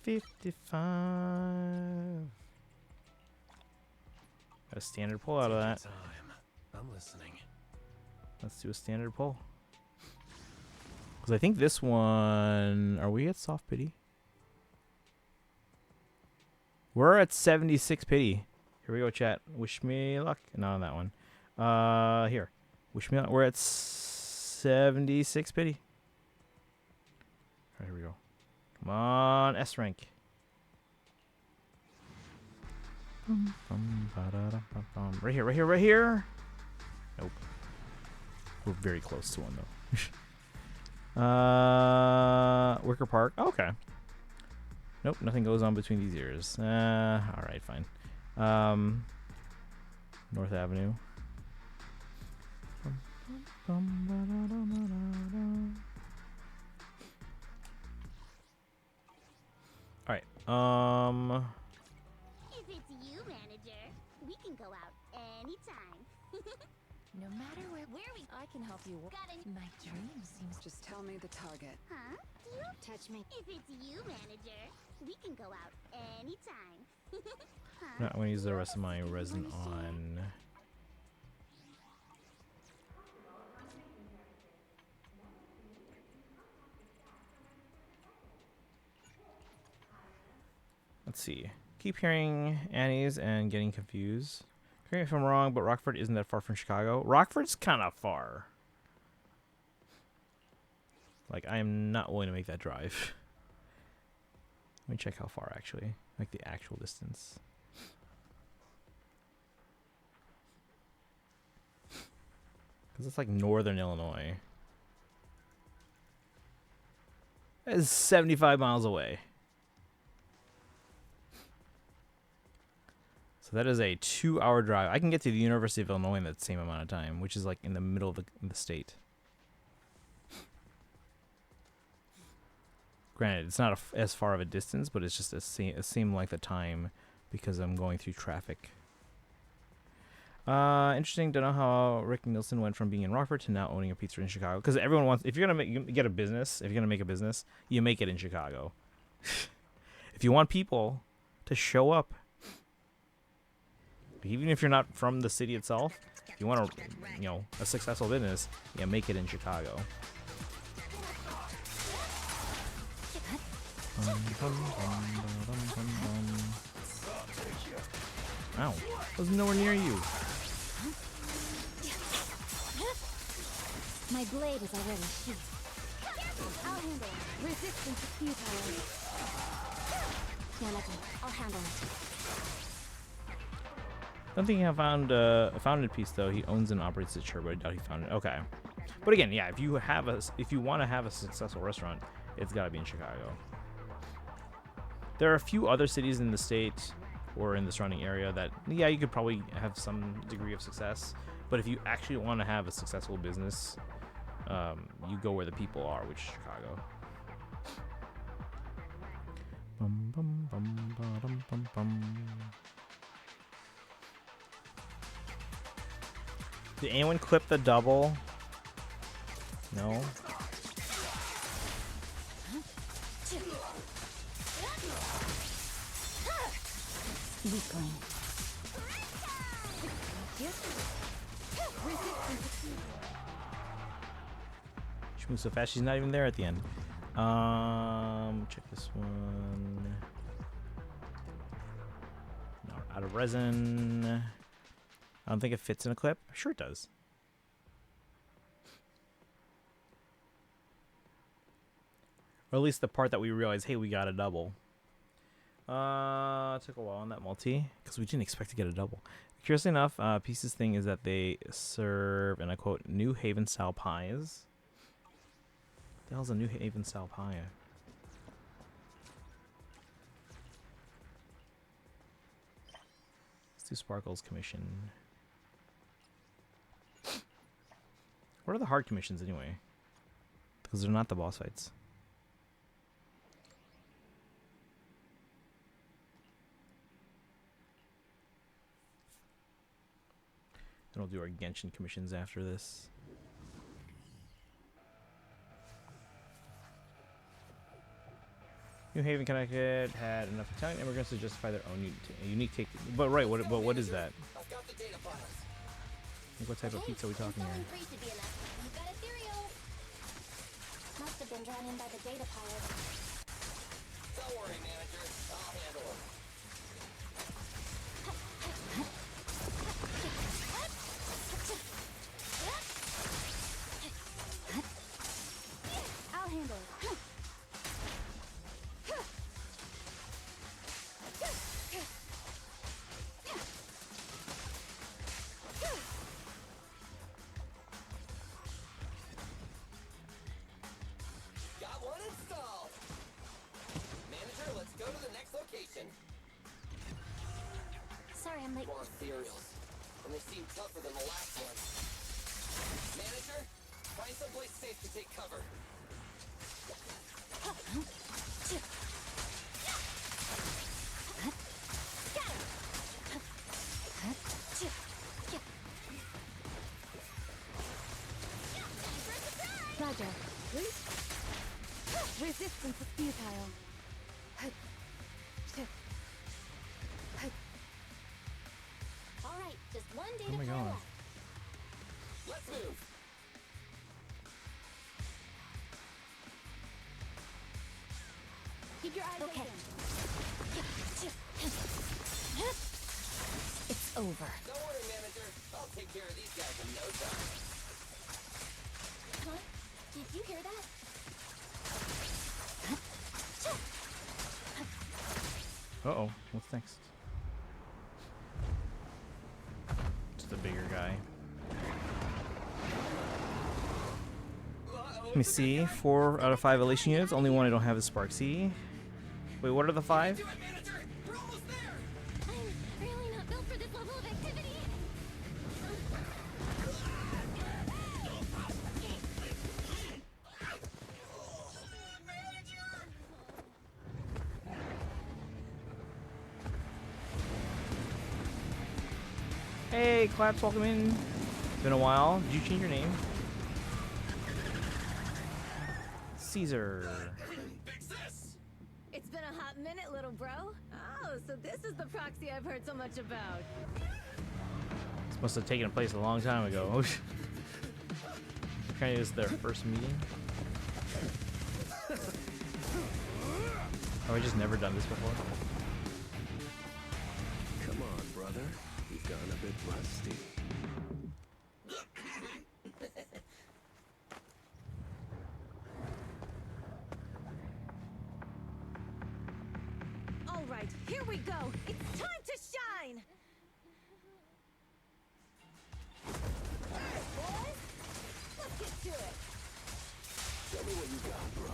$55. Got a standard pull out of that. Time. I'm listening. Let's do a standard pull. Because I think this one... Are we at soft pity? We're at 76 pity. Here we go, chat. Wish me luck. Not on that one. Here. Wish me luck. We're at 76 pity. All right, here we go. Come on, S rank. Right here, right here, right here. Nope. We're very close to one, though. Wicker Park. Oh, okay. Nope, nothing goes on between these ears. Alright, fine. North Avenue. Alright, If it's you, manager, we can go out anytime. No matter where we, I can help you. Got it. My dream seems. Just tell me the target. Huh? You? Touch me. If it's you, manager, we can go out anytime. I'm not going to use the rest of my resin on. Let's see. Keep hearing Annie's and getting confused. Correct me if I'm wrong, but Rockford isn't that far from Chicago. Rockford's kind of far. Like, I am not willing to make that drive. Let me check how far, actually. Like, the actual distance. Because it's like northern Illinois. That is 75 miles away. So that is a 2-hour drive. I can get to the University of Illinois in that same amount of time, which is like in the middle of the state. Granted, it's not as far of a distance, but it's just a same length of time because I'm going through traffic. Interesting to know how Rick Nielsen went from being in Rockford to now owning a pizzeria in Chicago. Because everyone wants, if you're gonna get a business, if you're gonna make a business, you make it in Chicago. If you want people to show up, even if you're not from the city itself, if you want a successful business, yeah, make it in Chicago. Ow, I was nowhere near you. My blade is already sheathed. I'll handle it. Resistance is futile. Manager, I'll handle it. Don't think I found a founded piece though. He owns and operates the church, but I doubt he found it. Okay, but again, yeah, if you want to have a successful restaurant, it's got to be in Chicago. There are a few other cities in the state or in the surrounding area that, yeah, you could probably have some degree of success. But if you actually want to have a successful business, you go where the people are, which is Chicago. Bum, bum, bum, ba-dum, bum, bum. Did anyone clip the double? No. Weakling. She moves so fast, she's not even there at the end. Check this one. No, out of resin. I don't think it fits in a clip. Sure it does. Or at least the part that we realized, hey, we got a double. Took a while on that multi because we didn't expect to get a double. Curiously enough, Pieces thing is that they serve, and I quote, New Haven style pies. What the hell's a New Haven style pie? Let's do Sparkle's commission. What are the hard commissions anyway? Because they're not the boss fights. Then we'll do our Genshin commissions after this. New Haven, Connecticut had enough Italian immigrants to justify their own unique take. But right, what is that? I've got the data files. Like, what type of pizza are we talking here? Installing 3 should be enough. You've got ethereal. Must have been drawn in by the data pilot. Don't worry, manager. I'll handle them. I'll handle it. Got one installed. Manager, let's go to the next location. Sorry, I'm late. More cereals. And they seem tougher than the last one. Manager, find someplace safe to take cover. Roger. Resistance is futile. All right, just one data Oh my pile God. left. Let's move. Keep your eyes open. It's over. Don't worry, manager. I'll take care of these guys in no time. Huh? Did you hear that? Uh-oh, what's next? Just a bigger guy. Let me see. 4 out of 5 elation units. Only one I don't have is Spark C. Wait, what are the 5? Do it, manager. We're almost there. I'm really not built for this level of activity. Hey, Claps, welcome in. It's been a while. Did you change your name? Caesar. Fix this. It's been a hot minute, little bro. Oh, so this is the proxy I've heard so much about. This must have taken place a long time ago. Kind of is their first meeting. Have I just never done this before? Come on, brother. You've gotten a bit rusty. All right, here we go. It's time to shine. Hey, boys! Let's get to it. Show me what you got, bro.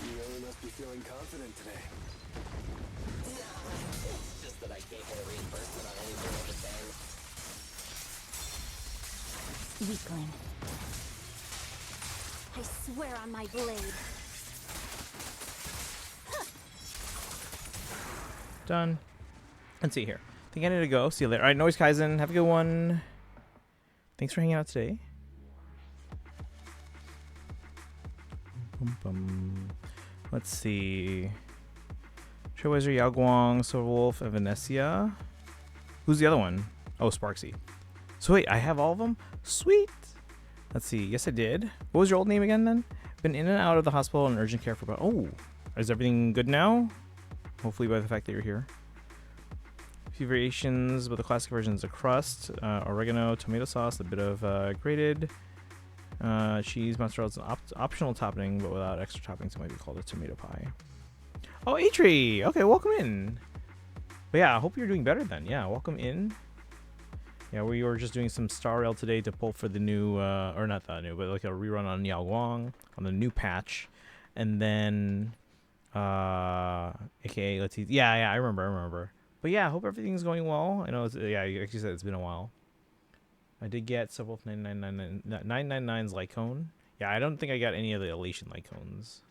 You really must be feeling confident today. It's just that I can't get a reimbursement on anything over 10. Weakling. I swear on my blade. Done. Let's see here. I think I need to go. See you later. All right, Noise Kaizen. Have a good one. Thanks for hanging out today. Bum, bum. Let's see. Trailblazer, Yao Guang, Silverwolf, and Venetia. Who's the other one? Oh, Sparksy. So wait, I have all of them? Sweet. Let's see. Yes, I did. What was your old name again then? Been in and out of the hospital and urgent care for about... Oh, is everything good now? Hopefully by the fact that you're here. A few variations, but the classic version is a crust, oregano, tomato sauce, a bit of grated cheese, mozzarella is an optional topping, but without extra toppings, it might be called a tomato pie. Oh, Atri! Okay, welcome in. But yeah, I hope you're doing better then. Yeah, welcome in. Yeah, we were just doing some Star Rail today to pull for the new, or not that new, but like a rerun on Yao Guang on the new patch. And then, aka, let's see. Yeah, I remember. But yeah, I hope everything's going well. I know, it's, yeah, like you said, it's been a while. I did get several 999's Lycone. Yeah, I don't think I got any of the Elation Lycones,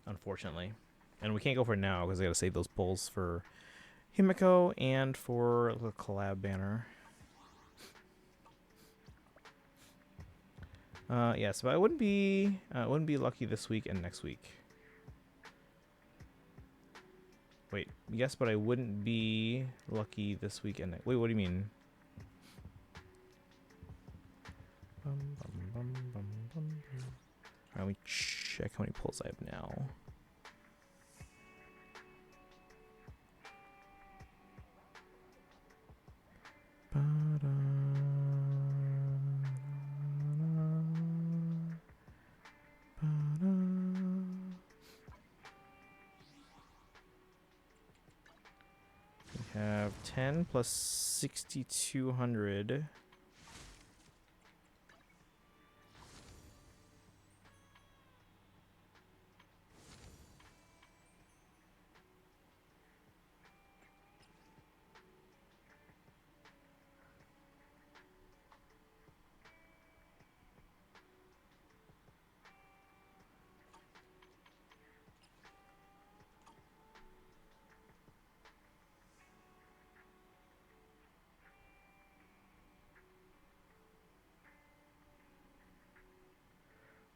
unfortunately. And we can't go for it now because I got to save those pulls for Himiko and for the collab banner. Yes, but I wouldn't be lucky this week and next week. Wait, yes, but I wouldn't be lucky this week and wait, what do you mean? Alright, let me check how many pulls I have now. We have 10 plus 6,200.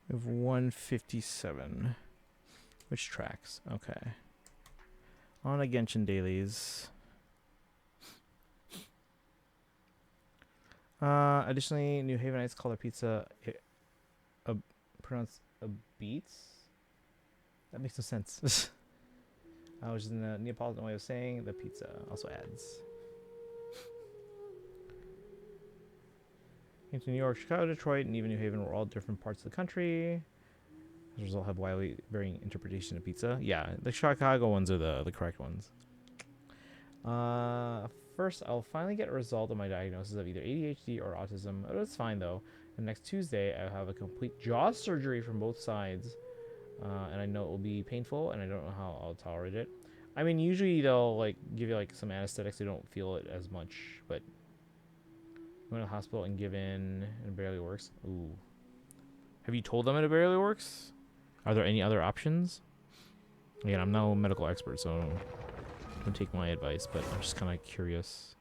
We have 157. Which tracks? Okay. On to Genshin dailies. Additionally, New Havenites call their pizza pronounced a beats. That makes no sense. Which is in the Neapolitan way of saying the pizza. Also adds. Came to New York, Chicago, Detroit, and even New Haven were all different parts of the country. As a result, have widely varying interpretation of pizza. Yeah, the Chicago ones are the correct ones. First, I'll finally get a result of my diagnosis of either ADHD or autism. Oh, that's fine though. And next Tuesday, I'll have a complete jaw surgery from both sides. And I know it will be painful, and I don't know how I'll tolerate it. I mean, usually they'll like give you like some anesthetics. So you don't feel it as much, but went to the hospital and given, and it barely works. Ooh. Have you told them it barely works? Are there any other options? Again, I'm no medical expert, so don't take my advice, but I'm just kind of curious.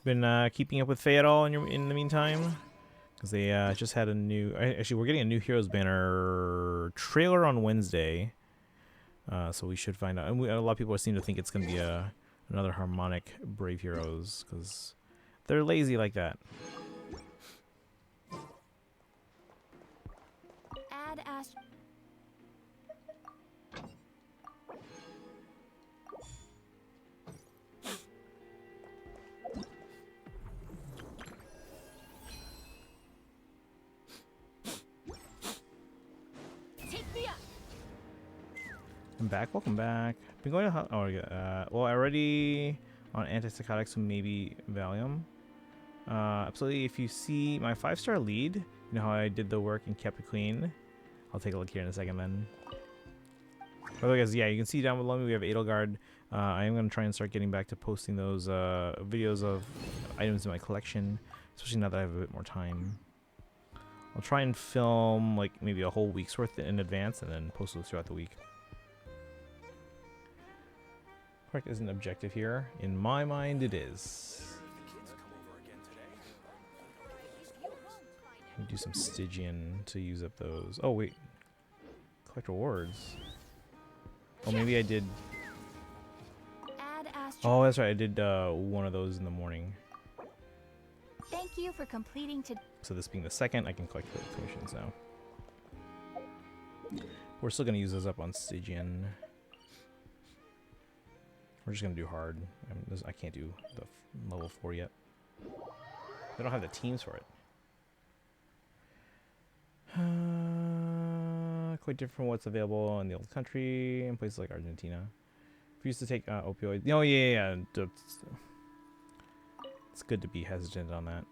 Been keeping up with Faye at all in the meantime? Because they just had a new... Actually, we're getting a new Heroes banner trailer on Wednesday. So we should find out. And a lot of people seem to think it's going to be another harmonic Brave Heroes. Because they're lazy like that. Add Ast. I'm back. Welcome back. Been going to... well, I already on antipsychotics, so maybe Valium. Absolutely. If you see my 5-star lead, you know how I did the work and kept it clean. I'll take a look here in a second then. By the way, guys, yeah, you can see down below me we have Edelgard. I am going to try and start getting back to posting those videos of items in my collection, especially now that I have a bit more time. I'll try and film like maybe a whole week's worth in advance and then post those throughout the week. Correct isn't objective here. In my mind, it is. Do some Stygian to use up those. Oh, wait. Collect rewards. Oh, maybe I did... Oh, that's right. I did one of those in the morning. Thank you for completing to. So this being the second, I can collect the commissions now. We're still going to use those up on Stygian. We're just going to do hard. I can't do the level 4 yet. They don't have the teams for it. Quite different from what's available in the old country in places like Argentina. If you used to take opioids. Oh, yeah. It's good to be hesitant on that.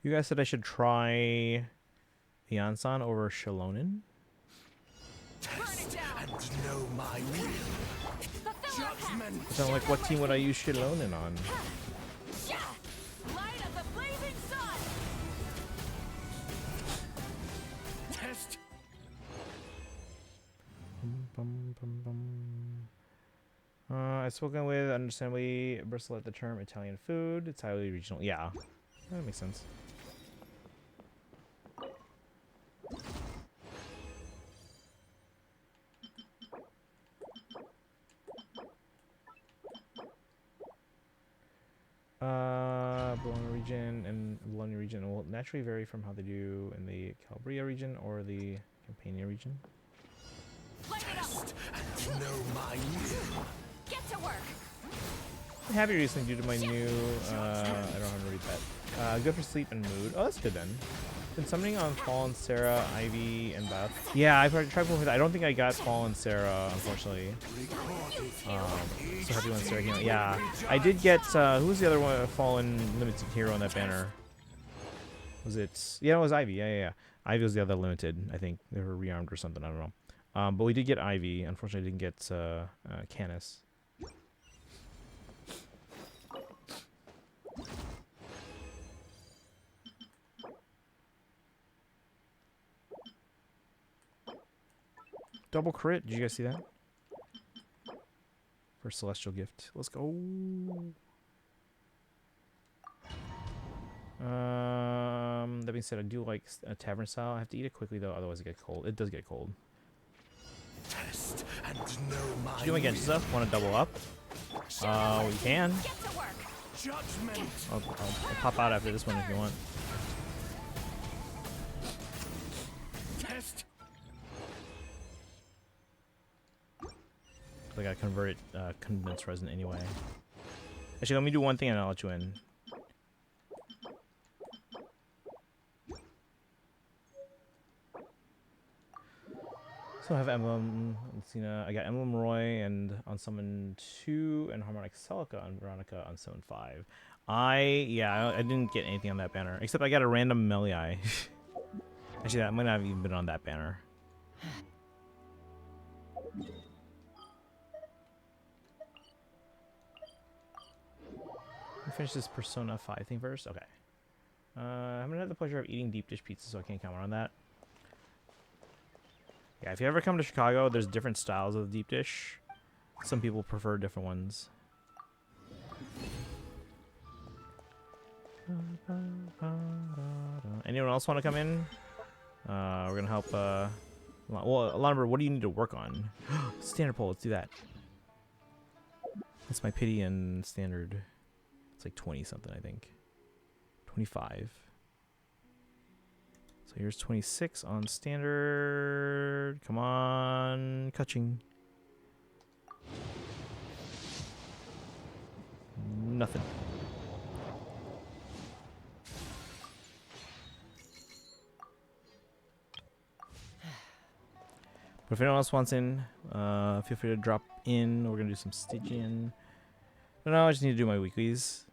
You guys said I should try the Ansan over Shalonin. And know my will. Judgment. So like, what team would I use Shalonin on? Light of the blazing sun! Test. I've spoken with, understandably, bristle at the term Italian food. It's highly regional. Yeah, that makes sense. Bologna region and Bologna region will naturally vary from how they do in the Calabria region or the Campania region. Test and know my will. Get to work! I'm happy recently due to my new, I don't know how to read that. Good for sleep and mood. Oh, that's good then. Been summoning on Fallen Sarah, Ivy, and Beth. Yeah, I've tried before. I don't think I got Fallen Sarah, unfortunately. So happy when Sarah came out. Yeah, I did get, who was the other one, Fallen Limited Hero on that banner? Was it, yeah, it was Ivy. Yeah. Ivy was the other limited, I think. They were rearmed or something, I don't know. But we did get Ivy. Unfortunately, I didn't get Canis. Double crit. Did you guys see that? For Celestial Gift. Let's go. That being said, I do like a tavern style. I have to eat it quickly though, otherwise it gets cold. It does get cold. Test and know my Should you do against stuff? Want to double up? We can. judgment. I'll pop out after this one if you want. Test. I gotta convert it, condensed resin anyway. Actually, let me do one thing and I'll let you in. So I have Emblem, Lucina. I got Emblem Roy and on Summon 2 and Harmonic Celica on Veronica on Summon 5. I didn't get anything on that banner except I got a random Meliai. Actually, that might not have even been on that banner. Finish this Persona 5 thing first. Okay. I haven't had the pleasure of eating deep dish pizza, so I can't comment on that. Yeah, if you ever come to Chicago, there's different styles of deep dish. Some people prefer different ones. Anyone else want to come in? We're gonna help. Well, Lumber, what do you need to work on? Standard pole. Let's do that. That's my pity and standard. It's like 20 something, I think. 25. So here's 26 on standard. Come on, catching. Nothing. But if anyone else wants in, feel free to drop in. We're gonna do some Stygian. No, I just need to do my weeklies.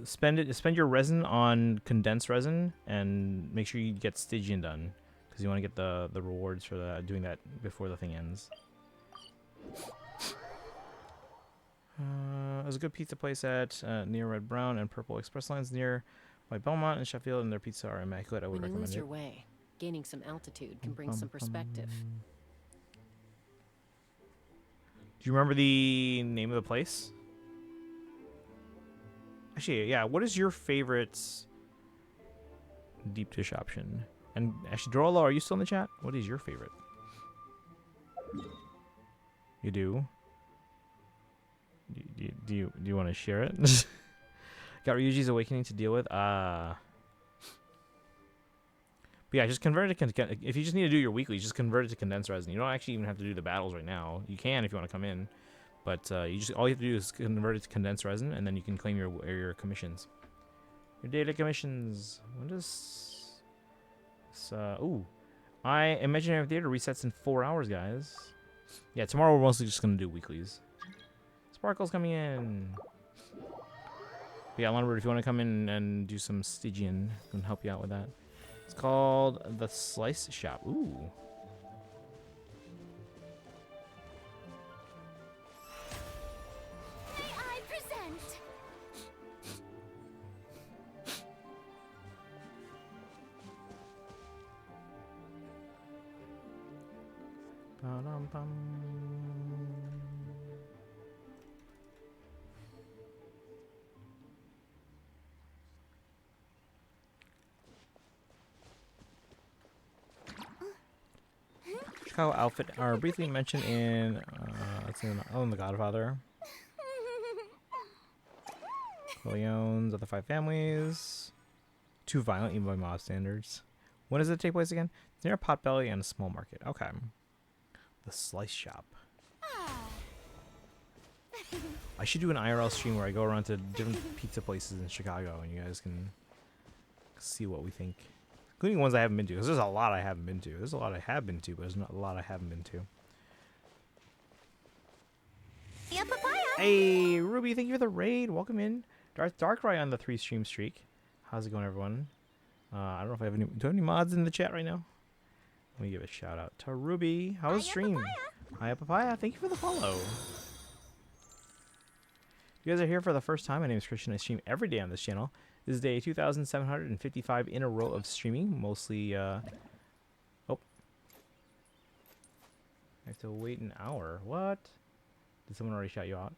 Spend your resin on condensed resin and make sure you get Stygian done because you want to get the rewards for doing that before the thing ends. There's a good pizza place at near Red Brown and Purple Express lines near White Belmont and Sheffield, and their pizza are immaculate. I would When you recommend lose it. your way, gaining some altitude can bring some perspective. Do you remember the name of the place? Actually, yeah. What is your favorite deep dish option? And actually, Dorolo, are you still in the chat? What is your favorite? You do? Do you want to share it? Got Ryuji's Awakening to deal with. But yeah, just convert it to if you just need to do your weekly, just convert it to condensed resin. You don't actually even have to do the battles right now. You can if you want to come in. But all you have to do is convert it to condensed resin, and then you can claim your commissions. Your daily commissions. When does this, ooh, Imaginary Theater resets in 4 hours, guys. Yeah, tomorrow we're mostly just gonna do weeklies. Sparkle's coming in. But yeah, Longbird, if you want to come in and do some Stygian, I can help you out with that. It's called the Slice Shop. Ooh. May I present? Ba-dum-bum. Chicago outfit are briefly mentioned in The Godfather. Corleone's of the Five Families. Too violent even by mob standards. When does it take place again? It's near a Potbelly and a small market. Okay. The Slice Shop. I should do an IRL stream where I go around to different pizza places in Chicago and you guys can see what we think. Including ones I haven't been to. Because there's a lot I haven't been to. There's a lot I have been to, but there's not a lot I haven't been to. Yeah, papaya. Hey, Ruby, thank you for the raid. Welcome in. Darkrai on the 3 stream streak. How's it going, everyone? I don't know if I have any. Do I have any mods in the chat right now? Let me give a shout out to Ruby. How was the stream? Hiya, Papaya. Thank you for the follow. You guys are here for the first time. My name is Christian. I stream every day on this channel. This is day 2,755 in a row of streaming. Mostly, oh. I have to wait an hour. What? Did someone already shout you out?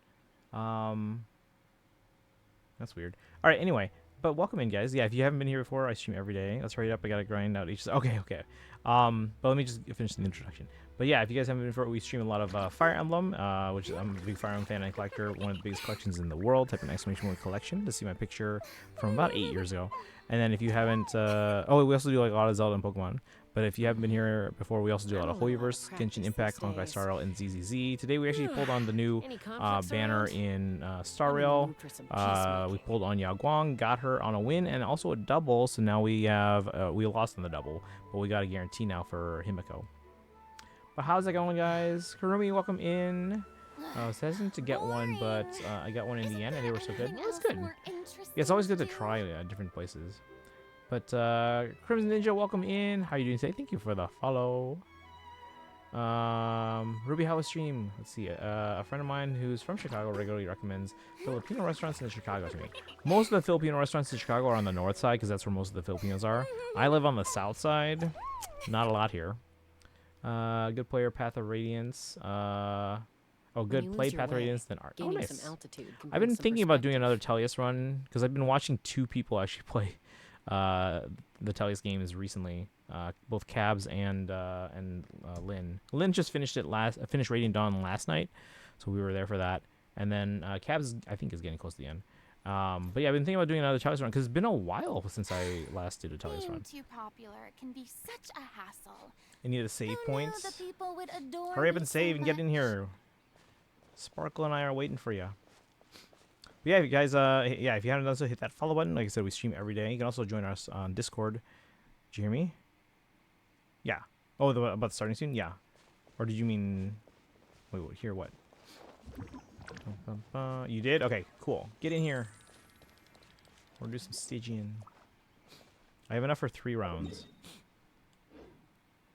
That's weird. All right, anyway. But welcome in, guys. Yeah, if you haven't been here before, I stream every day. Let's hurry up. I gotta grind out each. Okay. But let me just finish the introduction. But yeah, if you guys haven't been before, we stream a lot of Fire Emblem, which I'm a big Fire Emblem fan and collector. One of the biggest collections in the world. Type in !point collection to see my picture from about 8 years ago. And then if you haven't, we also do like a lot of Zelda and Pokemon. But if you haven't been here before, we also do a lot of Hoyoverse, Genshin Impact, Honkai Star Rail, and ZZZ. Today we actually pulled on the new banner in Star Rail. We pulled on Yao Guang, got her on a win and also a double. So now we have we lost on the double, but we got a guarantee now for Himiko. But how's it going, guys? Karumi, welcome in. I was hesitant to get one, but I got one in the end, and they were so good. Well, that's good. Yeah, it's always good to try different places. But Crimson Ninja, welcome in. How are you doing today? Thank you for the follow. Ruby, how was stream? Let's see. A friend of mine who's from Chicago regularly recommends Filipino restaurants in Chicago to me. Most of the Filipino restaurants in Chicago are on the north side because that's where most of the Filipinos are. I live on the south side. Not a lot here. Good player, Path of Radiance. Good play, Path of Radiance, then art. Oh, nice. I've been thinking about doing another Tellius run because I've been watching 2 people actually play the Tellius games recently. Both Cabs and Lynn. Lynn just finished Radiant Dawn last night, so we were there for that. And then Cabs, I think, is getting close to the end. But yeah, I've been thinking about doing another Tellius run because it's been a while since I last did a Tellius run. Too popular can be such a hassle. I need to save points. The people would adore Hurry up me and so save and get in here. Sparkle and I are waiting for you. But yeah, you guys, if you haven't done so, hit that follow button. Like I said, we stream every day. You can also join us on Discord. Did you hear me? Yeah. Oh, about starting soon? Yeah. Or did you mean... Wait, hear what? You did? Okay, cool. Get in here. We'll do some Stygian. I have enough for 3 rounds.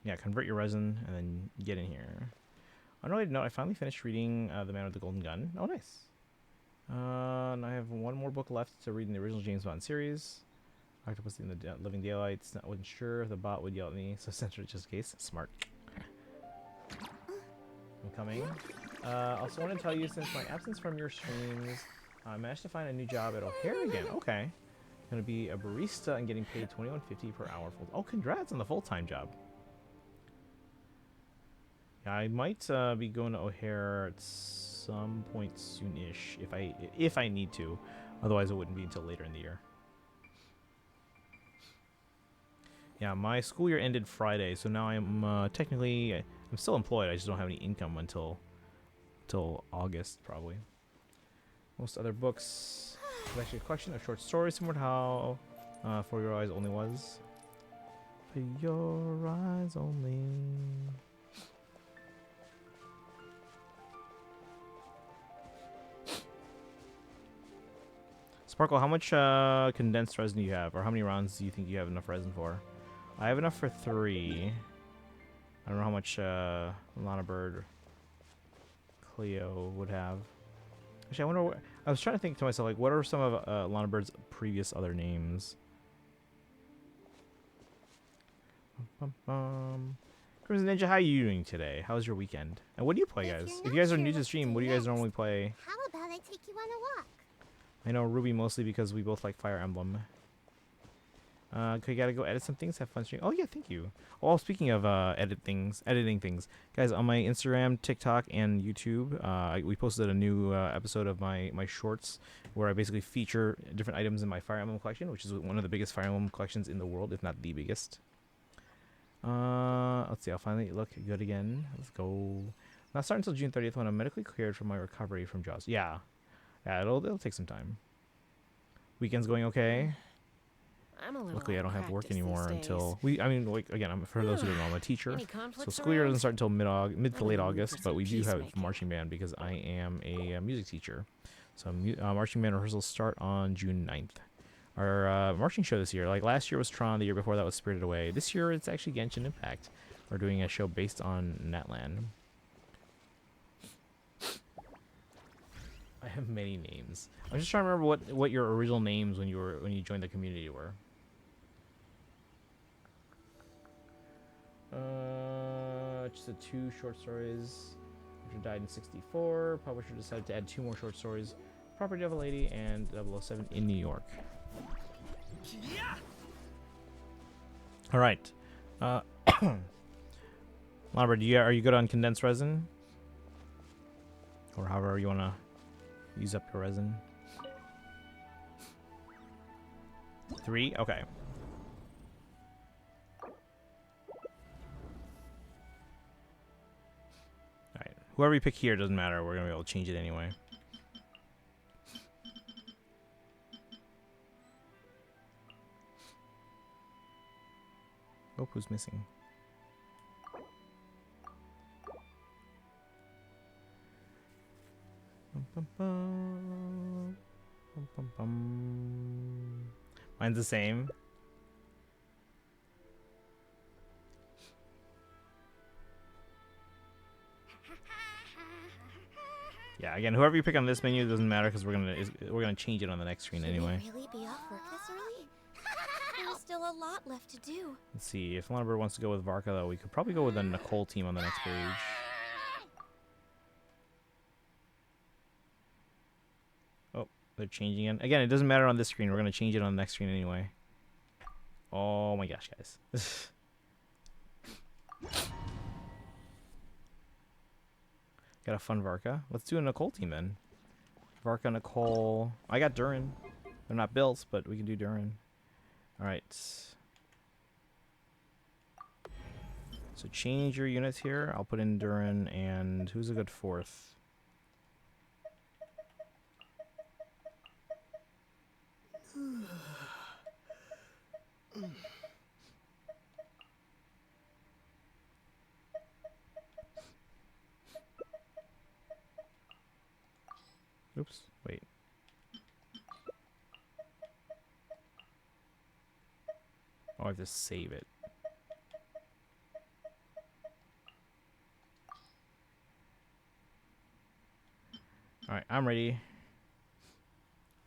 Yeah, convert your resin and then get in here. On a related note, I finally finished reading The Man with the Golden Gun. Oh, nice. And I have one more book left to read in the original James Bond series. Octopus in the Living Daylights. I wasn't sure if the bot would yell at me, so censored it just in case. Smart. I'm coming. Also want to tell you, since my absence from your streams, I managed to find a new job at O'Hare again. Okay. I'm going to be a barista and getting paid $21.50 per hour. Oh, congrats on the full-time job. Yeah, I might be going to O'Hare at some point soon-ish if I need to. Otherwise, it wouldn't be until later in the year. Yeah, my school year ended Friday, so now I'm technically I'm still employed. I just don't have any income until August probably. Most other books, it's actually a collection of short stories, similar to how For Your Eyes Only was. For Your Eyes Only. Sparkle, how much condensed resin do you have? Or how many rounds do you think you have enough resin for? I have enough for 3. I don't know how much Lana Bird Cleo would have. Actually, I wonder what... I was trying to think to myself, like, what are some of Lana Bird's previous other names? Crimson Ninja, how are you doing today? How's your weekend? And what do you play, guys? If you guys are new to the stream, what do you guys normally play? How about I take you on a walk? I know Ruby mostly because we both like Fire Emblem. Okay, gotta go edit some things. Have fun streaming. Oh yeah, thank you. Oh, speaking of editing things, guys, on my Instagram, TikTok, and YouTube, we posted a new episode of my shorts where I basically feature different items in my Fire Emblem collection, which is one of the biggest Fire Emblem collections in the world, if not the biggest. Let's see. I'll finally look good again. Let's go. Not starting until June 30th when I'm medically cleared from my recovery from Jaws. Yeah, it'll take some time. Weekend's going okay. I'm a little Luckily, I don't have work anymore until like again, for those who don't know, I'm a teacher, so school year doesn't start until mid to late August. But we do have marching band because I am a music teacher. So marching band rehearsals start on June 9th. Our marching show this year, like last year was Tron, the year before that was Spirited Away. This year it's actually Genshin Impact. We're doing a show based on Natlan. I have many names. I'm just trying to remember what your original names when you joined the community were. Just the 2 short stories. Which died in '64. Publisher decided to add 2 more short stories. Property of a Lady and 007 in New York. All right. Lambert, are you good on condensed resin? Or however you want to use up your resin? 3? Okay. Alright. Whoever you pick here doesn't matter. We're going to be able to change it anyway. Oh, who's missing? Mine's the same. Yeah, again, whoever you pick on this menu doesn't matter because we're gonna change it on the next screen anyway. Should we really be off work this early? There's still a lot left to do. Let's see if Lonabird wants to go with Varka though. We could probably go with the Nicole team on the next page. Oh, they're changing it again. It doesn't matter on this screen. We're gonna change it on the next screen anyway. Oh my gosh, guys. Got a fun Varka. Let's do a Nicole team then. Varka, Nicole. I got Durin. They're not built, but we can do Durin. Alright. So change your units here. I'll put in Durin and who's a good 4th? Oops, wait. Oh, I have to save it. Alright, I'm ready.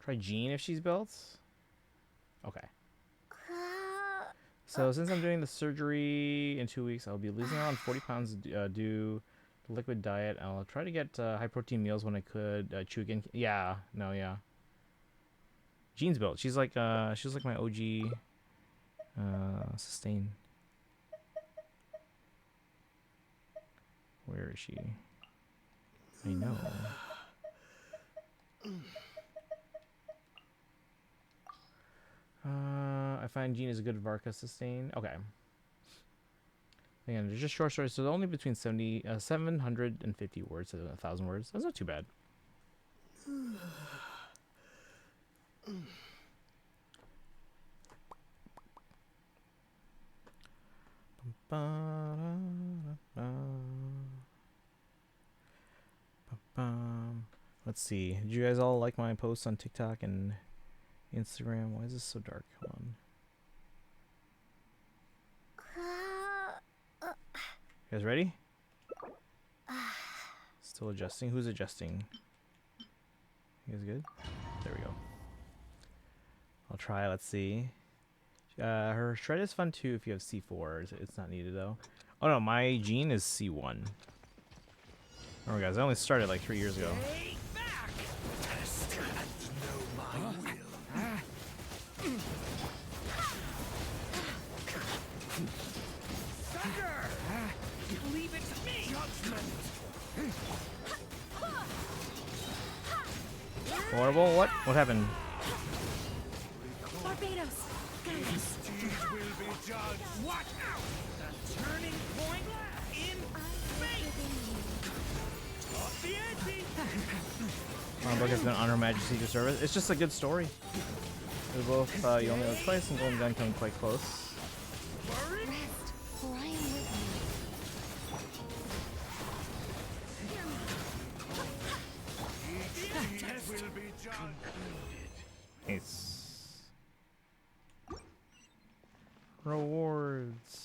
Try Jean if she's built. Okay. So since I'm doing the surgery in 2 weeks, I'll be losing around 40 pounds due to liquid diet. I'll try to get high protein meals when I could. Chew again. Yeah, no, yeah. Jean's built. She's like my OG sustain. Where is she? I know. I find Jean is a good Varka sustain. Okay. Again, they're just short stories, so they're only between 750 words to 1,000 words. That's not too bad. Let's see. Did you guys all like my posts on TikTok and Instagram. Why is this so dark? Come on. You guys ready? Still adjusting. Who's adjusting? You guys good? There we go. I'll try. Let's see. Her shred is fun too if you have C4. It's not needed though. Oh no, my gene is C1. Remember guys, I only started like 3 years ago. Test and know my will. Thunder! Leave it to me! Judgment! Horrible. What? What happened? Barbados! These deeds will be judged. Watch out! The turning point in fate! Off the edge! Book has been on Her Majesty's Secret Service. It's just a good story. They're both you only live twice and Golden Gun come quite close. Rest, for I am with you. Each deed will be judged. Nice. Rewards.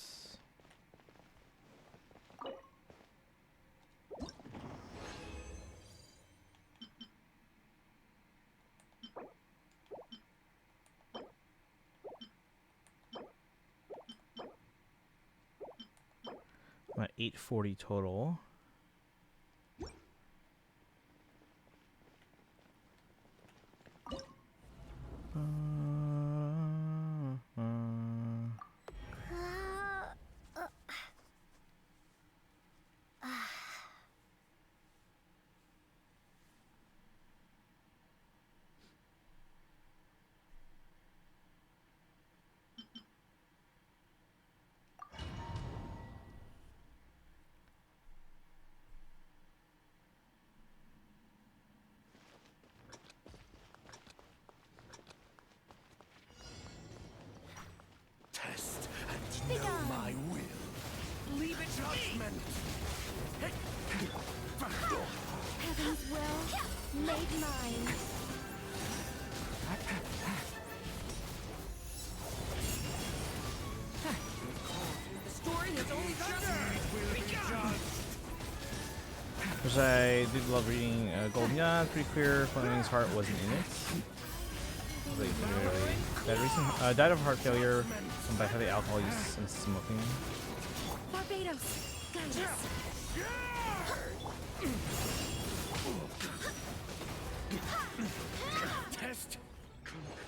I'm at 840 total. Test and know my will. Leave it judgment. Heaven's will made mine. The story has only Which I did love reading Golden Gun, pretty clear. Fleming's heart wasn't in it. Died of heart failure by heavy alcohol use and smoking. Barbados! Guide us! Test concluded.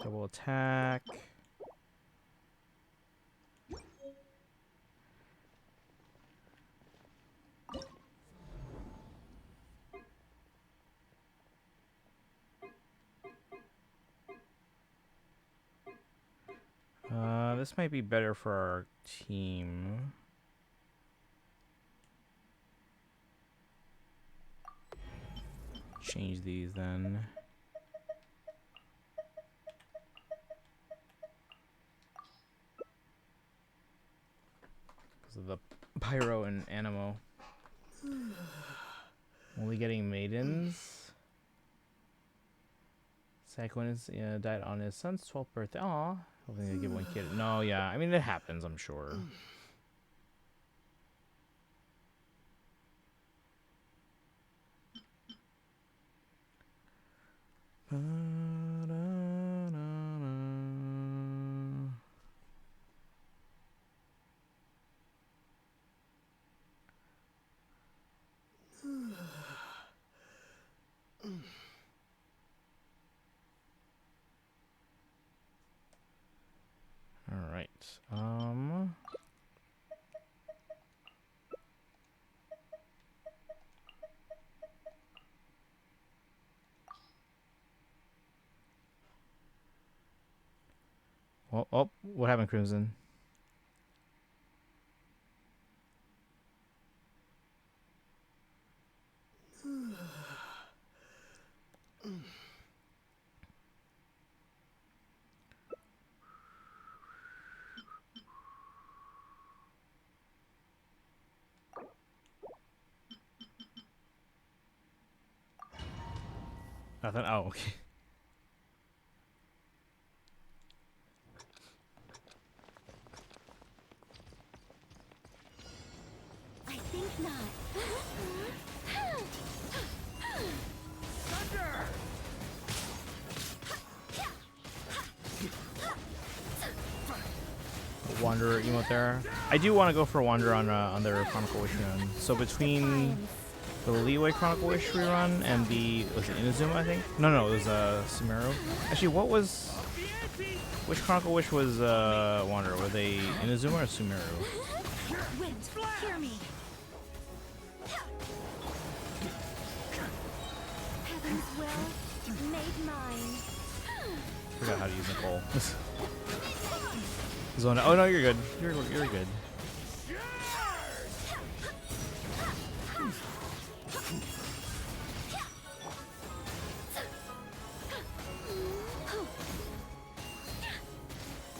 Double attack. This might be better for our team. Change these then. Because of the pyro and animo. Only getting maidens. Saquon died on his son's 12th birthday. Aw. Hoping they give one kid. No, yeah. I mean, it happens, I'm sure. All right. Oh, what happened, Crimson? Nothing. Oh, okay. I think not. Wanderer emote there. I do want to go for a Wanderer on their Chronicle Wish run. So between the Leeway Chronicle Wish rerun and the was it Inazuma, I think? No, it was Sumeru. Actually, which Chronicle Wish was Wanderer? Were they Inazuma or Sumeru? Wind, hear me. Heaven's will made mine. Forgot how to use Nicole. Zone. Oh no, you're good. You're good.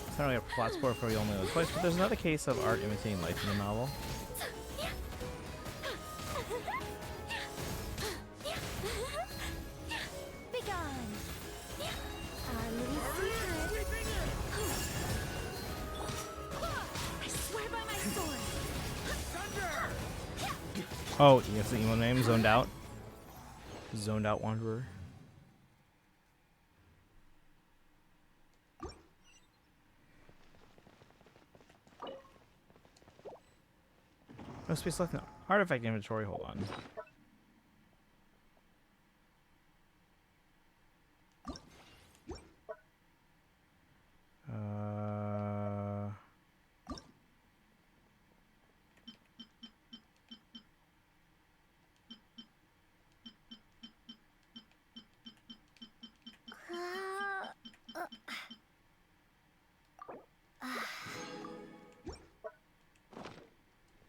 It's not really a plot spoiler for you only know twice, but there's another case of art imitating life in the novel. Begone. Our little secret. I swear by my sword. Oh, yes, the emo name, Zoned Out. Zoned Out Wanderer. No space left now. Artifact inventory, hold on.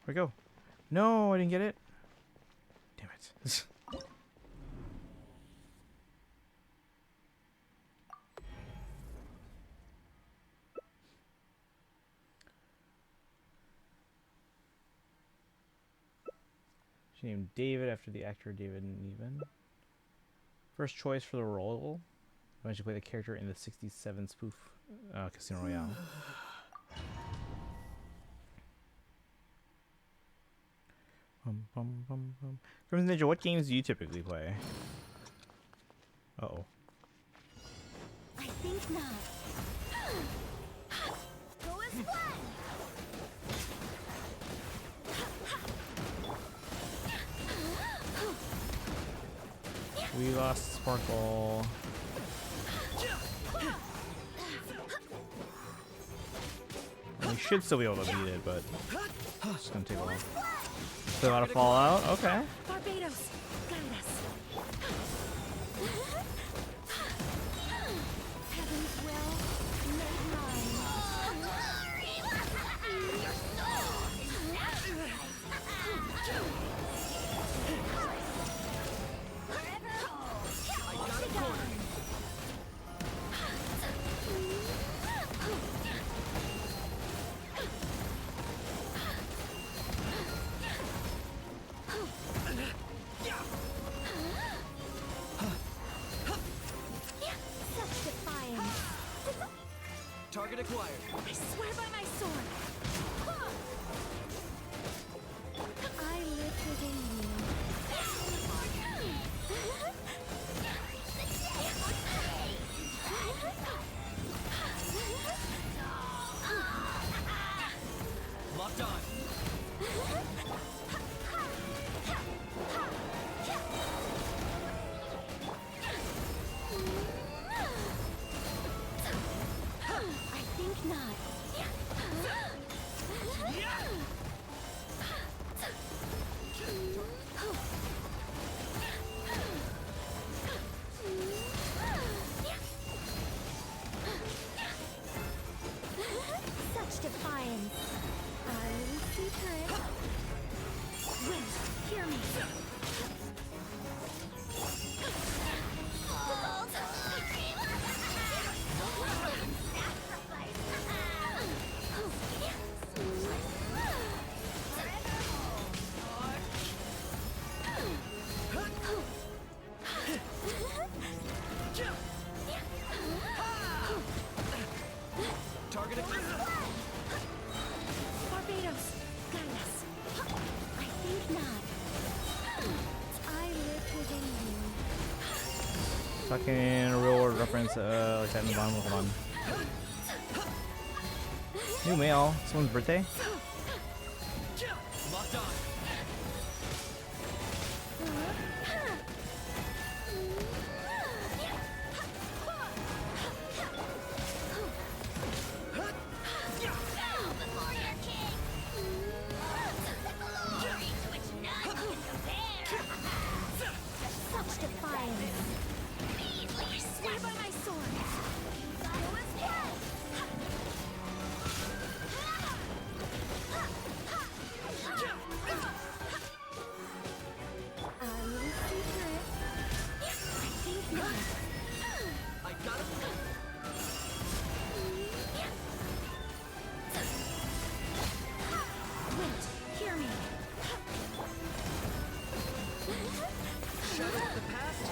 Where'd it go? No, I didn't get it. Damn it. She named David after the actor David Niven. First choice for the role. When she played the character in the 67 spoof Casino Royale. Crimson Ninja, what games do you typically play? Uh-oh. I think not. Go as one. We lost Sparkle. We should still be able to beat it, but it's gonna take a while. Still out of Fallout? Okay. Barbados, guide us. Heaven's will made mine. Target acquired. I swear by my sword. I live within you. Locked on. I think not. Such defiance. Our little secret. Wind, hear me. Fucking real world reference, like that in the bottom. Hold on. New mail. Someone's birthday? Locked on. Such defiance. Stay by my sword. I got him. Wait, hear me. Shadow of the past.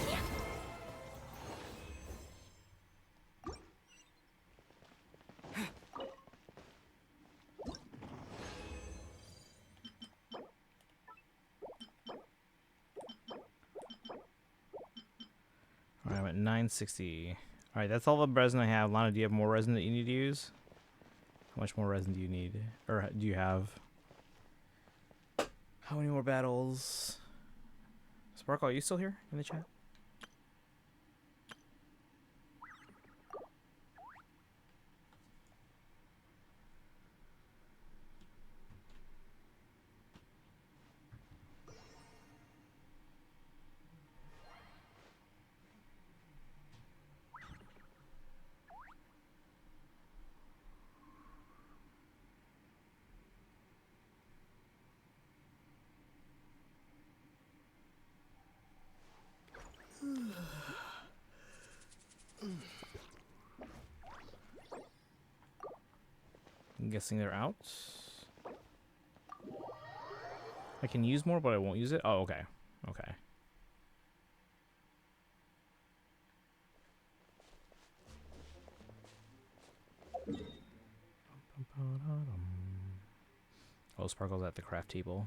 Alright, I'm at 960. Alright, that's all the resin I have. Lana, do you have more resin that you need to use? How much more resin do you need? Or do you have? How many more battles? Sparkle, are you still here in the chat? I'm guessing they're out. I can use more, but I won't use it. Oh, okay. Okay. Oh, Sparkle's at the craft table.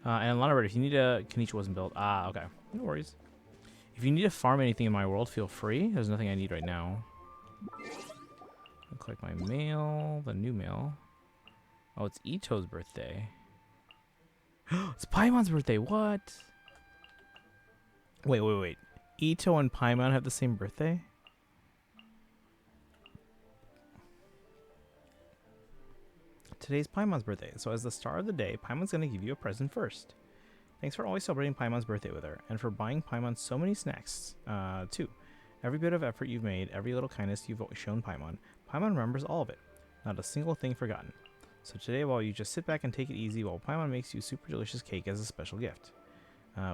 And Lana, if you need a... Kanichi wasn't built. Ah, okay. No worries. If you need to farm anything in my world, feel free. There's nothing I need right now. I'll click my mail. The new mail. Oh, it's Ito's birthday. It's Paimon's birthday. What? Wait. Ito and Paimon have the same birthday? Today's Paimon's birthday, so as the star of the day, Paimon's gonna give you a present first. Thanks for always celebrating Paimon's birthday with her, and for buying Paimon so many snacks, too. Every bit of effort you've made, every little kindness you've shown Paimon, Paimon remembers all of it. Not a single thing forgotten. So today, while you just sit back and take it easy while Paimon makes you super delicious cake as a special gift.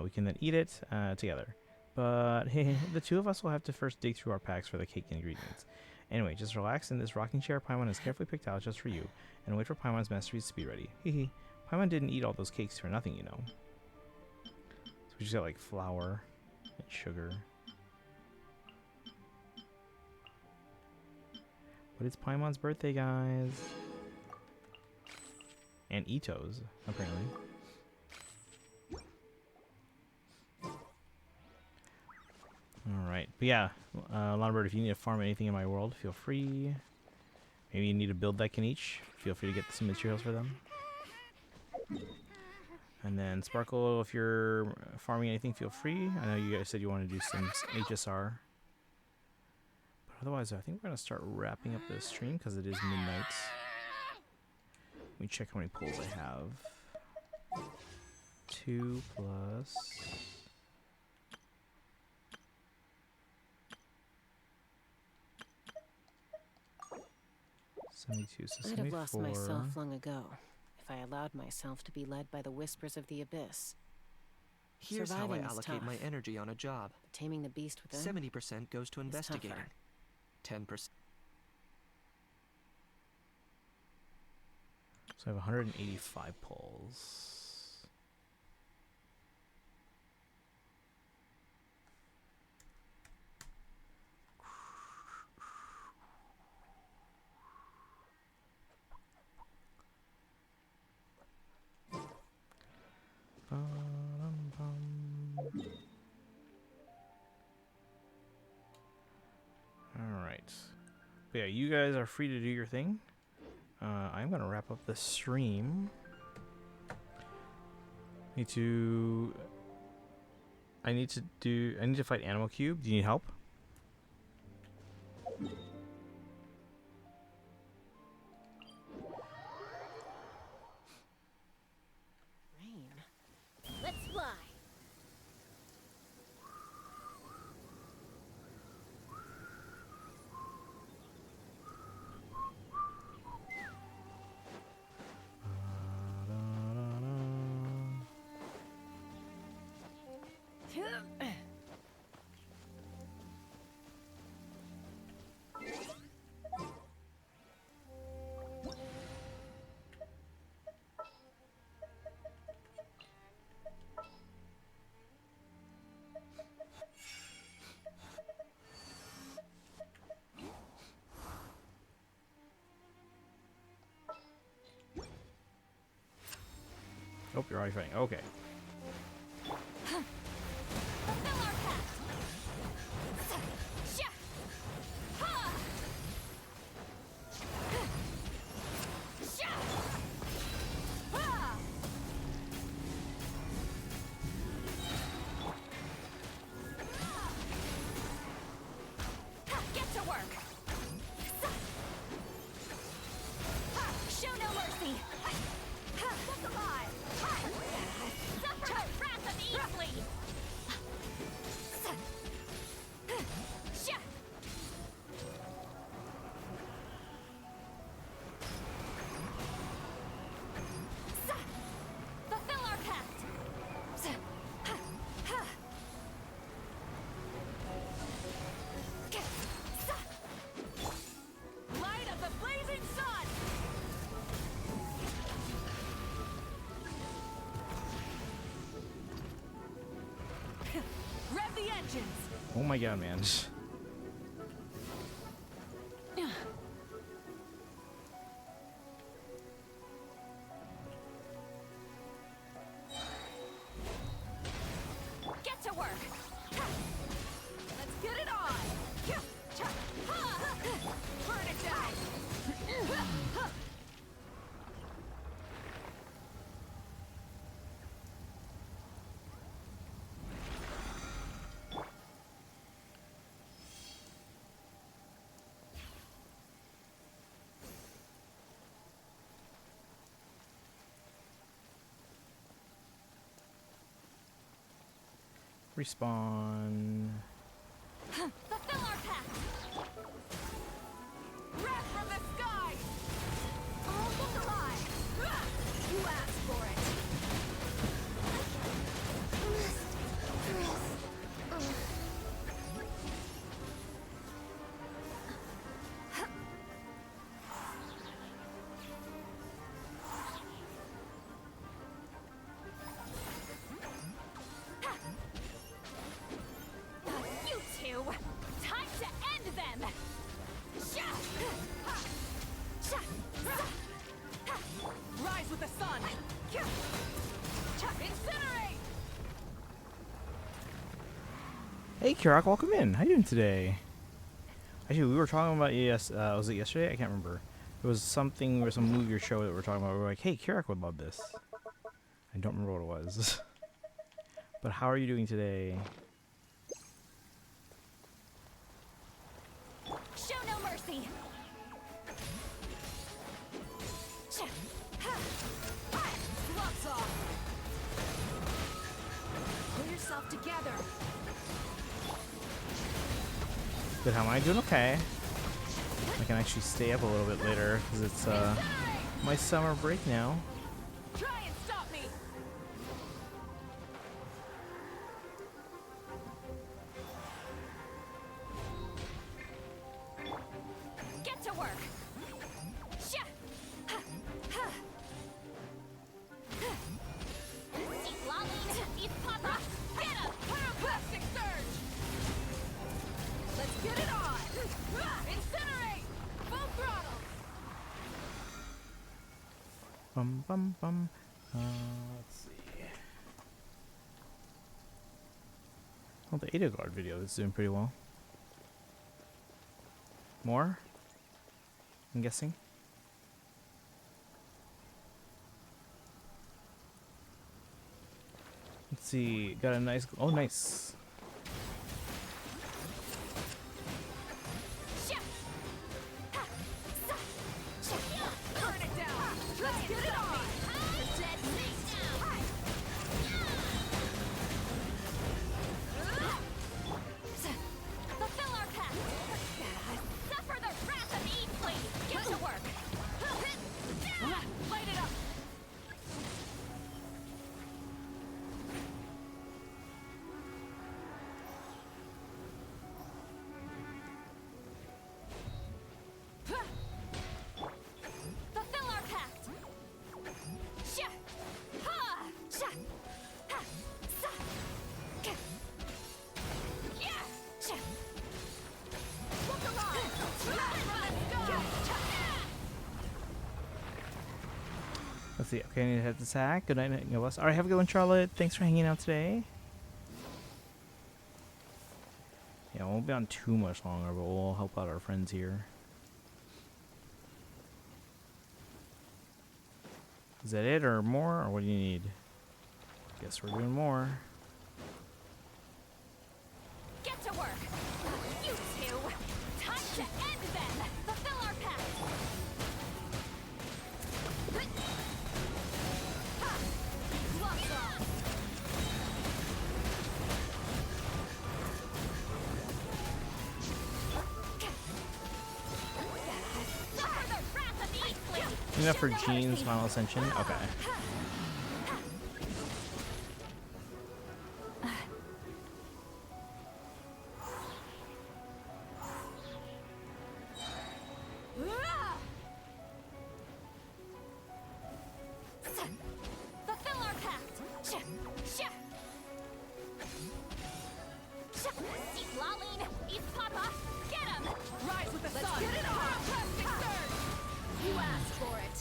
We can then eat it, together. But, hey, the two of us will have to first dig through our packs for the cake ingredients. Anyway, just relax in this rocking chair Paimon has carefully picked out just for you, and wait for Paimon's masterpiece to be ready. Hehe. Paimon didn't eat all those cakes for nothing, you know. So we just got like flour and sugar. But it's Paimon's birthday, guys. And Ito's, apparently. Alright, but yeah, Longbird, if you need to farm anything in my world, feel free. Maybe you need to build that Kanichi. Feel free to get some materials for them. And then Sparkle, if you're farming anything, feel free. I know you guys said you want to do some HSR. But otherwise, I think we're going to start wrapping up this stream because it is midnight. Let me check how many pulls I have. 2 plus... 72, so I'd have lost 74. myself long ago if I allowed myself to be led by the whispers of the abyss. Here's how I Surviving is allocate my tough. energy on a job. But taming the beast within 70% goes to is investigating. tougher. 10%. So I have 185 pulls. But yeah, you guys are free to do your thing. I'm gonna wrap up the stream. I need to fight Animal Cube. Do you need help? Rain. Let's fly. Oh, you're already fighting. Okay. Fulfill our pact. Sha. Ha. Sha. Ha. Get to work. Show no mercy. Look alive. Suffer the wrath of Easley. Fulfill our pact. Light of the blazing sun. Rev the engines. Oh my god, man. Get to work. Let's get it on. Burn it down. Respawn. Fulfill our pact. Wrath from the sky. Oh, look alive. You asked for it. You two. Time to end them. Sha. Ha. Sha. Ha. Rise with the sun. Incinerate. Hey, Kirak, welcome in. How you doing today? Actually, we were talking about was it yesterday? I can't remember. It was something or some movie or show that we were talking about. We were like, hey, Kirak would love this. I don't remember what it was. But how are you doing today? Show no mercy. Sha. Ha. Ha. Gloves off. Pull yourself together. Good, how am I doing? Okay. I can actually stay up a little bit later because it's my summer break now. Try and stop me. Get to work. Sha. Ha. Ha. Keep lolling. Eat papa. Get up. Pyroclastic surge. Let's get it on. Incinerate. Full throttle. Bum bum bum. Let's see. Oh, the Ada Guard video is doing pretty well. More? I'm guessing. Let's see. Got a nice. Oh, nice. Burn it down. Let's get it on. Dead meat now. Fulfill our pact! Suffer the wrath of Eve, please! Get to work! Light it up. Fulfill our pact! Sha! Ha! Sha! Ha! Sa! Ka! Yeah! Sha! Look alive. Let's go. Let's see. Okay, I need to head to sack. Good night, Nicholas. All right, have a good one, Charlotte. Thanks for hanging out today. Yeah, we won't be on too much longer, but we'll help out our friends here. Is that it, or more, or what do you need? Guess we're doing more. Get to work! You two! Time to end them! Fulfill our pact! Ha! Gloves off! Suffer the wrath of Eve, please! Enough for Jean's final ascension. Okay. Fulfill our pact! See Laline! East Papa! Get him! Rise with the sun. Let's get it on. Plastic surge. You asked for it.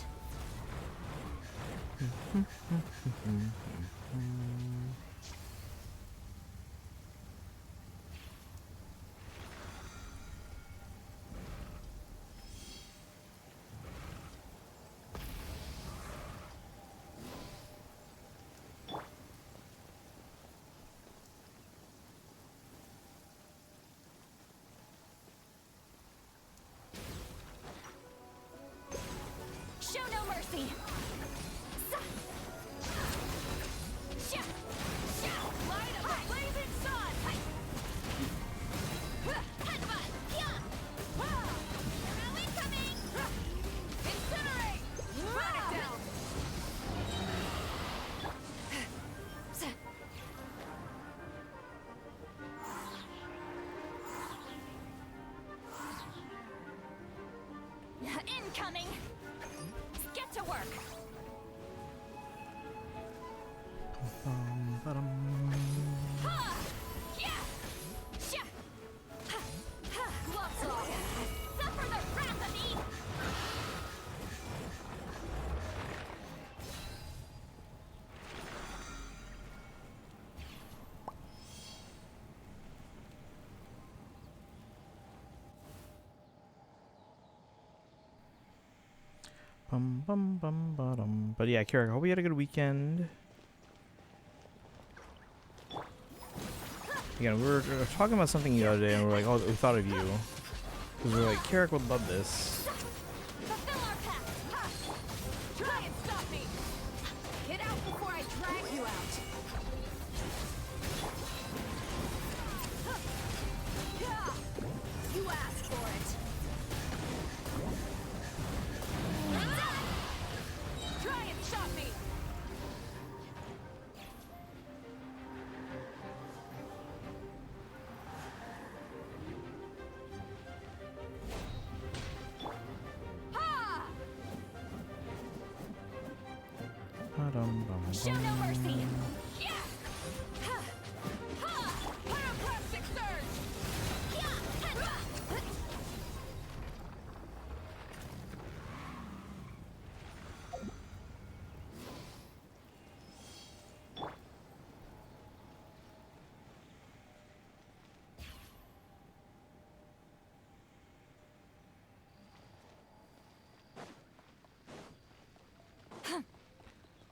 Show no mercy! Light of the blazing sun. Incinerate. Burn it down. Incoming! Get to work! Ha! Yeah! Sha! Ha! Ha! Gloves off! Suffer the wrath of Eve! Bum bum bum ba-dum. But yeah, Kira, I hope you had a good weekend. Again, we were talking about something the other day, and we're like, oh, we thought of you. Because we're like, Carrick would love this. Fulfill our pact! Ha! Try and stop me. Get out before I drag you out. You asked for it. Try and stop me. Ha! Ba-dum, bum, Show no mercy! Yeah! Ha! Ha! Pyroclastic surge. Yeah! Ha!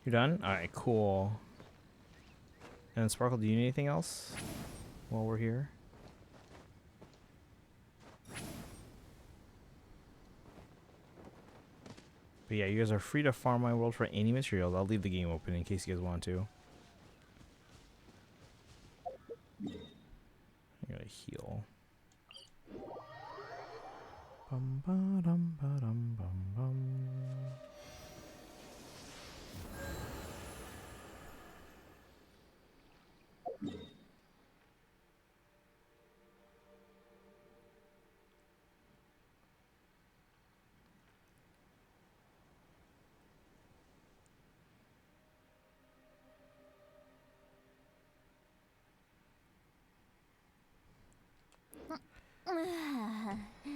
You're done? Alright, cool. And Sparkle, do you need anything else while we're here? But yeah, you guys are free to farm my world for any materials. I'll leave the game open in case you guys want to. I gotta heal. Bum, ba, dum, ba, dum, bum, bum.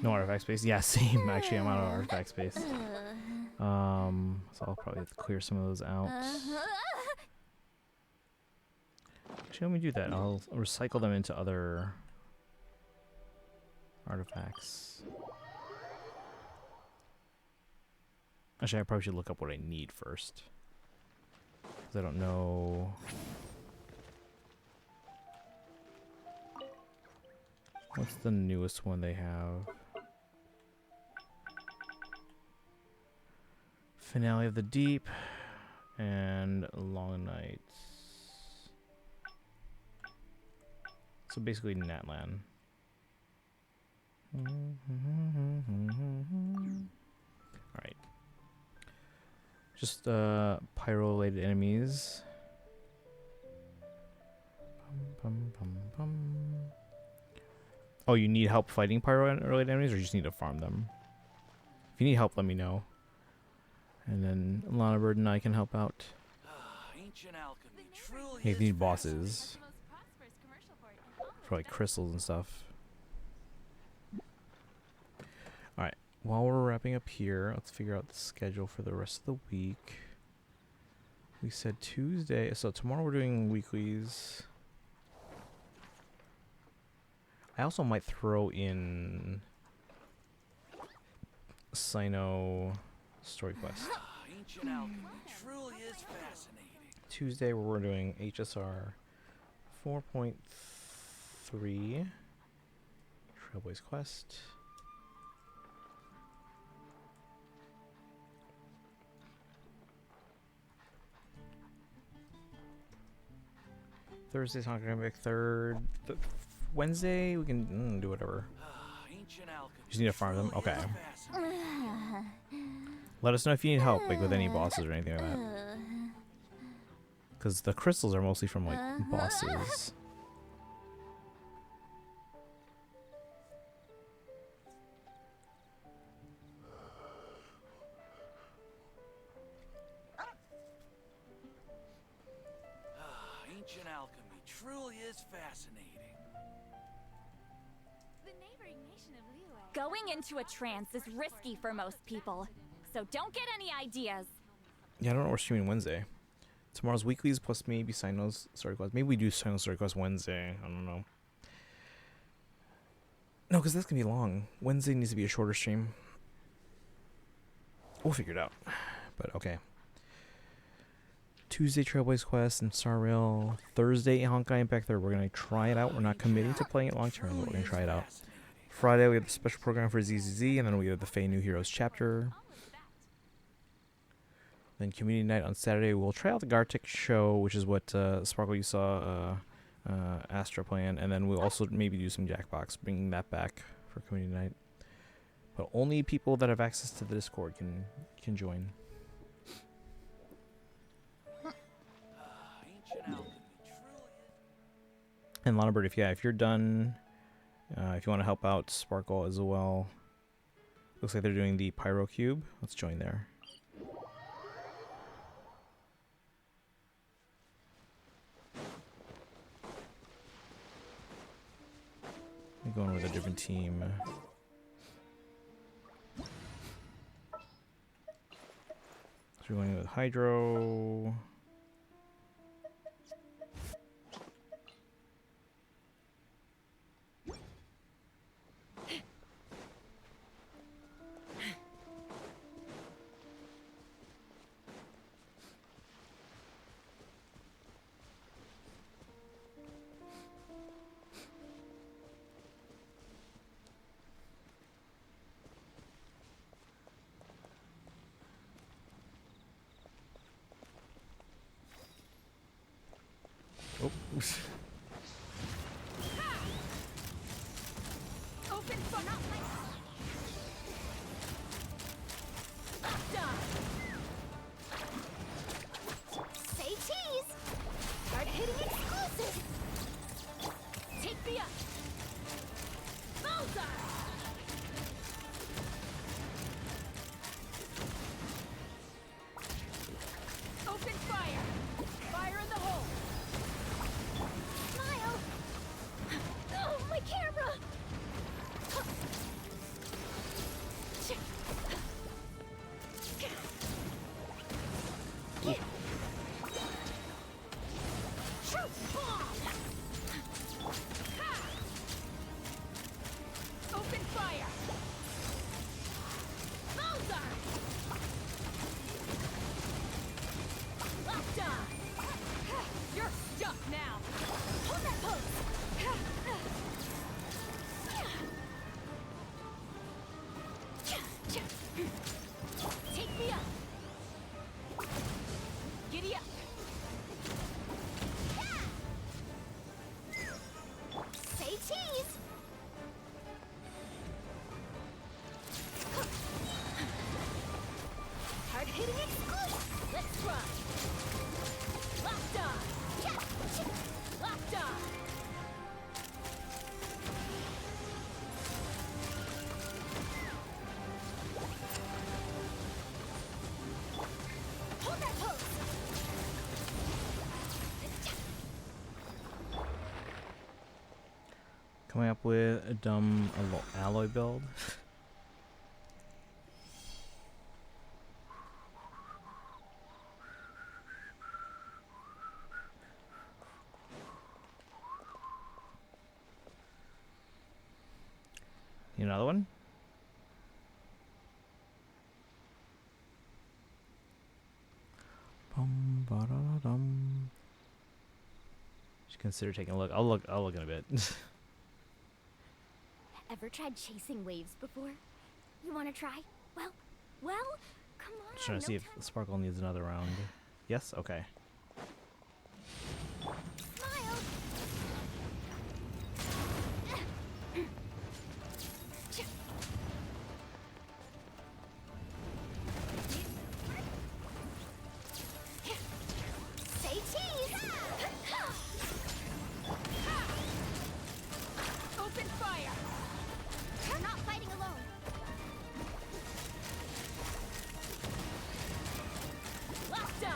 No artifact space. Yeah, same. Actually, I'm out of artifact space. So I'll probably have to clear some of those out. Actually, let me do that. I'll recycle them into other artifacts. Actually, I probably should look up what I need first, because I don't know. What's the newest one they have? Finale of the Deep and Long Nights. So basically Natlan. Alright. Just pyro-related enemies. Oh, you need help fighting pyro-related enemies, or you just need to farm them? If you need help, let me know. And then Lana Bird and I can help out. Ancient alchemy truly Hey, if you is need bosses for like crystals and stuff. Alright, while we're wrapping up here, let's figure out the schedule for the rest of the week. We said Tuesday, so tomorrow we're doing weeklies. I also might throw in Sino story quest. Ancient alchemy truly is fascinating. Tuesday we're doing HSR 4.3 Trailblaze quest. Thursday's not gonna be third. Wednesday we can do whatever. Just need to farm them. Okay. Let us know if you need help, like with any bosses or anything like that. Because the crystals are mostly from like bosses. Ancient alchemy truly is fascinating. Going into a trance is risky for most people, so don't get any ideas. Yeah, I don't know we're streaming Wednesday. Tomorrow's weeklies plus maybe Sino's story quest. Maybe we do Sino's story quest Wednesday. I don't know. No, because that's going to be long. Wednesday needs to be a shorter stream. We'll figure it out. But okay. Tuesday Trailblaze Quest and Star Rail. Thursday Honkai Impact 3rd. We're going to try it out. We're not committing to playing it long term, but we're going to try it out. Friday we have the special program for ZZZ, and then we have the Fey New Heroes chapter. Then community night on Saturday. We'll try out the Gartic show, which is what Sparkle you saw Astra playing, and then we'll also maybe do some Jackbox, bringing that back for community night. But only people that have access to the Discord can join. And Lana Bird, if you're done, if you want to help out Sparkle as well, looks like they're doing the Pyro Cube. Let's join there. I'm going with a different team. So we're going with Hydro. Open for not my. Done. Say cheese! Hard hitting exclusive! Take me up. Bullseye. Open fire. Fire in the hole. Smile! Oh, my camera! Truth bomb. Ha. Open fire. Bullseye. Locked on. You're stuck now. Hold that pose! Take me up. Giddy up. Say cheese! Hard hitting exclusive! Let's run. Locked on. Locked on. Hold that pose! Coming up with a dumb alloy build. Need another one? Bum, ba-da-da-dum. Just consider taking a look. I'll look in a bit. Ever tried chasing waves before? You wanna try? Well, come on. Just trying to see if Sparkle needs another round. Yes? Okay. Smile! Say cheese! Open fire. You're not fighting alone. Locked on.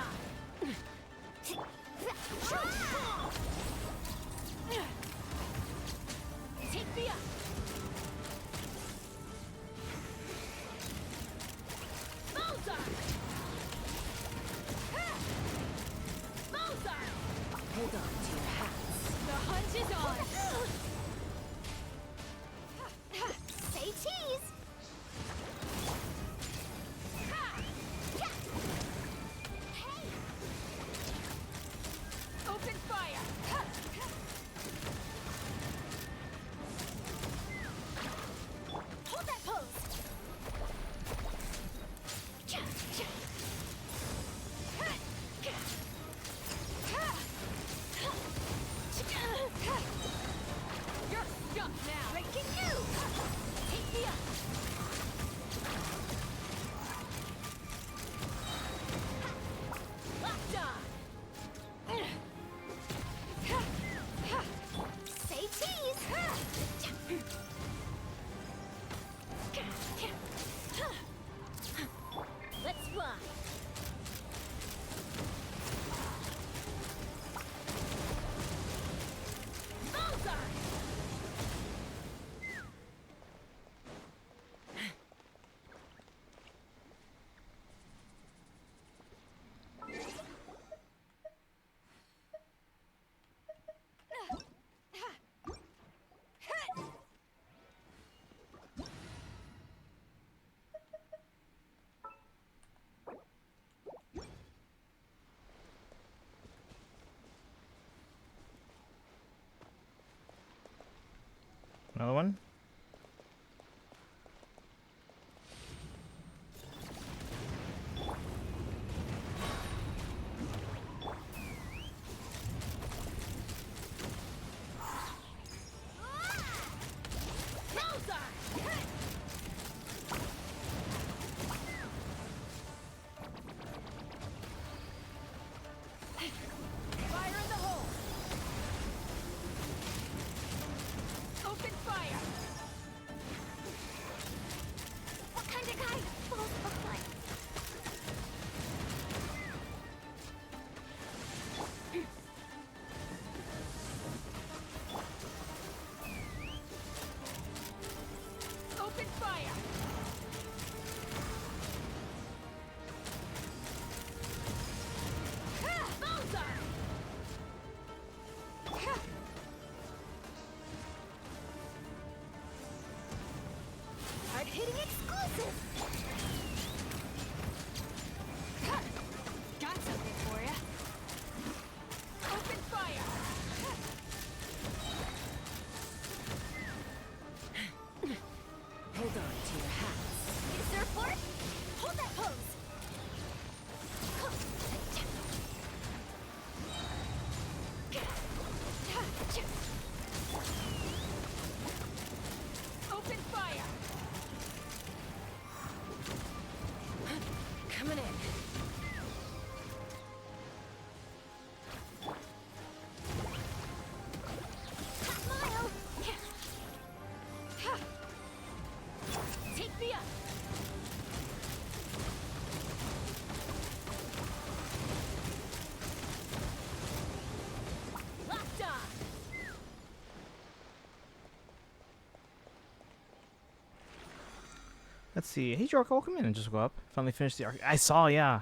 Let's see. Hey, Jorko, welcome in and just go up. Finally finished the arc. I saw, yeah.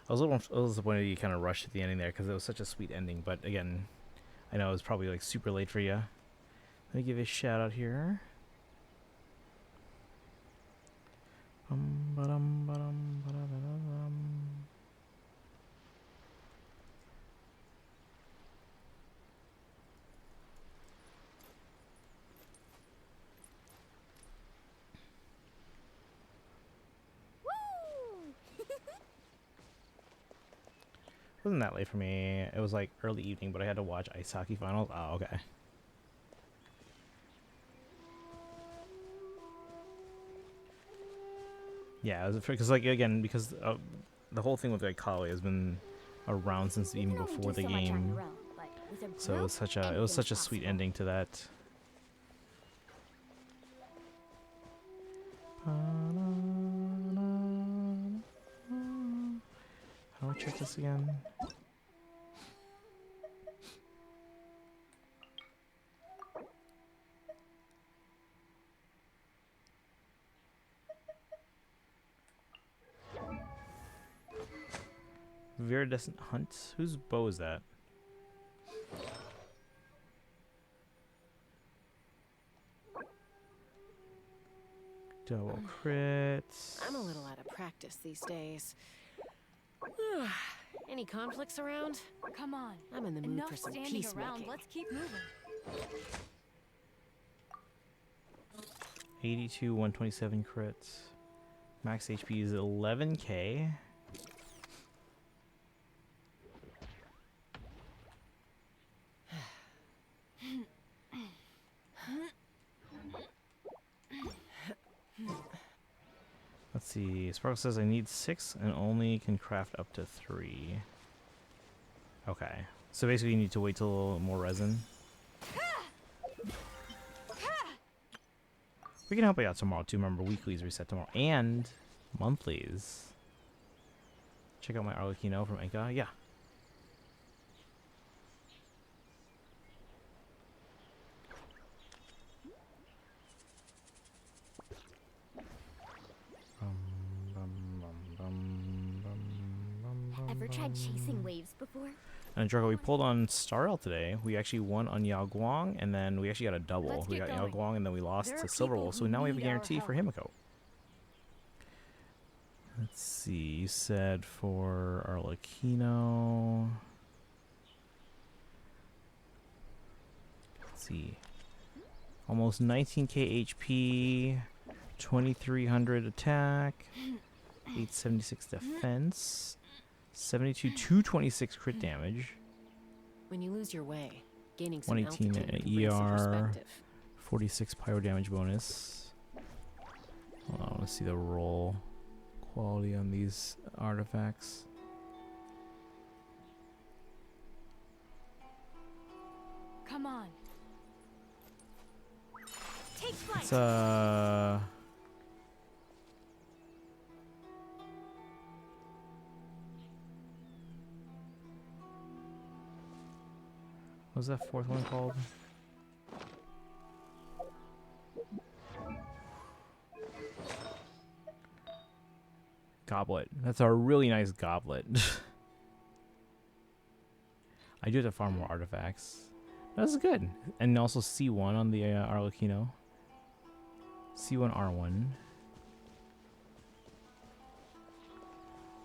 I was a little disappointed you kind of rushed at the ending there because it was such a sweet ending. But again, I know it was probably like super late for you. Let me give you a shout out here. Wasn't that late for me. It was like early evening, but I had to watch ice hockey finals. Oh, okay. Yeah, it was because like again because the whole thing with like Kali has been around since even before the game, so it was such a sweet ending to that. How do I check this again? Viridescent Hunt? Whose bow is that? Double crits. I'm a little out of practice these days. Any conflicts around? Come on. I'm in the mood Enough for some standing peacemaking. around. Let's keep moving. 82, 127 crits. Max HP is 11k. Let's see. Sparkle says I need 6 and only can craft up to 3. Okay. So basically you need to wait till more resin. We can help you out tomorrow too. Remember, weeklies reset tomorrow. And monthlies. Check out my Arlecchino from Enka. Yeah. Ever tried chasing waves before? And Draco, we pulled on Starl today. We actually won on Yao Guang, and then we actually got a double. Let's We get got Yao going. Guang, and then we lost There to are Silver people Wolf. So who now we have a need our guarantee for help. Himiko. Let's see. You said for Arlecchino. Let's see. Almost 19k HP, 2300 attack, 876 defense, 72 226 crit damage, When you lose your way, gaining some 118 altitude can bring some ER, perspective. 46 pyro damage bonus. Hold on, I want to see the roll quality on these artifacts. Come on. Take flight. It's what's that fourth one called? Goblet. That's a really nice goblet. I do have to farm more artifacts. That's good. And also C1 on the Arlecchino. C1 R1.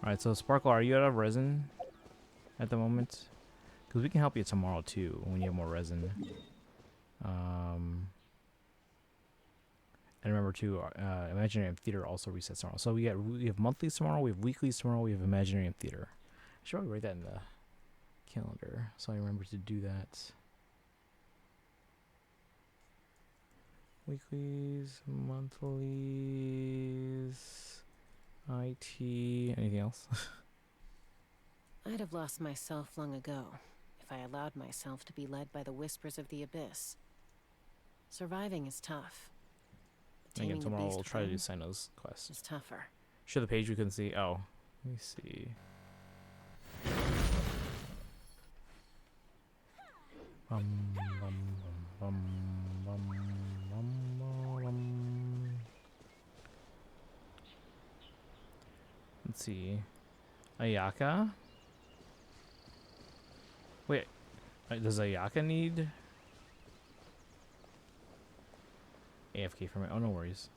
Alright, so Sparkle, are you out of resin at the moment? Because we can help you tomorrow too when you have more resin. And remember too, Imaginary Theater also resets tomorrow. So we have monthlies tomorrow, we have weeklies tomorrow, we have Imaginary Theater. I should probably write that in the calendar so I remember to do that. Weeklies, monthlies, IT, anything else? I'd have lost myself long ago if I allowed myself to be led by the whispers of the abyss. Surviving is tough. Again, Taming the tomorrow beast we'll try to do within Sino's quest. is tougher. Show the page we couldn't see. Oh, let me see. Bum, bum, bum, bum, bum, bum, bum. let's see. Ayaka? Wait, does Ayaka need AFK for me? Oh, no worries.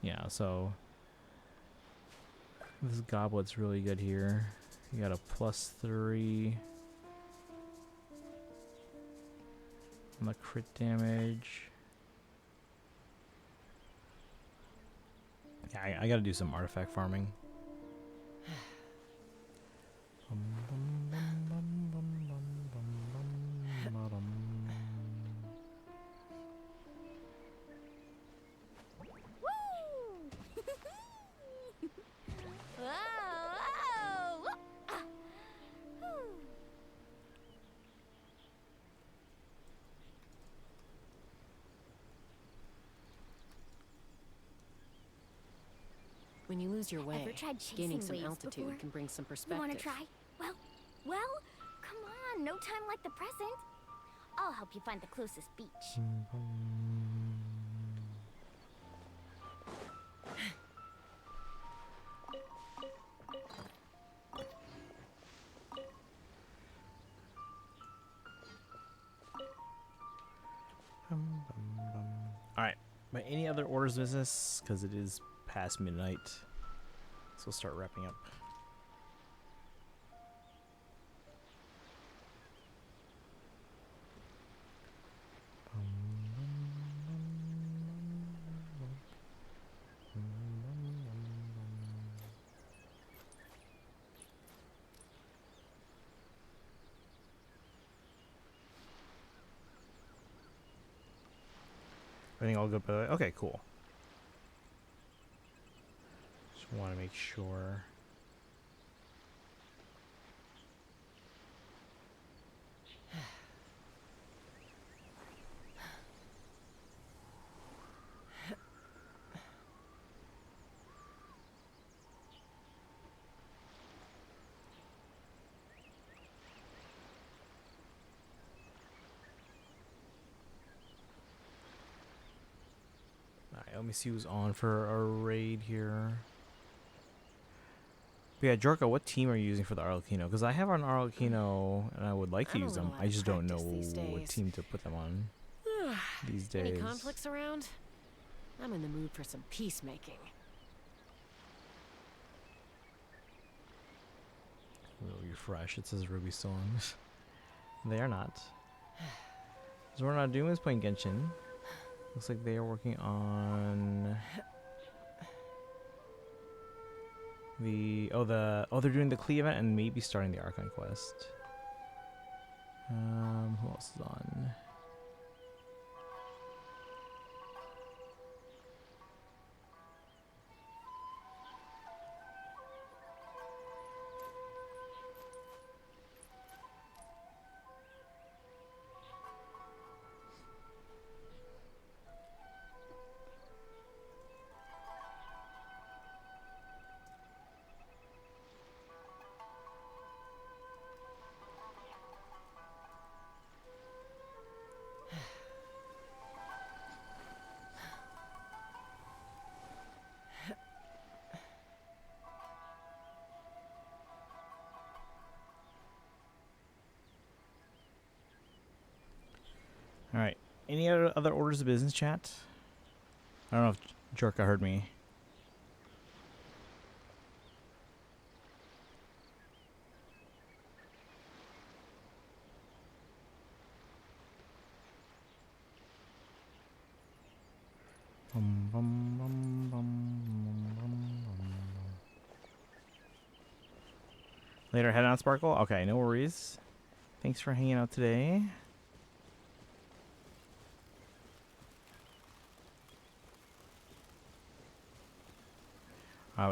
Yeah, so this goblet's really good here. You got a +3 on the crit damage. Yeah, I gotta do some artifact farming. When you lose your way, Ever tried gaining chasing some waves altitude before? can bring some You perspective. wanna try? Well, come on, no time like the present. I'll help you find the closest beach. Alright, by any other orders of business, because it is past midnight, so we'll start wrapping up. Everything all good, by the way? Okay, cool. Just want to make sure. Alright, let me see who's on for our raid here. But yeah, Jorka, what team are you using for the Arlecchino? Because I have an Arlecchino and I would like to I'm a use them. little out I of just don't know practice these what days. team to put them on these days. Any conflicts around? I'm in the mood for some peacemaking. We'll refresh. It says Ruby still on. They are not. So we're not doing is playing Genshin. Looks like they are working on the they're doing the Klee event and maybe starting the Archon quest. Who else is on? All right. Any other orders of business, chat? I don't know if Jorka heard me. Later, head on, Sparkle. Okay, no worries. Thanks for hanging out today.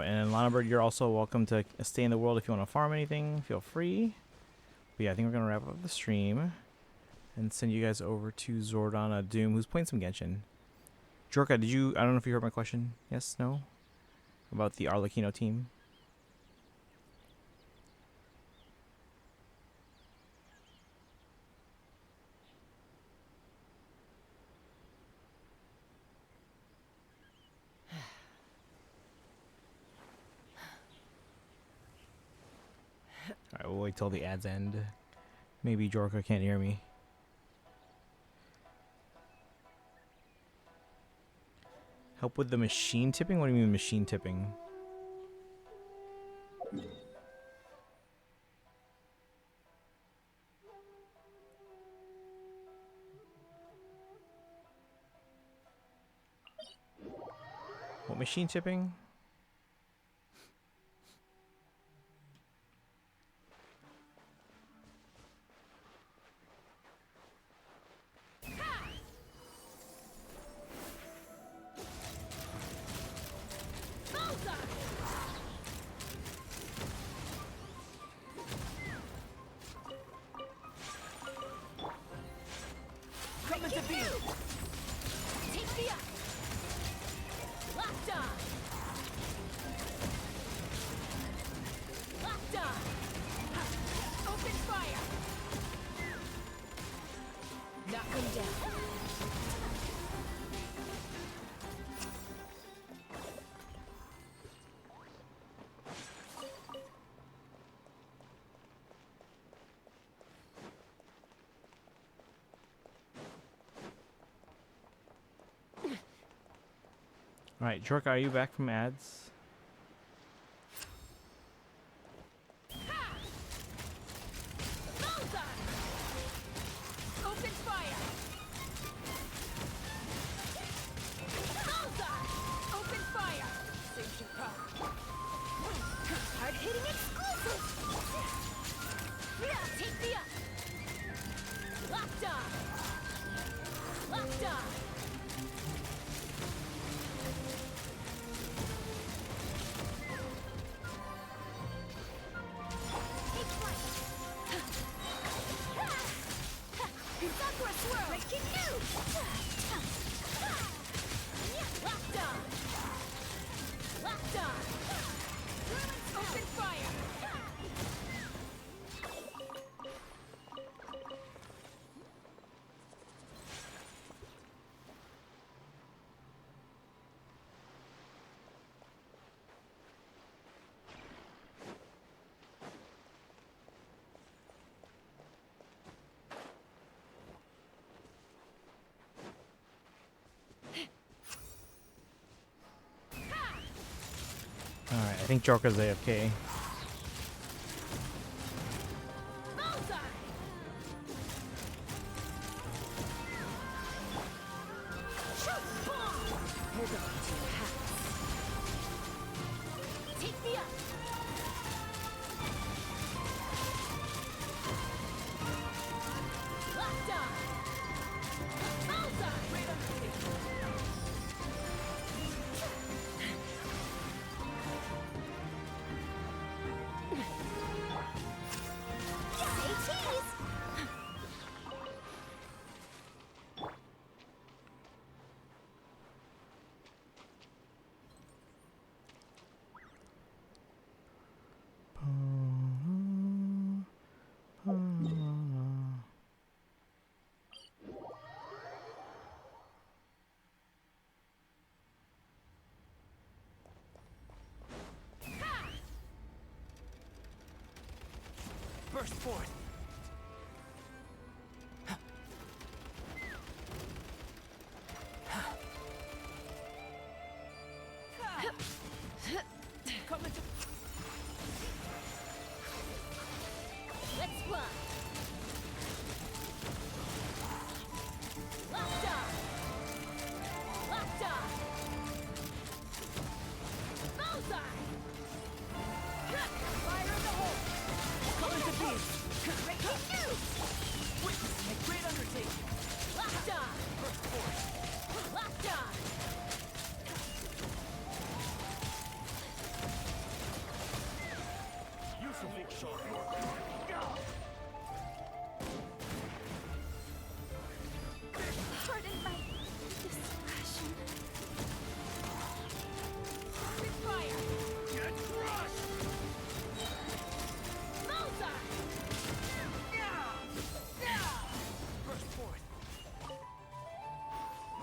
And Lana Bird, you're also welcome to stay in the world if you want to farm anything. Feel free. But yeah, I think we're gonna wrap up the stream and send you guys over to Zordana Doom, who's playing some Genshin. Jorka, did you? I don't know if you heard my question. Yes, no, about the Arlecchino team. wait till the ads end. Maybe Jorka can't hear me. Help with the machine tipping? What do you mean machine tipping? What machine tipping? Coming to be. Take me up. Locked on. Locked on. Open fire. Knock him down. Alright, Jorka, are you back from ads? Open fire. Open fire. Save your power. Hard hitting exclusive. Yeah, take me up. Locked on. Locked on. Alright, I think Jorka's AFK. Take me up. Locked on. Bullseye. Right underneath. Burst forth. Coming to. Let's fly. Locked on. Locked on. Bullseye. Fire in the hole. Coming to be. Breaking news. Witness a great undertaking. Locked on. Burst forth. Locked on. You shall make sure. Pardon my discretion. Open fire. Get crushed. Bullseye. Burst forth.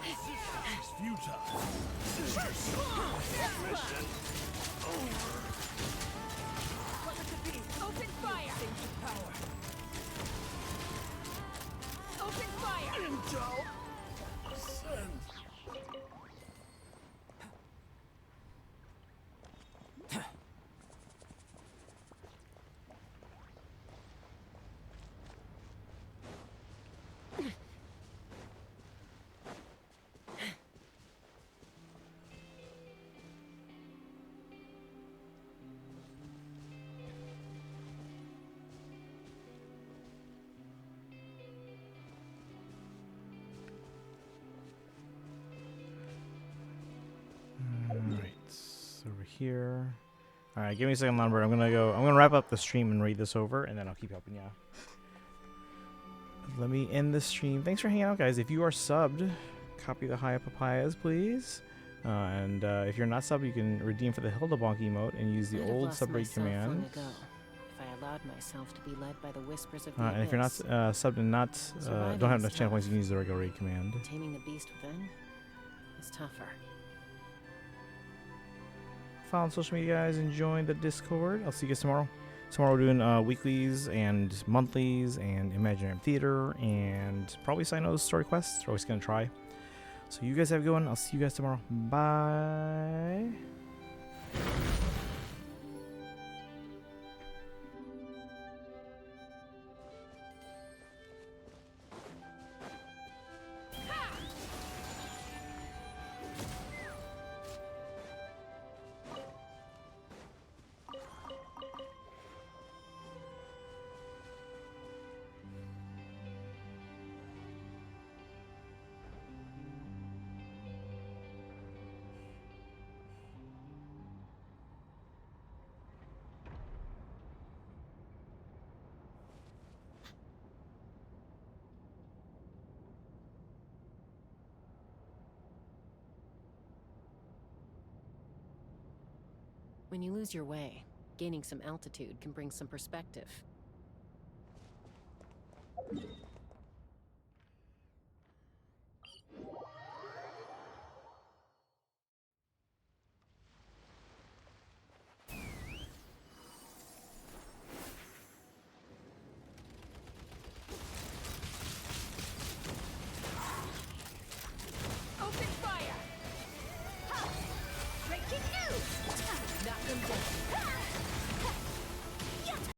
Resistance is futile. Sisters. Mission over. Coming to be. Open fire. here. All right, give me a second, Lambert. I'm gonna wrap up the stream and read this over, and then I'll keep helping you out. Let me end the stream. Thanks for hanging out, guys. If you are subbed, copy the High Papayas, please. And if you're not subbed, you can redeem for the Hildebonk emote and use the old subrate command. If I allowed myself to be led by the whispers of the And if you're not subbed and not don't have enough channel points, you can use the regular raid command. Taming the beast within is tougher. Follow on social media, guys, and join the Discord. I'll see you guys tomorrow. Tomorrow we're doing weeklies and monthlies and Imaginary Theater and probably Sino's story quests. We're always going to try. So you guys have a good one. I'll see you guys tomorrow. Bye. When you lose your way, gaining some altitude can bring some perspective.